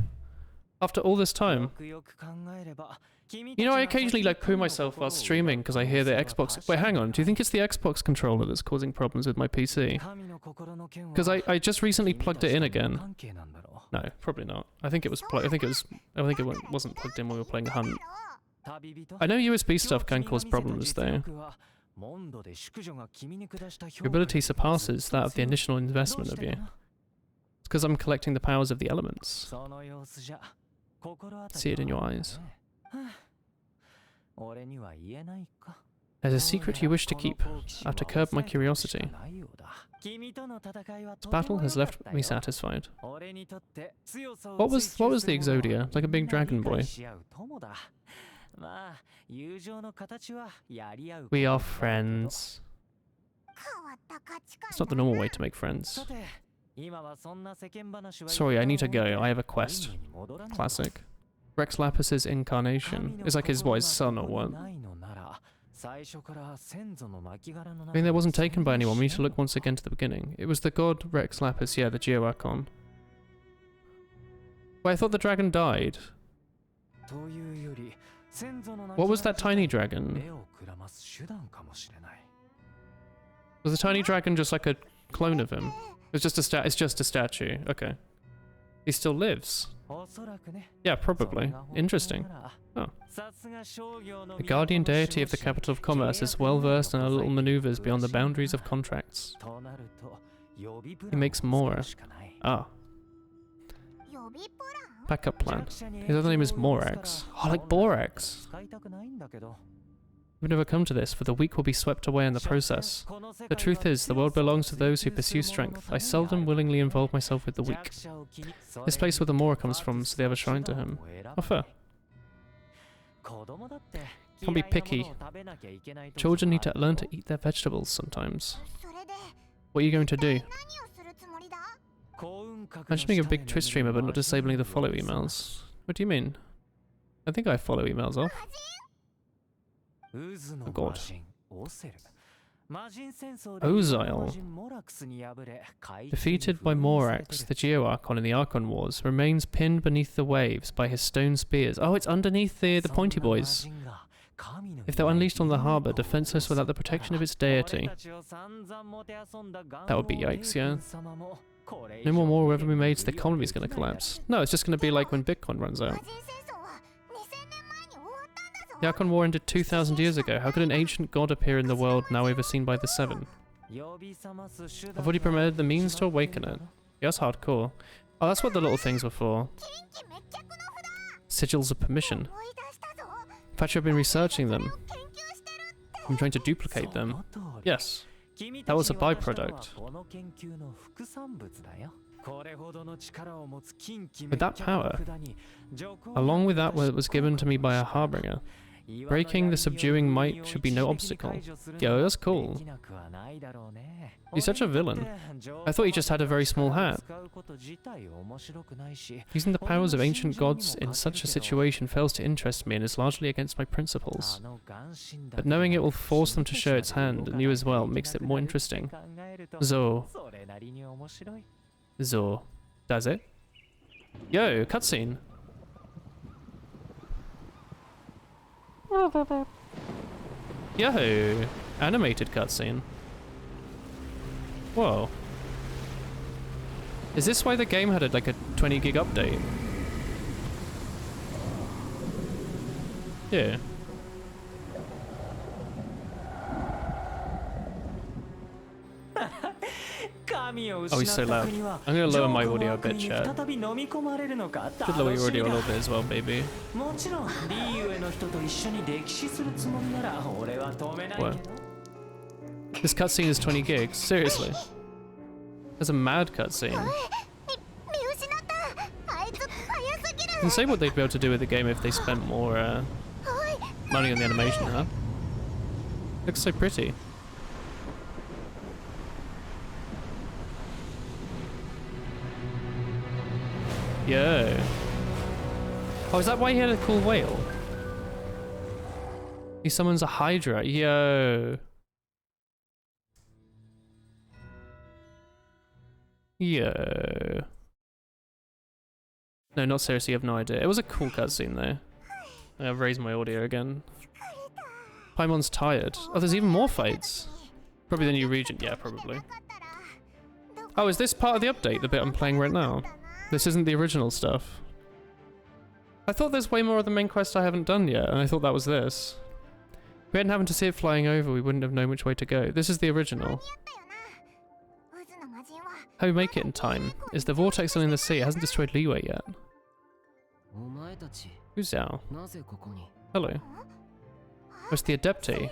After all this time. You know, I occasionally like poo myself while streaming because I hear the Xbox... Wait, hang on. Do you think it's the Xbox controller that's causing problems with my PC? Because I just recently plugged it in again. No, probably not. I think it was wasn't plugged in when we were playing Hunt. I know USB stuff can cause problems though. Your ability surpasses that of the initial investment of you. It's because I'm collecting the powers of the elements. See it in your eyes. There's a secret you wish to keep. I have to curb my curiosity. This battle has left me satisfied. What was the Exodia? Like a big dragon boy. We are friends. It's not the normal way to make friends. Sorry, I need to go. I have a quest. Classic. Rex Lapis's incarnation. Is like his son or what? I mean, that wasn't taken by anyone. We need to look once again to the beginning. It was the god Rex Lapis, yeah, the Geo-Archon. Wait, I thought the dragon died. What was that tiny dragon? Was the tiny dragon just like a clone of him? It's just a statue. Okay. He still lives. Yeah, probably. Interesting. Oh. The guardian deity of the capital of commerce is well versed in our little maneuvers beyond the boundaries of contracts. He makes more. Ah. Backup plan. His other name is Morax. Oh, like Borax. We've never come to this, for the weak will be swept away in the process. The truth is, the world belongs to those who pursue strength. I seldom willingly involve myself with the weak. This place where the Mora comes from, so they have a shrine to him. Oh, fair. Can't be picky. Children need to learn to eat their vegetables sometimes. What are you going to do? Imagine being a big Twitch streamer but not disabling the follow emails. What do you mean? I think I follow emails off. Oh god. Ozile. Defeated by Morax, the Geo-Archon in the Archon Wars, remains pinned beneath the waves by his stone spears. Oh, it's underneath the pointy boys. If they're unleashed on the harbour, defenseless without the protection of its deity. That would be yikes, yeah. No more will ever be made, so the economy's gonna collapse. No, it's just gonna be like when Bitcoin runs out. The Archon War ended 2,000 years ago. How could an ancient god appear in the world now overseen by the Seven? I've already promoted the means to awaken it. Yes, hardcore. Oh, that's what the little things were for. Sigils of permission. In fact, I've been researching them. I'm trying to duplicate them. Yes. That was a byproduct. With that power, along with that was given to me by a harbinger, breaking the subduing might should be no obstacle. Yo, that's cool. He's such a villain. I thought he just had a very small hat. Using the powers of ancient gods in such a situation fails to interest me and is largely against my principles. But knowing it will force them to show its hand, and you as well, makes it more interesting. Zo. Does it? Yo, cutscene. Yo, animated cutscene. Whoa. Is this why the game had like a 20 gig update? Yeah. Oh, he's so loud. I'm gonna lower my audio a bit, chat. Should lower your audio a little bit as well, baby. What? This cutscene is 20 gigs? Seriously? There's a mad cutscene. You can say what they'd be able to do with the game if they spent more money on the animation, huh? Looks so pretty. Yo. Oh, is that why he had a cool whale? He summons a Hydra. Yo. Yo. No, not seriously, I have no idea. It was a cool cutscene though. I've raised my audio again. Paimon's tired. Oh, there's even more fights. Probably the new region. Yeah, probably. Oh, is this part of the update, the bit I'm playing right now? This isn't the original stuff. I thought there's way more of the main quest I haven't done yet, and I thought that was this. If we hadn't happened to see it flying over, we wouldn't have known which way to go. This is the original. How we make it in time. Is the vortex still in the sea? It hasn't destroyed Liyue yet. Who's Zhao? Hello. Where's the Adepti?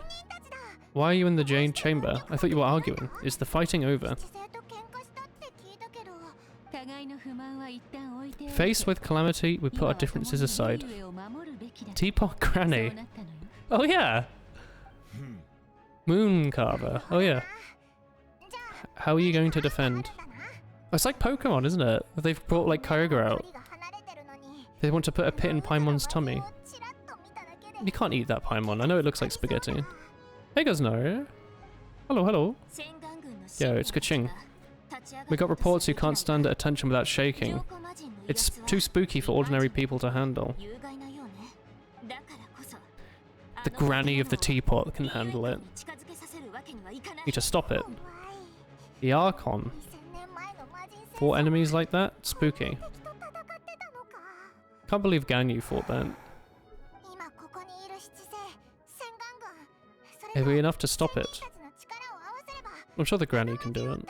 Why are you in the Jane chamber? I thought you were arguing. Is the fighting over? Faced with calamity, we put our differences aside. Teapot Granny. Oh yeah! Moon Carver. Oh yeah. How are you going to defend? Oh, it's like Pokemon, isn't it? They've brought like Kyogre out. They want to put a pit in Paimon's tummy. You can't eat that Paimon. I know it looks like spaghetti. Hey guys, no. Hello, hello. Yo, it's Kaching. We got reports you can't stand at attention without shaking. It's too spooky for ordinary people to handle. The granny of the teapot can handle it. Need to stop it. The Archon. 4 enemies like that? Spooky. Can't believe Ganyu fought that. Are we enough to stop it? I'm sure the granny can do it.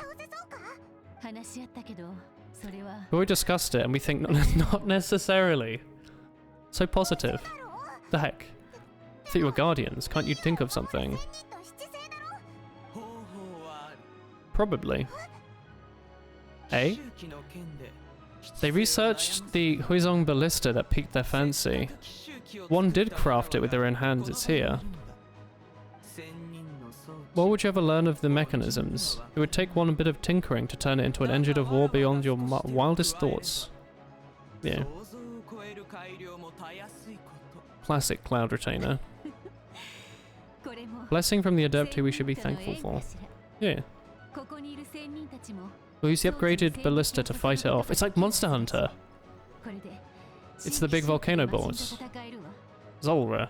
But we discussed it and we think not necessarily. So positive. The heck? I thought you were guardians. Can't you think of something? Probably. Eh? They researched the Huizong ballista that piqued their fancy. One did craft it with their own hands, it's here. What would you ever learn of the mechanisms? It would take one bit of tinkering to turn it into an engine of war beyond your wildest thoughts. Yeah. Classic Cloud Retainer. Blessing from the Adept who we should be thankful for. Yeah. We'll use the upgraded ballista to fight it off. It's like Monster Hunter. It's the big volcano boss. Zolra.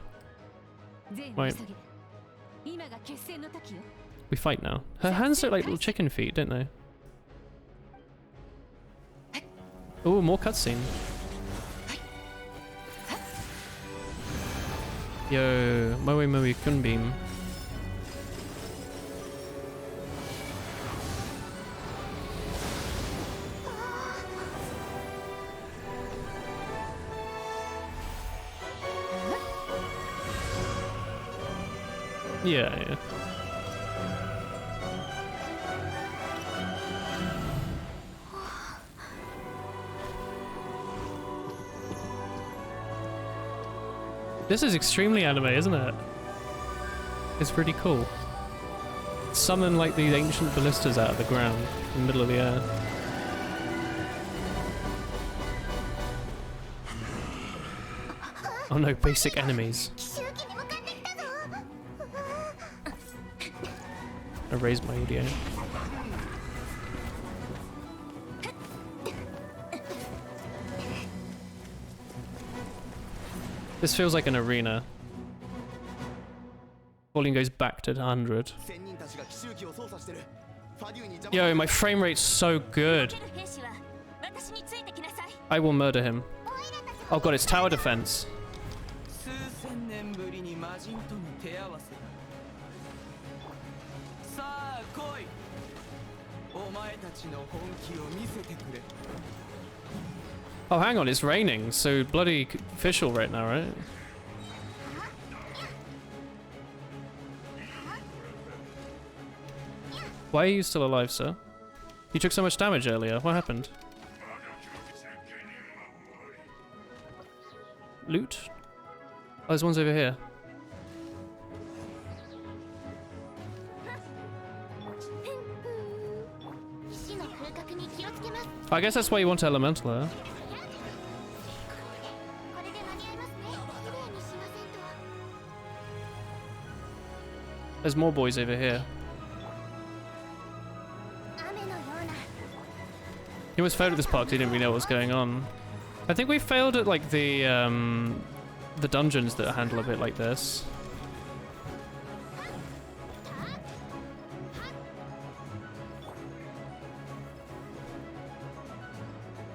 Right. We fight now. Her hands look like little chicken feet, don't they? Oh, more cutscene. Yo, Moe Kunbeam. Yeah. This is extremely anime, isn't it? It's pretty cool. Summon like these ancient ballistas out of the ground in the middle of the air. Oh no, basic enemies. I raised my audio. This feels like an arena. Volume goes back to 100. Yo, my frame rate's so good. I will murder him. Oh god, it's tower defense. Oh, hang on, it's raining, so bloody official right now, right? Why are you still alive, sir? You took so much damage earlier. What happened? Loot? Oh, there's ones over here. I guess that's why you want elemental there. There's more boys over here. He almost failed at this part because he didn't really know what was going on. I think we failed at like the dungeons that handle a bit like this.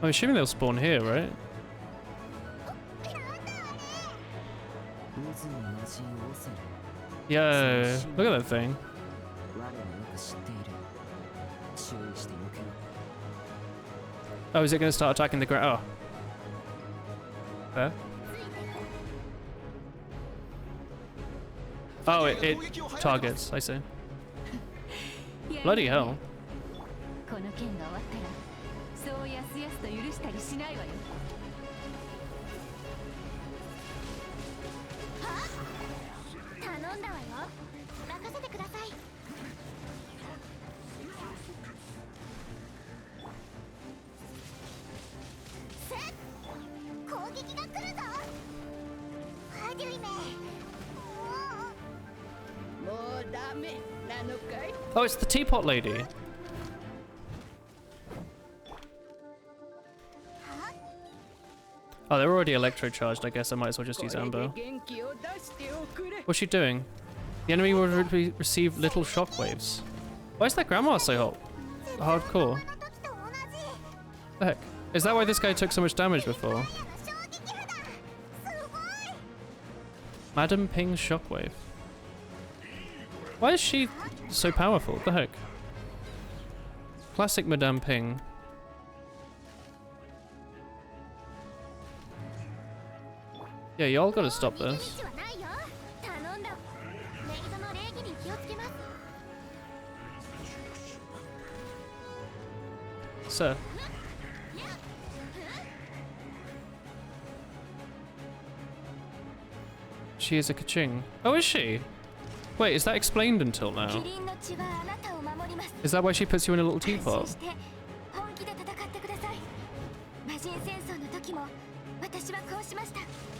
I'm assuming they'll spawn here, right? Yo, look at that thing. Oh, is it going to start attacking the ground? Oh. Fair. Oh, it targets, I see. Bloody hell. Oh, it's the teapot lady. Oh, they're already electrocharged. I guess I might as well just use Amber. What's she doing? The enemy will receive little shockwaves. Why is that grandma so hardcore? The heck? Is that why this guy took so much damage before? Madam Ping's shockwave. Why is she so powerful? What the heck? Classic Madame Ping. Yeah, y'all gotta stop this. Sir. She is a Kaching. Oh, is she? Wait, is that explained until now? Is that why she puts you in a little teapot?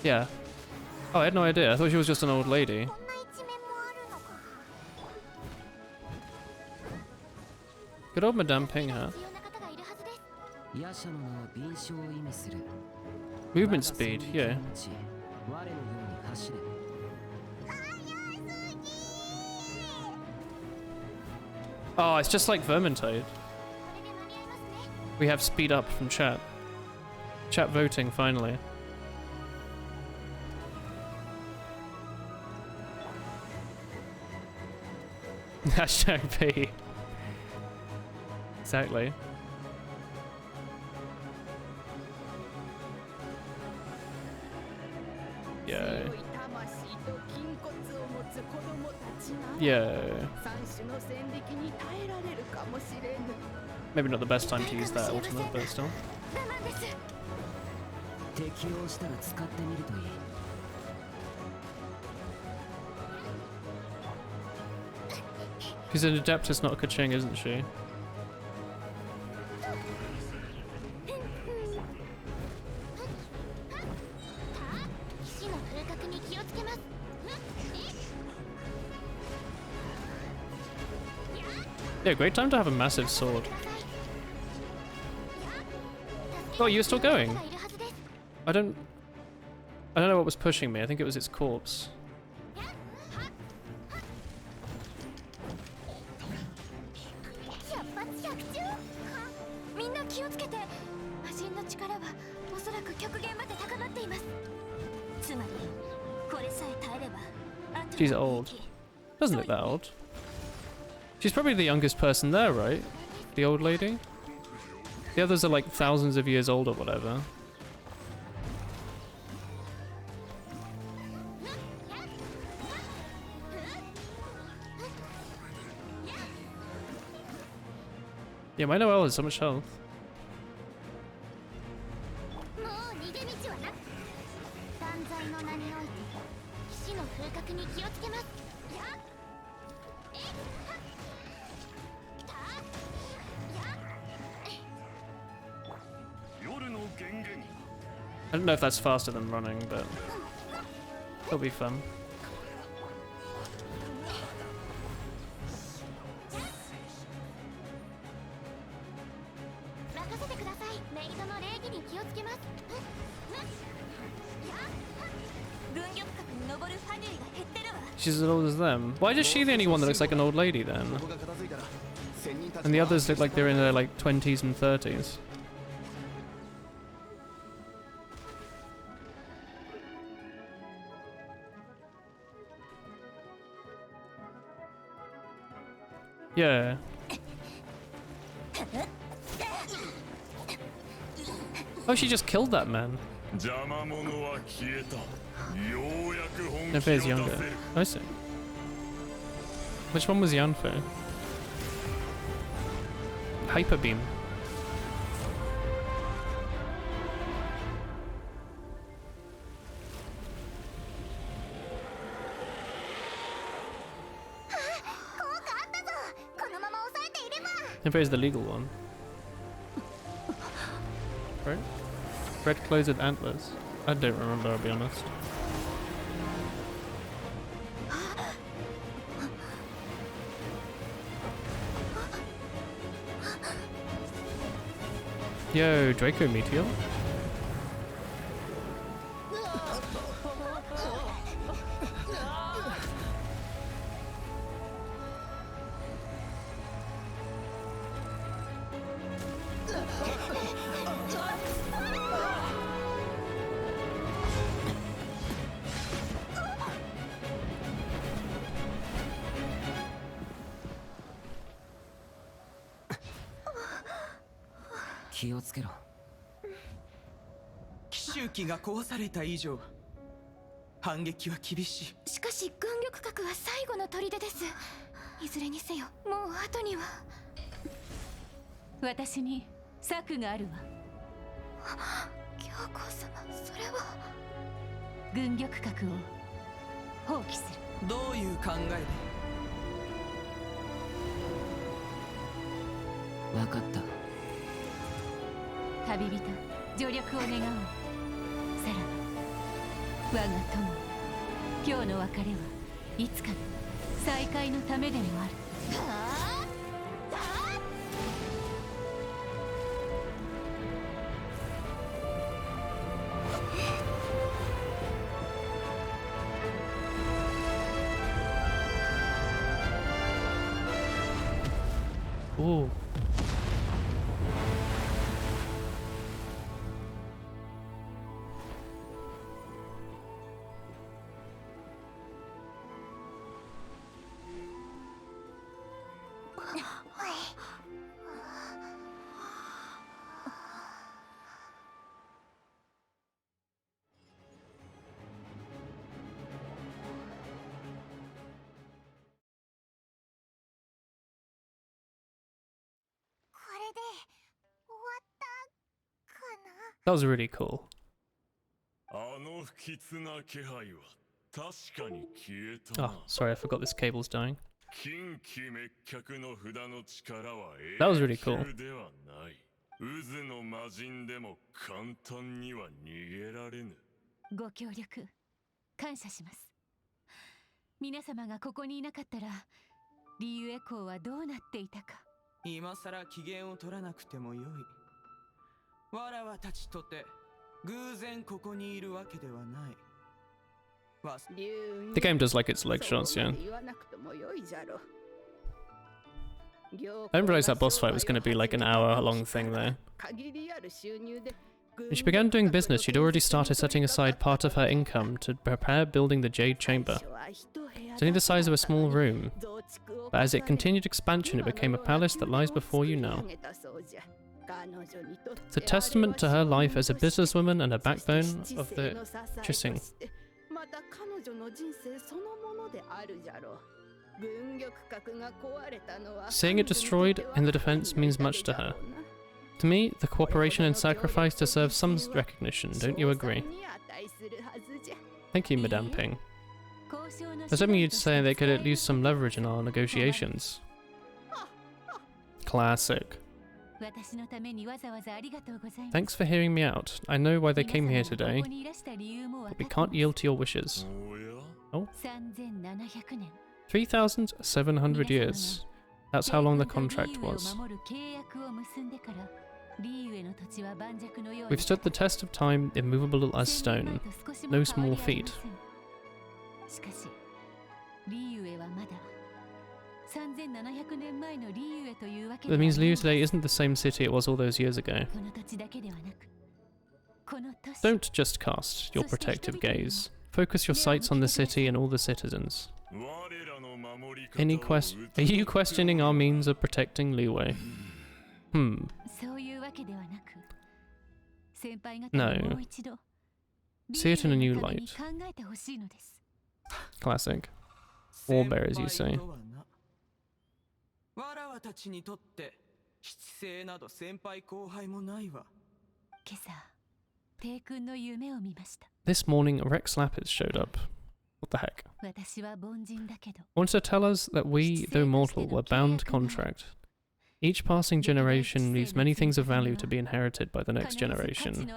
Yeah. Oh, I had no idea. I thought she was just an old lady. Good old Madame Ping her. Movement speed, yeah. Oh, it's just like Vermintide. We have speed up from chat. Chat voting, finally. Hashtag P. Exactly. Yeah. Yeah. Maybe not the best time to use that ultimate, but still. She's an Adeptus, not a Kaching, isn't she? Yeah, great time to have a massive sword. Oh, you're still going? I don't know what was pushing me. I think it was its corpse. She's old. Doesn't look that old. She's probably the youngest person there, right? The old lady? The others are like thousands of years old or whatever. Yeah, my Noelle has so much health. I don't know if that's faster than running, but it'll be fun. She's as old as them. Why is she the only one that looks like an old lady then? And the others look like they're in their like 20s and 30s. Yeah. Oh, she just killed that man. Yanfei's younger. I see. Which one was Yanfei? Hyper Beam. Yanfei's the legal one. Right? Red clothes with antlers. I don't remember, I'll be honest. Yo, Draco Meteor. 気をつけろ。奇襲機が壊された以上反撃は厳しい。しかし軍力核は最後の砦です。いずれにせよもう後には。私に策があるわ。教皇様、それは。軍力核を放棄する。どういう考えで？分かった。旅人、助力を願おう。さらば我が友、今日の別れはいつかの再会のためでもある。Ooh. That was really cool. あの不吉な気配は確かに消えた Oh, な。 sorry, I forgot this cable's dying. 近畿滅却の札の力は That was really cool. 永久ではない。渦の魔人でも簡単には逃げられぬ。ご協力感謝します。皆様がここにいなかったらリユエ公はどうなっていたか。今さら機嫌を取らなくてもよい。わらわたちとて偶然ここにいるわけではない。 The game does like its leg shots, yeah. I didn't realize that boss fight was going to be like an hour-long thing there. When she began doing business, she'd already started setting aside part of her income to prepare building the Jade Chamber. It's only the size of a small room, but as it continued expansion, it became a palace that lies before you now. It's a testament to her life as a businesswoman and a backbone of the Chising. Seeing it destroyed in the defense means much to her. To me, the cooperation and sacrifice deserve some recognition, don't you agree? Thank you, Madame Ping. I was hoping you'd say they could at least some leverage in our negotiations. Classic. Thanks for hearing me out. I know why they came here today, but we can't yield to your wishes. Oh? 3,700 years. That's how long the contract was. We've stood the test of time, immovable as stone. No small feat. That means Liu today isn't the same city it was all those years ago. Don't just cast your protective gaze. Focus your sights on the city and all the citizens. Are you questioning our means of protecting Liwei? No. See it in a new light. Classic. Warbearers, you say. This morning, Rex Lapis showed up. What the heck? Wanted to tell us that we, though mortal, were bound to contract. Each passing generation leaves many things of value to be inherited by the next generation.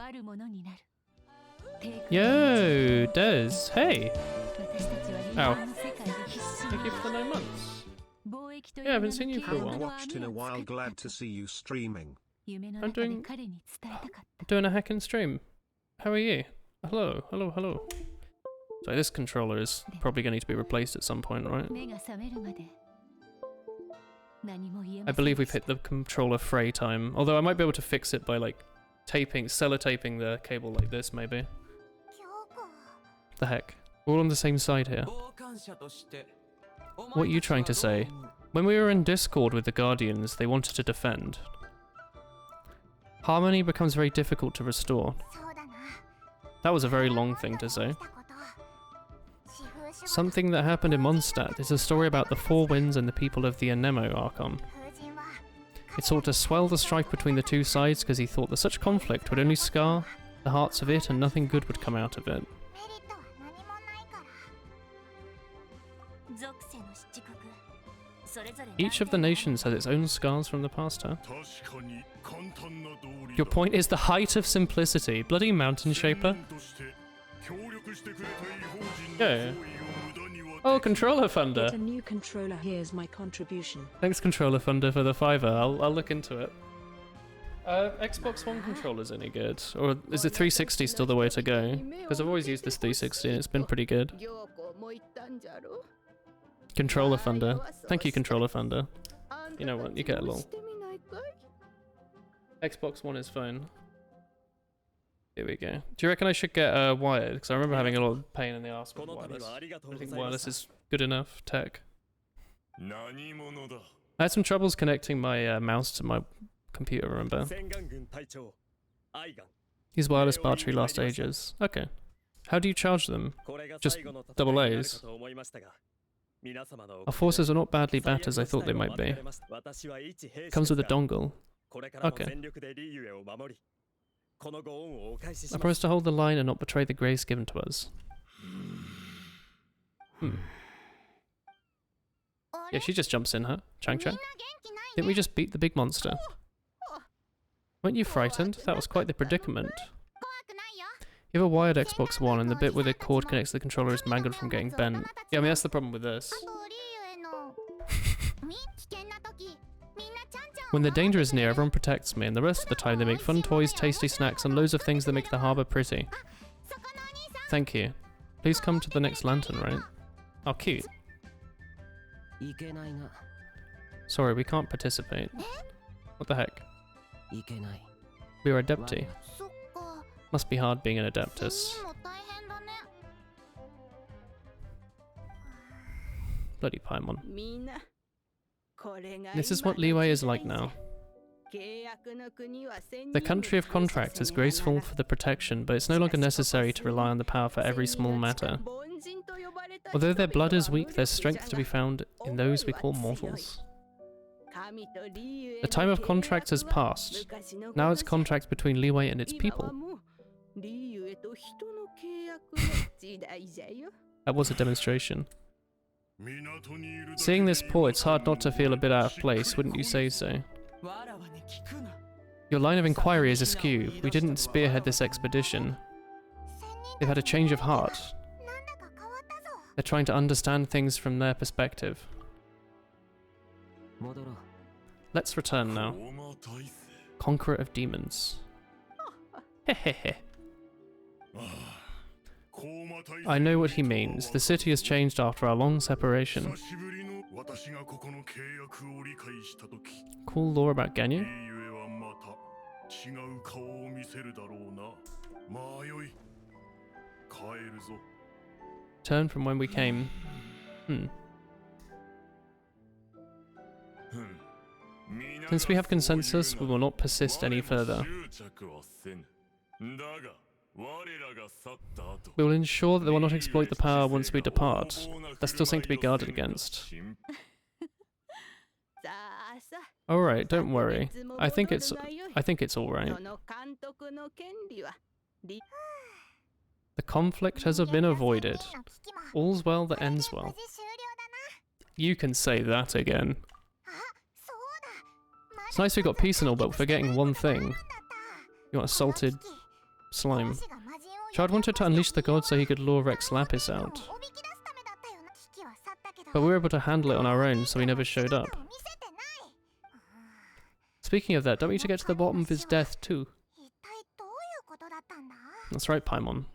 Yo, Des, hey! Ow. Thank you for the 9 months. Yeah, I haven't seen you for a while. Watched in a while, glad to see you streaming. I'm doing a hacking stream. How are you? Hello, hello, hello. So this controller is probably going to need to be replaced at some point, right? I believe we've hit the controller fray time. Although I might be able to fix it by like sellotaping the cable like this, maybe. The heck? We're all on the same side here. What are you trying to say? When we were in Discord with the Guardians, they wanted to defend. Harmony becomes very difficult to restore. That was a very long thing to say. Something that happened in Mondstadt is a story about the Four Winds and the people of the Anemo Archon. It sought to swell the strife between the two sides because he thought that such conflict would only scar the hearts of it and nothing good would come out of it. Each of the nations has its own scars from the past, huh? Your point is the height of simplicity. Bloody mountain shaper. Yeah. Oh, controller funder. Get a new controller. Here's my contribution. Thanks, controller funder, for the $5. I'll look into it. Xbox One controller's any good? Or is the 360 still the way to go? Because I've always used this 360 and it's been pretty good. Controller funder. Thank you, controller funder. You know what? You get a little. Xbox One is fine. Here we go. Do you reckon I should get wired? Because I remember having a lot of pain in the arse with wireless. I think wireless is good enough tech. I had some troubles connecting my mouse to my computer, remember? These wireless battery last ages. Okay. How do you charge them? Just double A's? Our forces are not badly battered as I thought they might be. Comes with a dongle. Okay. I promise to hold the line and not betray the grace given to us. Yeah, she just jumps in, huh? Chang-Chang? Didn't we just beat the big monster? Weren't you frightened? That was quite the predicament. You have a wired Xbox One and the bit where the cord connects to the controller is mangled from getting bent. Yeah, I mean that's the problem with this. When the danger is near, everyone protects me, and the rest of the time they make fun toys, tasty snacks, and loads of things that make the harbour pretty. Thank you. Please come to the next lantern, right? Oh, cute. Sorry, we can't participate. What the heck? We are Adepti. Must be hard being an Adeptus. Bloody Paimon. This is what Liyue is like now. The country of contracts is graceful for the protection, but it's no longer necessary to rely on the power for every small matter. Although their blood is weak, there's strength to be found in those we call mortals. The time of contracts has passed. Now it's contracts between Liyue and its people. That was a demonstration. Seeing this port, it's hard not to feel a bit out of place, wouldn't you say so? Your line of inquiry is askew. We didn't spearhead this expedition. They've had a change of heart. They're trying to understand things from their perspective. Let's return now. Conqueror of demons. Hehehe. I know what he means. The city has changed after our long separation. Cool lore about Ganyu? Turn from when we came. Since we have consensus, we will not persist any further. We will ensure that they will not exploit the power once we depart. That's still something to be guarded against. Alright, don't worry. I think it's alright. The conflict has been avoided. All's well that ends well. You can say that again. It's nice we got peace and all, but we're forgetting one thing. You want a salted slime. Chad wanted to unleash the god so he could lure Rex Lapis out. But we were able to handle it on our own, so he never showed up. Speaking of that, don't we need to get to the bottom of his death too? That's right, Paimon.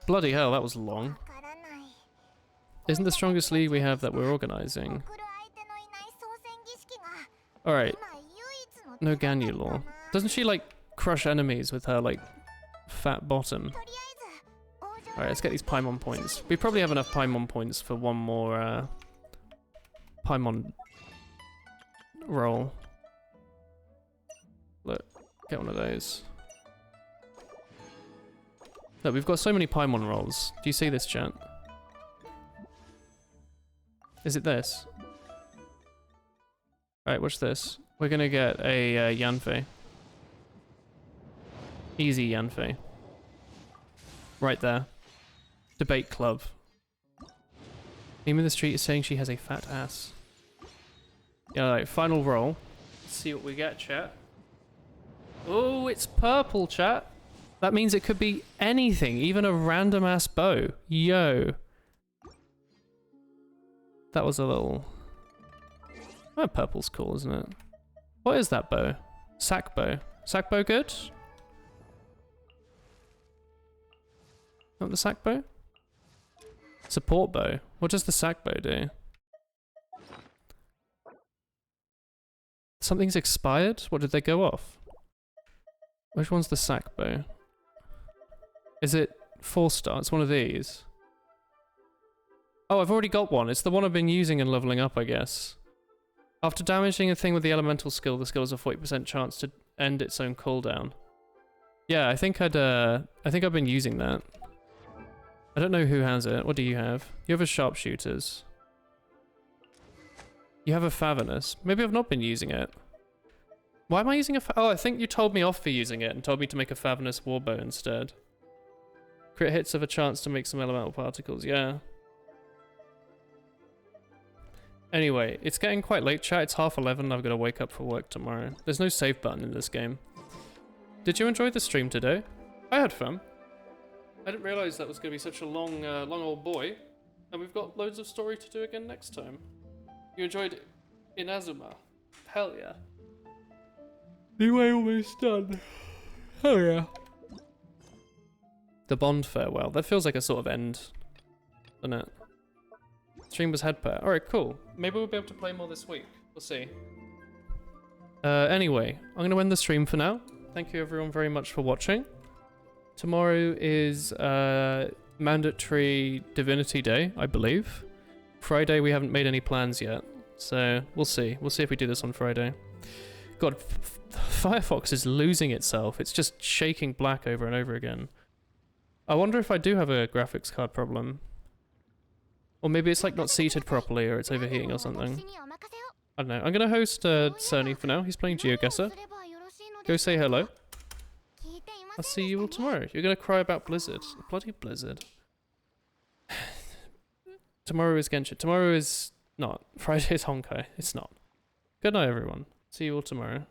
Bloody hell, that was long. Isn't the strongest league we have that we're organizing? Alright. No Ganyu lore. Doesn't she, like, crush enemies with her, like, fat bottom? Alright, let's get these Paimon points. We probably have enough Paimon points for one more, Paimon roll. Look, get one of those. Look, we've got so many Paimon rolls. Do you see this, chat? Is it this? Alright, watch this. We're gonna get a Yanfei. Easy Yanfei. Right there. Debate club. Name in the street is saying she has a fat ass. Yeah, alright, final roll. Let's see what we get, chat. Oh, it's purple, chat. That means it could be anything, even a random ass bow. Yo. That was a little... Oh, purple's cool, isn't it? What is that bow? Sack bow. Sack bow good? Not the sack bow? Support bow. What does the sack bow do? Something's expired? What, did they go off? Which one's the sack bow? Is it 4-star? It's one of these. Oh, I've already got one. It's the one I've been using and leveling up, I guess. After damaging a thing with the elemental skill, the skill has a 40% chance to end its own cooldown. Yeah, I think I've been using that. I don't know who has it. What do you have? You have a sharpshooters. You have a Favernus. Maybe I've not been using it. Why am I using a oh, I think you told me off for using it and told me to make a Favernus warbow instead. Crit hits have a chance to make some elemental particles, yeah. Anyway, it's getting quite late, chat. It's 11:30. I've got to wake up for work tomorrow. There's no save button in this game. Did you enjoy the stream today? I had fun. I didn't realise that was going to be such a long old boy. And we've got loads of story to do again next time. You enjoyed Inazuma? Hell yeah. New way almost done. Hell yeah. The Bond farewell. That feels like a sort of end, doesn't it? Stream was head pair. Alright, cool. Maybe we'll be able to play more this week. We'll see. Anyway, I'm going to end the stream for now. Thank you everyone very much for watching. Tomorrow is mandatory Divinity Day, I believe. Friday we haven't made any plans yet. So, we'll see. We'll see if we do this on Friday. God, Firefox is losing itself. It's just shaking black over and over again. I wonder if I do have a graphics card problem. Or maybe it's like not seated properly or it's overheating or something. I don't know. I'm going to host Cerny for now. He's playing GeoGuessr. Go say hello. I'll see you all tomorrow. You're going to cry about Blizzard. Bloody Blizzard. Tomorrow is Genshin. Tomorrow is not. Friday is Honkai. It's not. Good night, everyone. See you all tomorrow.